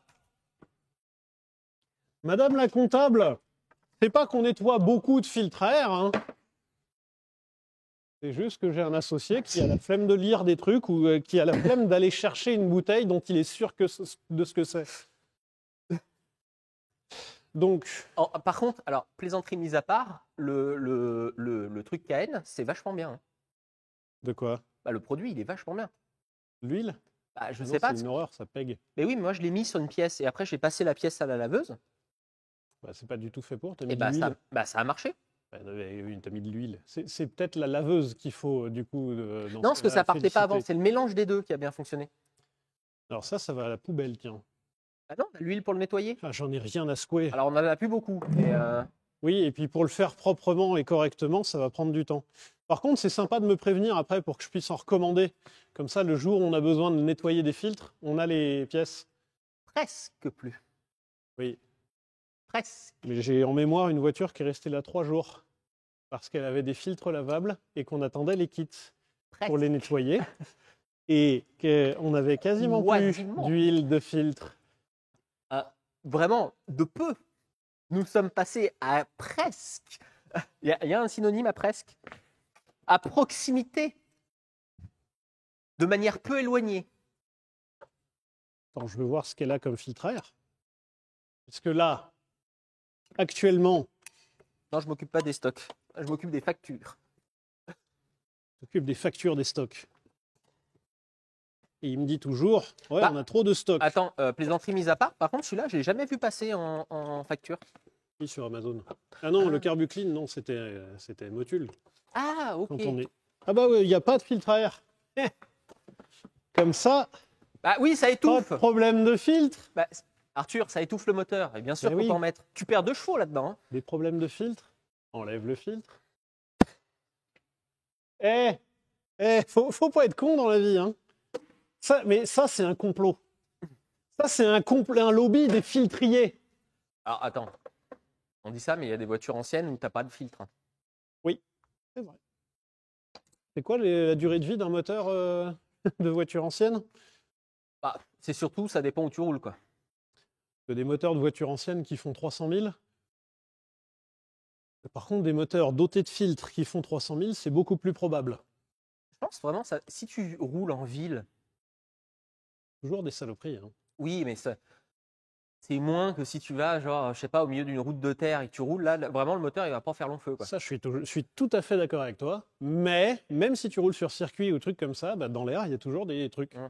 Madame la comptable, c'est pas qu'on nettoie beaucoup de filtres à air, hein. C'est juste que j'ai un associé qui a la flemme de lire des trucs ou qui a la flemme d'aller chercher une bouteille dont il est sûr de ce que c'est. Donc. Par contre, alors, plaisanterie mise à part, le truc KN, c'est vachement bien. Hein. De quoi? Bah, le produit, il est vachement bien. L'huile? Bah, je Non, sais pas. C'est une horreur, ça pègue. Mais oui, mais moi, je l'ai mis sur une pièce et après, j'ai passé la pièce à la laveuse. Bah, c'est pas du tout fait pour. T'as mis Et de l'huile. ça a marché. Oui, t'as mis de l'huile. C'est peut-être la laveuse qu'il faut, du coup. Non, parce que ça partait pas avant. C'est le mélange des deux qui a bien fonctionné. Alors ça va à la poubelle, tiens. Ah non, l'huile pour le nettoyer. Ah, j'en ai rien à secouer. Alors, on n'en a plus beaucoup. Mais Oui, et puis pour le faire proprement et correctement, ça va prendre du temps. Par contre, c'est sympa de me prévenir après pour que je puisse en recommander. Comme ça, le jour où on a besoin de nettoyer des filtres, on a les pièces. presque plus. Oui. Presque. Mais j'ai en mémoire une voiture qui est restée là 3 jours parce qu'elle avait des filtres lavables et qu'on attendait les kits pour les nettoyer et qu'on avait quasiment plus d'huile de filtre. Vraiment, de peu. Nous sommes passés à presque. Il y a un synonyme à presque. À proximité. De manière peu éloignée. Attends, je veux voir ce qu'elle a comme filtre à air. Parce que là, actuellement, Non, je m'occupe pas des stocks. Je m'occupe des factures. on s'occupe des factures des stocks. Et il me dit toujours, ouais, Bah, on a trop de stocks. Attends, plaisanterie mise à part. Par contre, celui-là, je l'ai jamais vu passer en facture. Oui, sur Amazon. Ah non, le Carbuclean, non, c'était Motul. Ah, ok. Quand on est... Ah bah oui, il n'y a pas de filtre à air. Comme ça, Bah oui, ça pas étouffe. de problème de filtre. Bah, Arthur, ça étouffe le moteur. Et bien sûr Eh qu'on oui. peut en mettre. Tu perds 2 chevaux là-dedans. Hein. Des problèmes de filtre. Enlève le filtre. Faut pas être con dans la vie. Hein. Mais ça, c'est un complot. Ça, c'est un lobby des filtriers. Alors, attends. On dit ça, mais il y a des voitures anciennes où tu n'as pas de filtre. C'est vrai. C'est quoi la durée de vie d'un moteur de voiture ancienne? Bah, c'est surtout, ça dépend où tu roules, quoi. Des moteurs de voitures anciennes qui font 300 000. Par contre, des moteurs dotés de filtres qui font 300 000, c'est beaucoup plus probable. Je pense vraiment, ça, si tu roules en ville, Toujours des saloperies. Hein. oui, mais c'est moins que si tu vas, genre, je sais pas, au milieu d'une route de terre et que tu roules, là, vraiment, le moteur, il va pas faire long feu, quoi. Ça, je suis tout à fait d'accord avec toi. Mais même si tu roules sur circuit ou trucs comme ça, bah, dans l'air, il y a toujours des trucs. Mmh.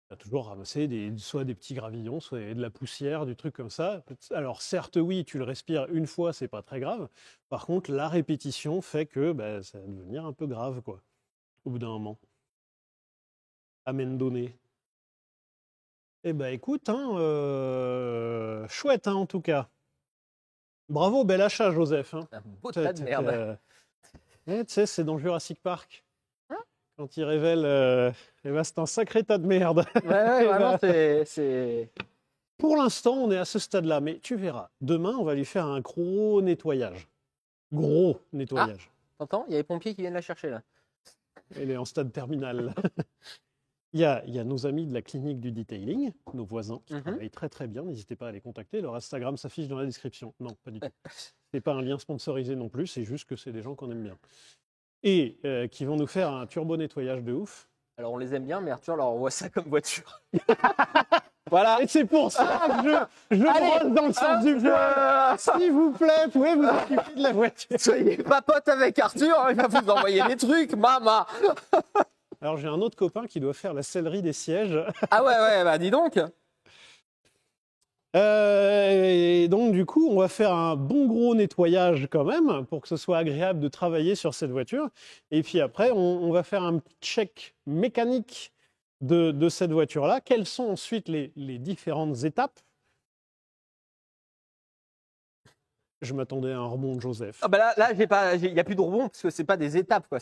Tu as toujours ramassé soit des petits gravillons, soit de la poussière, du truc comme ça. Alors certes, oui, tu le respires une fois, c'est pas très grave. Par contre, la répétition fait que bah, ça va devenir un peu grave, quoi. Au bout d'un moment. Amen donné. Eh ben écoute, hein, chouette hein, en tout cas. Bravo, bel achat, Joseph. Hein. Un beau tas de merde. Tu sais, c'est dans Jurassic Park. Hein Quand il révèle, eh ben, c'est un sacré tas de merde. Ouais, vraiment, c'est... Pour l'instant, on est à ce stade-là, mais tu verras. Demain, on va lui faire un gros nettoyage. Gros nettoyage. T'entends? Il y a les pompiers qui viennent la chercher, là. Elle est en stade terminal. là. Il y a nos amis de la clinique du detailing, nos voisins, qui travaillent très très bien. N'hésitez pas à les contacter. Leur Instagram s'affiche dans la description. Non, pas du tout. C'est pas un lien sponsorisé non plus, c'est juste que c'est des gens qu'on aime bien. Et qui vont nous faire un turbo nettoyage de ouf. Alors, on les aime bien, mais Arthur leur envoie ça comme voiture. Voilà. Et c'est pour ça que je brosse dans le sens du poil. S'il vous plaît, pouvez vous occuper de la voiture. Soyez pas pote avec Arthur, il va vous envoyer des trucs, maman. Alors j'ai un autre copain qui doit faire la sellerie des sièges. Ah ouais, bah dis donc. Et donc du coup, on va faire un bon gros nettoyage quand même pour que ce soit agréable de travailler sur cette voiture. Et puis après, on va faire un petit check mécanique de cette voiture-là. Quelles sont ensuite les différentes étapes? Je m'attendais à un rebond de Joseph. Ah bah là il n'y a plus de rebond parce que c'est pas des étapes, quoi.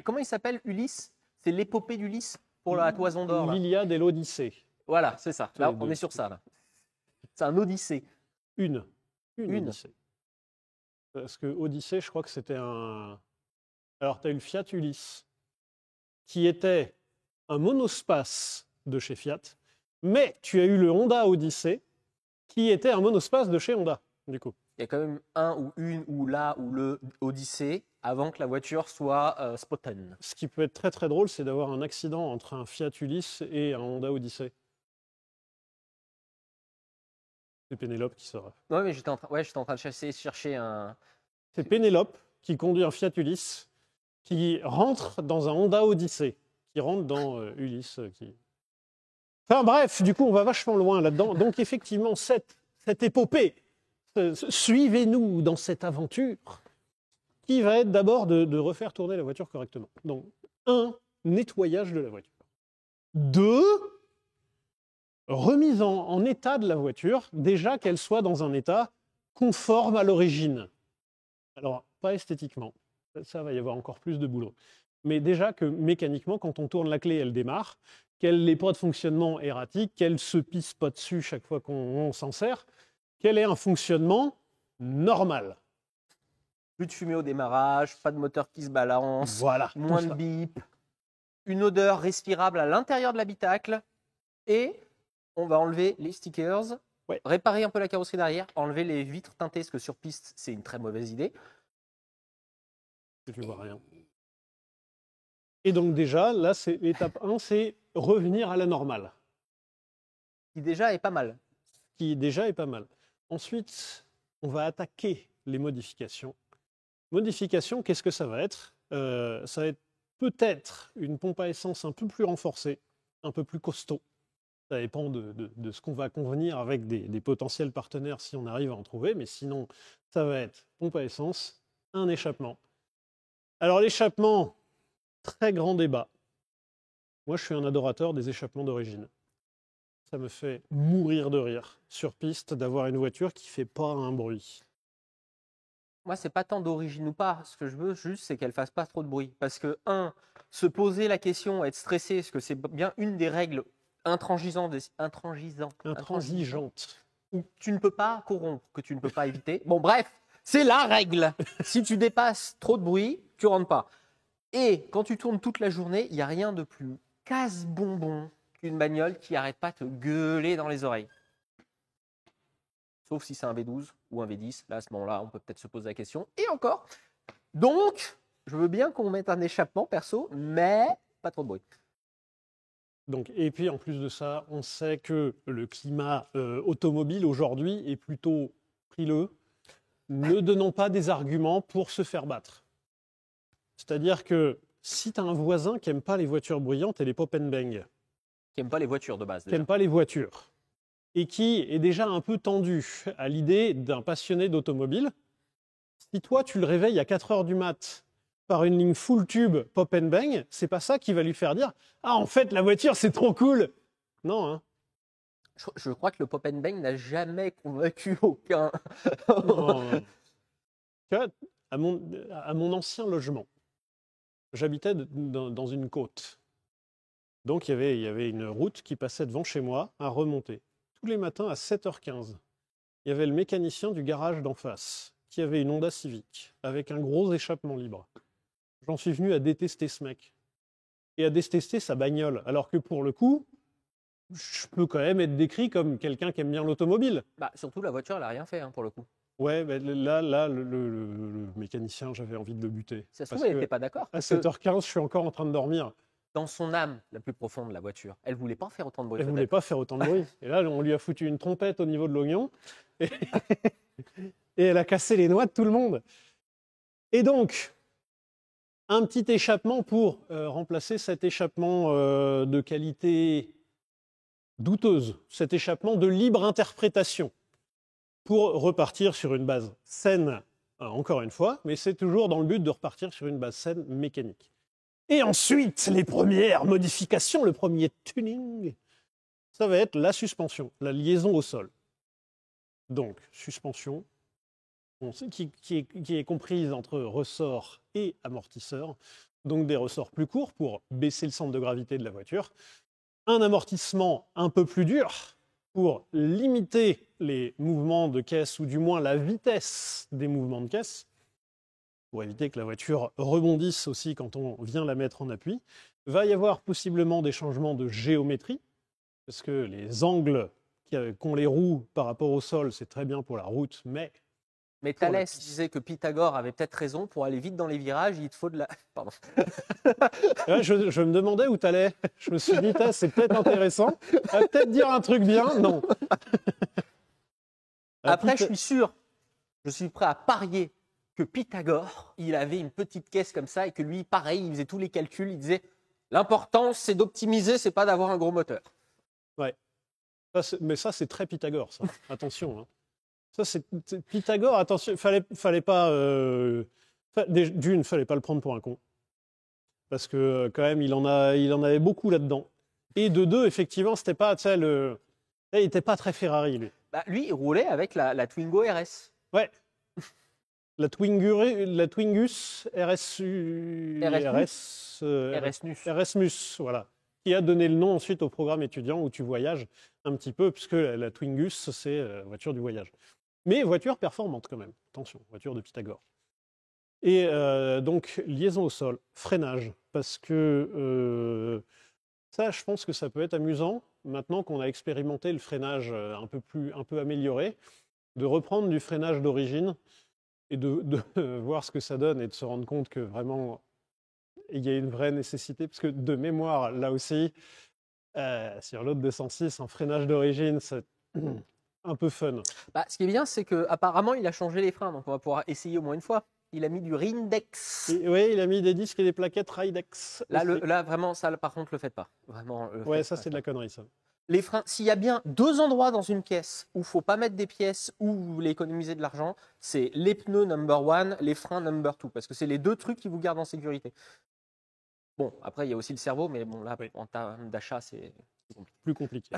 Comment il s'appelle, Ulysse? C'est l'épopée d'Ulysse pour la toison d'or. L'Iliade et l'Odyssée. Voilà, c'est ça. Là, Les on deux. est sur ça. Là. C'est un Odyssée. Une Une. Odyssée. Parce que Odyssée, je crois que c'était un... Alors, tu as eu le Fiat Ulysse, qui était un monospace de chez Fiat, mais tu as eu le Honda Odyssey, qui était un monospace de chez Honda, du coup. Il y a quand même un ou une ou la ou le Odyssée avant que la voiture soit spotten. Ce qui peut être très très drôle, c'est d'avoir un accident entre un Fiat Ulysse et un Honda Odyssey. C'est Pénélope qui saura. Ouais, mais j'étais en train de chercher un. C'est Pénélope qui conduit un Fiat Ulysse, qui rentre dans un Honda Odyssey, qui rentre dans Ulysse. Enfin bref, du coup, on va vachement loin là-dedans. Donc effectivement, cette épopée, suivez-nous dans cette aventure, qui va être d'abord de refaire tourner la voiture correctement. Donc, 1, nettoyage de la voiture. 2, remise en état de la voiture, déjà qu'elle soit dans un état conforme à l'origine. Alors, pas esthétiquement, ça va y avoir encore plus de boulot. Mais déjà que mécaniquement, quand on tourne la clé, elle démarre, qu'elle n'ait pas de fonctionnement erratique, qu'elle se pisse pas dessus chaque fois qu'on s'en sert, qu'elle ait un fonctionnement normal. Plus de fumée au démarrage, pas de moteur qui se balance, Voilà. moins tout de ça. bip, une odeur respirable à l'intérieur de l'habitacle et on va enlever les stickers, réparer un peu la carrosserie derrière, enlever les vitres teintées parce que sur piste c'est une très mauvaise idée. Tu vois rien. Et donc déjà, là, c'est l'étape 1, c'est revenir à la normale. Qui déjà est pas mal. Qui déjà est pas mal. Ensuite, on va attaquer les modifications. Modifications, qu'est-ce que ça va être? Ça va être peut-être une pompe à essence un peu plus renforcée, un peu plus costaud. Ça dépend de ce qu'on va convenir avec des potentiels partenaires si on arrive à en trouver, mais sinon, ça va être pompe à essence, un échappement. Alors l'échappement, très grand débat. Moi, je suis un adorateur des échappements d'origine. Ça me fait mourir de rire sur piste d'avoir une voiture qui ne fait pas un bruit. Moi, c'est pas tant d'origine ou pas. Ce que je veux juste, c'est qu'elle fasse pas trop de bruit. Parce que, se poser la question, être stressé, parce que c'est bien une des règles intransigeantes, où tu ne peux pas corrompre, que tu ne peux pas éviter. Bon, bref, c'est la règle. Si tu dépasses trop de bruit, tu rentres pas. Et quand tu tournes toute la journée, il n'y a rien de plus casse-bonbon qu'une bagnole qui n'arrête pas de te gueuler dans les oreilles. Sauf si c'est un V12 ou un V10. Là, à ce moment-là, on peut peut-être se poser la question. Et encore. Donc, je veux bien qu'on mette un échappement perso, mais pas trop de bruit. Donc, et puis en plus de ça, on sait que le climat automobile aujourd'hui est plutôt frileux. Ne donnons pas des arguments pour se faire battre. C'est-à-dire que si tu as un voisin qui n'aime pas les voitures bruyantes et les pop and bang, Qui n'aime pas les voitures de base. qui n'aime pas les voitures, et qui est déjà un peu tendu à l'idée d'un passionné d'automobile, si toi tu le réveilles à 4 heures du mat par une ligne full tube pop and bang, c'est pas ça qui va lui faire dire « Ah, en fait, la voiture, c'est trop cool !» Non, hein. Je crois que le pop and bang n'a jamais convaincu aucun. Non. Tu vois, à mon ancien logement, j'habitais dans une côte. Donc, il y avait une route qui passait devant chez moi à remonter. Tous les matins à 7h15, il y avait le mécanicien du garage d'en face qui avait une Honda Civic avec un gros échappement libre. J'en suis venu à détester ce mec et à détester sa bagnole. Alors que pour le coup, je peux quand même être décrit comme quelqu'un qui aime bien l'automobile. Bah, surtout, la voiture, elle n'a rien fait pour le coup. Ouais, mais là le mécanicien, j'avais envie de le buter. Ça se trouve, Parce elle que n'était pas d'accord. à Parce que 7h15, je suis encore en train de dormir. dans son âme la plus profonde, la voiture, elle voulait pas faire autant de bruit. Elle peut-être. voulait pas faire autant de bruit. Et là, on lui a foutu une trompette au niveau de l'oignon. Et, et elle a cassé les noix de tout le monde. Et donc, un petit échappement pour remplacer cet échappement de qualité douteuse, cet échappement de libre interprétation, pour repartir sur une base saine, encore une fois, mais c'est toujours dans le but de repartir sur une base saine mécanique. Et ensuite, les premières modifications, le premier tuning, ça va être la suspension, la liaison au sol. Donc, suspension, qui est comprise entre ressort et amortisseur, donc des ressorts plus courts pour baisser le centre de gravité de la voiture, un amortissement un peu plus dur pour limiter les mouvements de caisse, ou du moins la vitesse des mouvements de caisse, pour éviter que la voiture rebondisse aussi quand on vient la mettre en appui. Va y avoir possiblement des changements de géométrie, parce que les angles qu'ont les roues par rapport au sol, c'est très bien pour la route, mais... Mais Thalès disait que Pythagore avait peut-être raison, pour aller vite dans les virages, il te faut de la... Pardon. Ouais, je me demandais où t'allais. Je me suis dit, c'est peut-être intéressant. Elle va peut-être dire un truc bien. Non. Après, je suis sûr, je suis prêt à parier que Pythagore, il avait une petite caisse comme ça et que lui, pareil, il faisait tous les calculs. Il disait, l'important, c'est d'optimiser, c'est pas d'avoir un gros moteur. Ouais. Mais ça, c'est très Pythagore, ça. Attention. Hein. Ça, c'est Pythagore. Attention, fallait pas. D'une, fallait pas le prendre pour un con, parce que quand même, il en avait beaucoup là-dedans. Et de deux, effectivement, c'était pas, il était pas très Ferrari, lui. Bah, lui, il roulait avec la Twingo RS. Ouais. La Twingus RSMUS, voilà, qui a donné le nom ensuite au programme étudiant où tu voyages un petit peu, puisque la Twingus, c'est voiture du voyage. Mais voiture performante quand même, attention, voiture de Pythagore. Et donc, liaison au sol, freinage, parce que ça, je pense que ça peut être amusant, maintenant qu'on a expérimenté le freinage un peu amélioré, de reprendre du freinage d'origine et de voir ce que ça donne et de se rendre compte que vraiment, il y a une vraie nécessité, parce que de mémoire, là aussi, sur l'autre 206, en freinage d'origine, un peu fun. Bah, ce qui est bien, c'est qu'apparemment, il a changé les freins, donc on va pouvoir essayer au moins une fois. Il a mis du Rindex. Oui, il a mis des disques et des plaquettes Ridex. Là, aussi. là, vraiment, ça, par contre, le faites pas. Vraiment, Ouais, faites ça pas. c'est de la connerie ça. Les freins, s'il y a bien 2 endroits dans une pièce où il ne faut pas mettre des pièces où vous voulez économiser de l'argent, c'est les pneus number 1, les freins number 2, parce que c'est les 2 trucs qui vous gardent en sécurité. Bon, après, il y a aussi le cerveau, mais bon, là, Oui. en termes d'achat, c'est compliqué. Plus compliqué.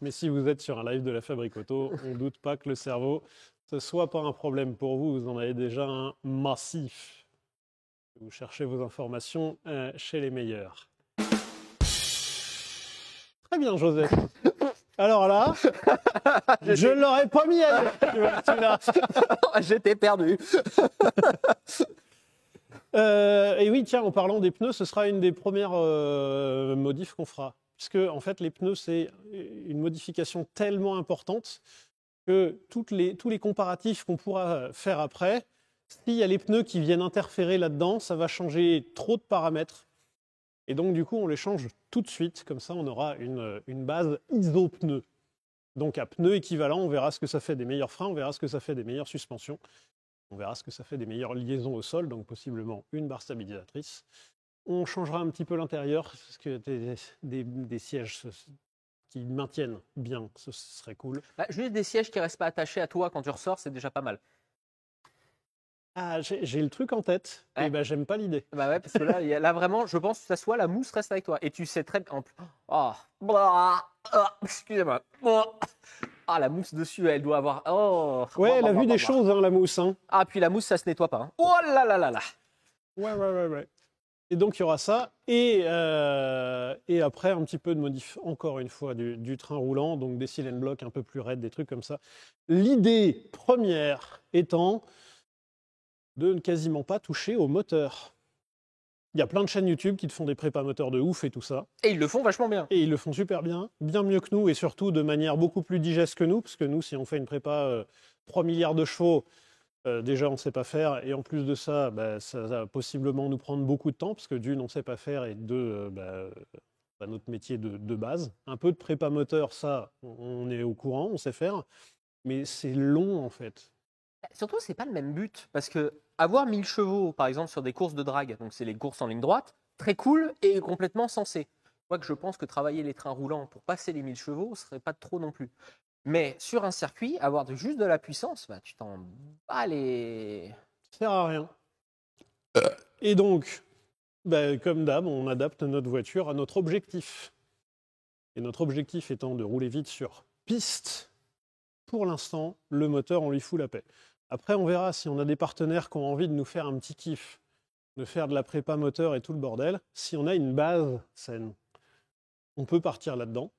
Mais si vous êtes sur un live de la Fabrique Auto, on ne doute pas que le cerveau, ce soit pas un problème pour vous. Vous en avez déjà un massif. Vous cherchez vos informations chez les meilleurs. Très bien, Joseph. Alors là, je ne l'aurais pas mis à celui-là. J'étais perdu. Et oui, tiens, en parlant des pneus, ce sera une des premières modifs qu'on fera. Puisque, en fait, les pneus, c'est une modification tellement importante que tous les comparatifs qu'on pourra faire après, s'il y a les pneus qui viennent interférer là-dedans, ça va changer trop de paramètres. Et donc, du coup, on les change tout de suite. Comme ça, on aura une base iso-pneus. Donc, à pneus équivalents, on verra ce que ça fait des meilleurs freins, on verra ce que ça fait des meilleures suspensions. On verra ce que ça fait des meilleures liaisons au sol, donc possiblement une barre stabilisatrice. On changera un petit peu l'intérieur, parce que des sièges qui maintiennent bien, ce serait cool. Bah, juste des sièges qui ne restent pas attachés à toi quand tu ressors, c'est déjà pas mal. Ah, j'ai le truc en tête, Ouais. et ben j'aime pas l'idée. Bah ouais, parce que là vraiment, je pense que ça soit la mousse reste avec toi. Et tu sais très bien. Oh, bah, excusez-moi. Ah, la mousse dessus, elle doit avoir. Oh. Ouais, elle a vu des Bah. choses, hein, la mousse. Hein. Ah, puis la mousse, ça se nettoie pas. Hein. Oh là là là là. Ouais. Et donc, il y aura ça. Et après, un petit peu de modif, encore une fois, du train roulant, donc des cylindres blocs un peu plus raides, des trucs comme ça. L'idée première étant de ne quasiment pas toucher au moteur. Il y a plein de chaînes YouTube qui te font des prépas moteurs de ouf et tout ça. Et ils le font vachement bien. Et ils le font super bien mieux que nous, et surtout de manière beaucoup plus digeste que nous, parce que nous, si on fait une prépa 3 milliards de chevaux, déjà on ne sait pas faire, et en plus de ça, bah, ça va possiblement nous prendre beaucoup de temps, parce que d'une, on ne sait pas faire, et deux, notre métier de base. Un peu de prépa moteur, ça, on est au courant, on sait faire, mais c'est long en fait. Surtout, c'est pas le même but. Parce que avoir 1000 chevaux, par exemple, sur des courses de drague, donc c'est les courses en ligne droite, très cool et complètement sensé. Moi, que je pense que travailler les trains roulants pour passer les 1000 chevaux, ce serait pas trop non plus. Mais sur un circuit, avoir juste de la puissance, bah, tu t'en bats les. Ça sert à rien. Et donc, comme d'hab, on adapte notre voiture à notre objectif. Et notre objectif étant de rouler vite sur piste, pour l'instant, le moteur, on lui fout la paix. Après, on verra si on a des partenaires qui ont envie de nous faire un petit kiff, de faire de la prépa moteur et tout le bordel. Si on a une base saine, on peut partir là-dedans.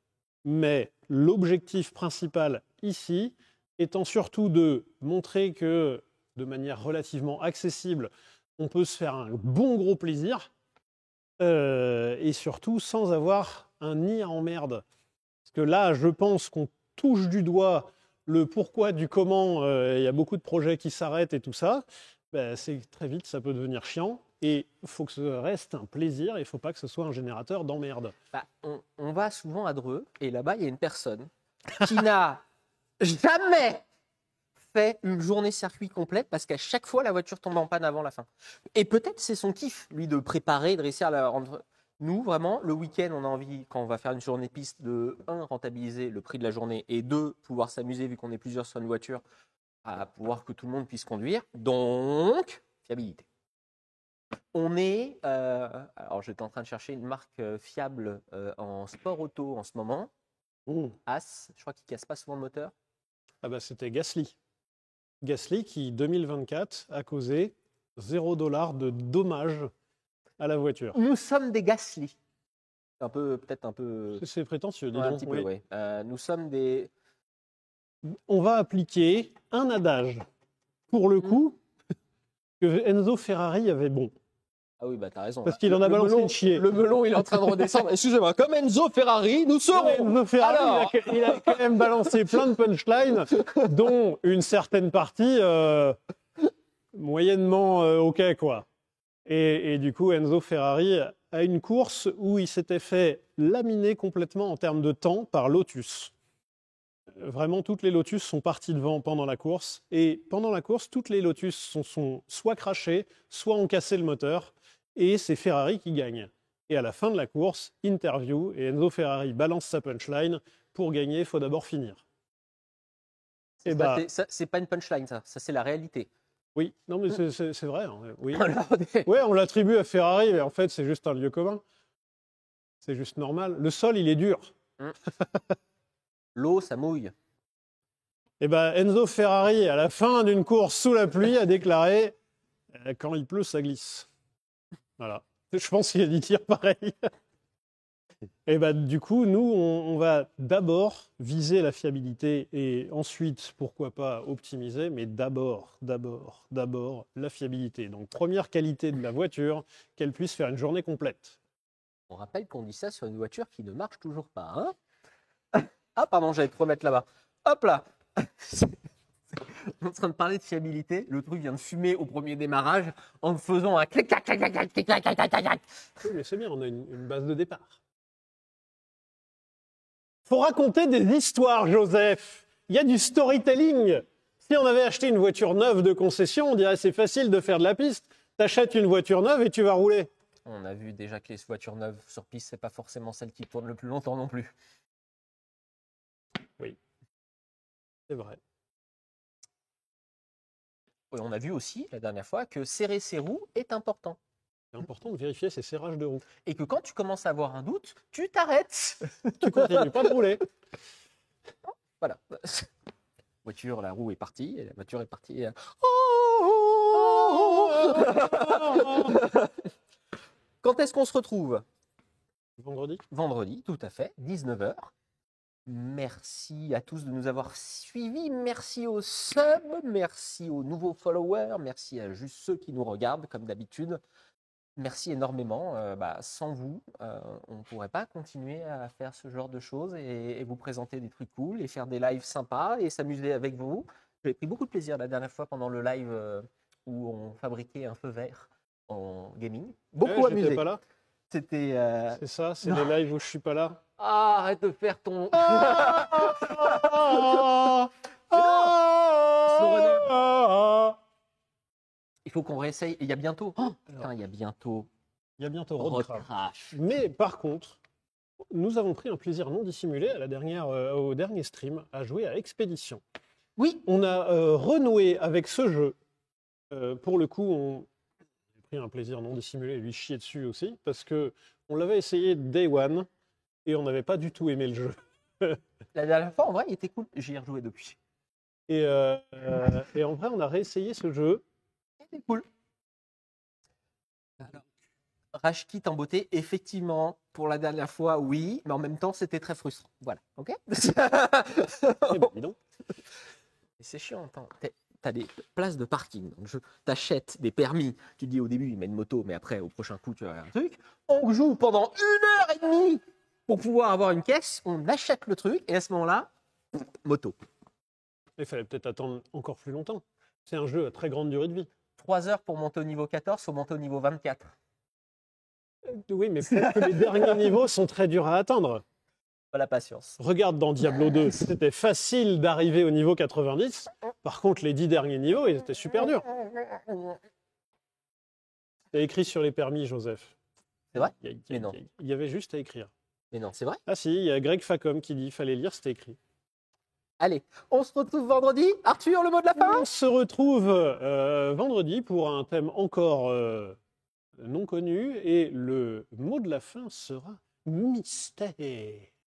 Mais l'objectif principal ici étant surtout de montrer que, de manière relativement accessible, on peut se faire un bon gros plaisir, et surtout sans avoir un nid à emmerde. Parce que là, je pense qu'on touche du doigt le pourquoi du comment, il y a beaucoup de projets qui s'arrêtent et tout ça. C'est très vite, ça peut devenir chiant. Et il faut que ça reste un plaisir, il ne faut pas que ce soit un générateur d'emmerde. Bah, on va souvent à Dreux, et là-bas, il y a une personne qui n'a jamais fait une journée circuit complète parce qu'à chaque fois, la voiture tombe en panne avant la fin. Et peut-être c'est son kiff, lui, de préparer, de réussir à la rendre. Nous, vraiment, le week-end, on a envie, quand on va faire une journée piste, de 1, rentabiliser le prix de la journée, et 2, pouvoir s'amuser, vu qu'on est plusieurs sur une voiture, à pouvoir que tout le monde puisse conduire. Donc, fiabilité. On est. Alors, j'étais en train de chercher une marque fiable en sport auto en ce moment. As, je crois qu'il ne casse pas souvent le moteur. Ah bah, c'était Gasly. Gasly qui, 2024, a causé $0 de dommages à la voiture. Nous sommes des Gasly. Peut-être un peu. C'est prétentieux, dis Ouais, un donc. petit Oui. peu, oui. Nous sommes des. On va appliquer un adage, pour le coup, que Enzo Ferrari avait bon. Ah oui, bah t'as raison. Parce qu'il en a balancé une chier. Le melon, il est en train de redescendre. Excusez-moi, comme Enzo Ferrari, nous serons. Enzo Ferrari, Alors il a quand même balancé plein de punchlines, dont une certaine partie moyennement OK, quoi. Et du coup, Enzo Ferrari a une course où il s'était fait laminer complètement en termes de temps par Lotus. Vraiment, toutes les Lotus sont parties devant pendant la course. Et pendant la course, toutes les Lotus sont soit crashées, soit ont cassé le moteur. Et c'est Ferrari qui gagne. Et à la fin de la course, interview, et Enzo Ferrari balance sa punchline. Pour gagner, il faut d'abord finir. Et bah, c'est pas une punchline, ça c'est la réalité. oui, non mais c'est vrai. Hein, oui. Voilà. Ouais, on l'attribue à Ferrari, mais en fait, c'est juste un lieu commun. C'est juste normal. Le sol, il est dur. L'eau, ça mouille. Et ben Enzo Ferrari, à la fin d'une course sous la pluie, a déclaré quand il pleut, ça glisse. Voilà. Je pense qu'il a dit dire pareil. Et ben du coup, nous, on va d'abord viser la fiabilité et ensuite, pourquoi pas, optimiser, mais d'abord la fiabilité. Donc, première qualité de la voiture, qu'elle puisse faire une journée complète. On rappelle qu'on dit ça sur une voiture qui ne marche toujours pas. Hein. Ah, pardon, j'allais te remettre là-bas. Hop là. On est en train de parler de fiabilité. Le truc vient de fumer au premier démarrage en faisant un clic, clac, clac, clac, clac, clac, clac, clac, clac. Oui, mais c'est bien, on a une base de départ. Faut raconter des histoires, Joseph. Il y a du storytelling. Si on avait acheté une voiture neuve de concession, on dirait c'est facile de faire de la piste. T'achètes une voiture neuve et tu vas rouler. On a vu déjà que les voitures neuves sur piste, c'est pas forcément celles qui tournent le plus longtemps non plus. Oui, c'est vrai. Et on a vu aussi la dernière fois que serrer ses roues est important. C'est important de vérifier ces serrages de roues. Et que quand tu commences à avoir un doute, tu t'arrêtes. Tu continues pas de rouler. Voilà. Voiture, la roue est partie, et la voiture est partie. Quand est-ce qu'on se retrouve? Vendredi. Vendredi, tout à fait, 19h. Merci à tous de nous avoir suivis. Merci aux subs, merci aux nouveaux followers, merci à juste ceux qui nous regardent comme d'habitude. Merci énormément. Sans vous, on ne pourrait pas continuer à faire ce genre de choses et vous présenter des trucs cool et faire des lives sympas et s'amuser avec vous. J'ai pris beaucoup de plaisir la dernière fois pendant le live où on fabriquait un feu vert en gaming. Beaucoup amusé. Pas là. C'était. C'est ça, c'est les lives où je suis pas là. Ah, arrête de faire ton. Il faut qu'on réessaye. Il y a bientôt. Oh, putain, il y a bientôt. Il y a bientôt Road Road Crash. Crash. Mais par contre, nous avons pris un plaisir non dissimulé à au dernier stream à jouer à Expédition. Oui. On a renoué avec ce jeu. Pour le coup, on a pris un plaisir non dissimulé et lui chier dessus aussi parce que on l'avait essayé day one et on n'avait pas du tout aimé le jeu. La dernière fois, en vrai, il était cool. J'y ai rejoué depuis. Et en vrai, on a réessayé ce jeu. C'était cool. Alors, Rage Kit en beauté, effectivement, pour la dernière fois, oui, mais en même temps, c'était très frustrant. Voilà, ok. Eh ben, dis donc. C'est chiant. T'as des places de parking dans le jeu. T'achètes des permis. Tu dis au début, il met une moto, mais après, au prochain coup, tu as un truc. On joue pendant 1h30 pour pouvoir avoir une caisse. On achète le truc et à ce moment-là, moto. Il fallait peut-être attendre encore plus longtemps. C'est un jeu à très grande durée de vie. 3 heures pour monter au niveau 14, faut monter au niveau 24. Oui, mais peut-être que les derniers niveaux sont très durs à atteindre. Pas la patience. Regarde dans Diablo 2, c'était facile d'arriver au niveau 90. Par contre, les 10 derniers niveaux, ils étaient super durs. C'est écrit sur les permis, Joseph. C'est vrai? Mais non. Il y avait juste à écrire. Mais non, c'est vrai? Ah si, il y a Greg Facom qui dit qu'il fallait lire, c'était écrit. Allez, on se retrouve vendredi. Arthur, le mot de la fin? On se retrouve vendredi pour un thème encore non connu et le mot de la fin sera mystère.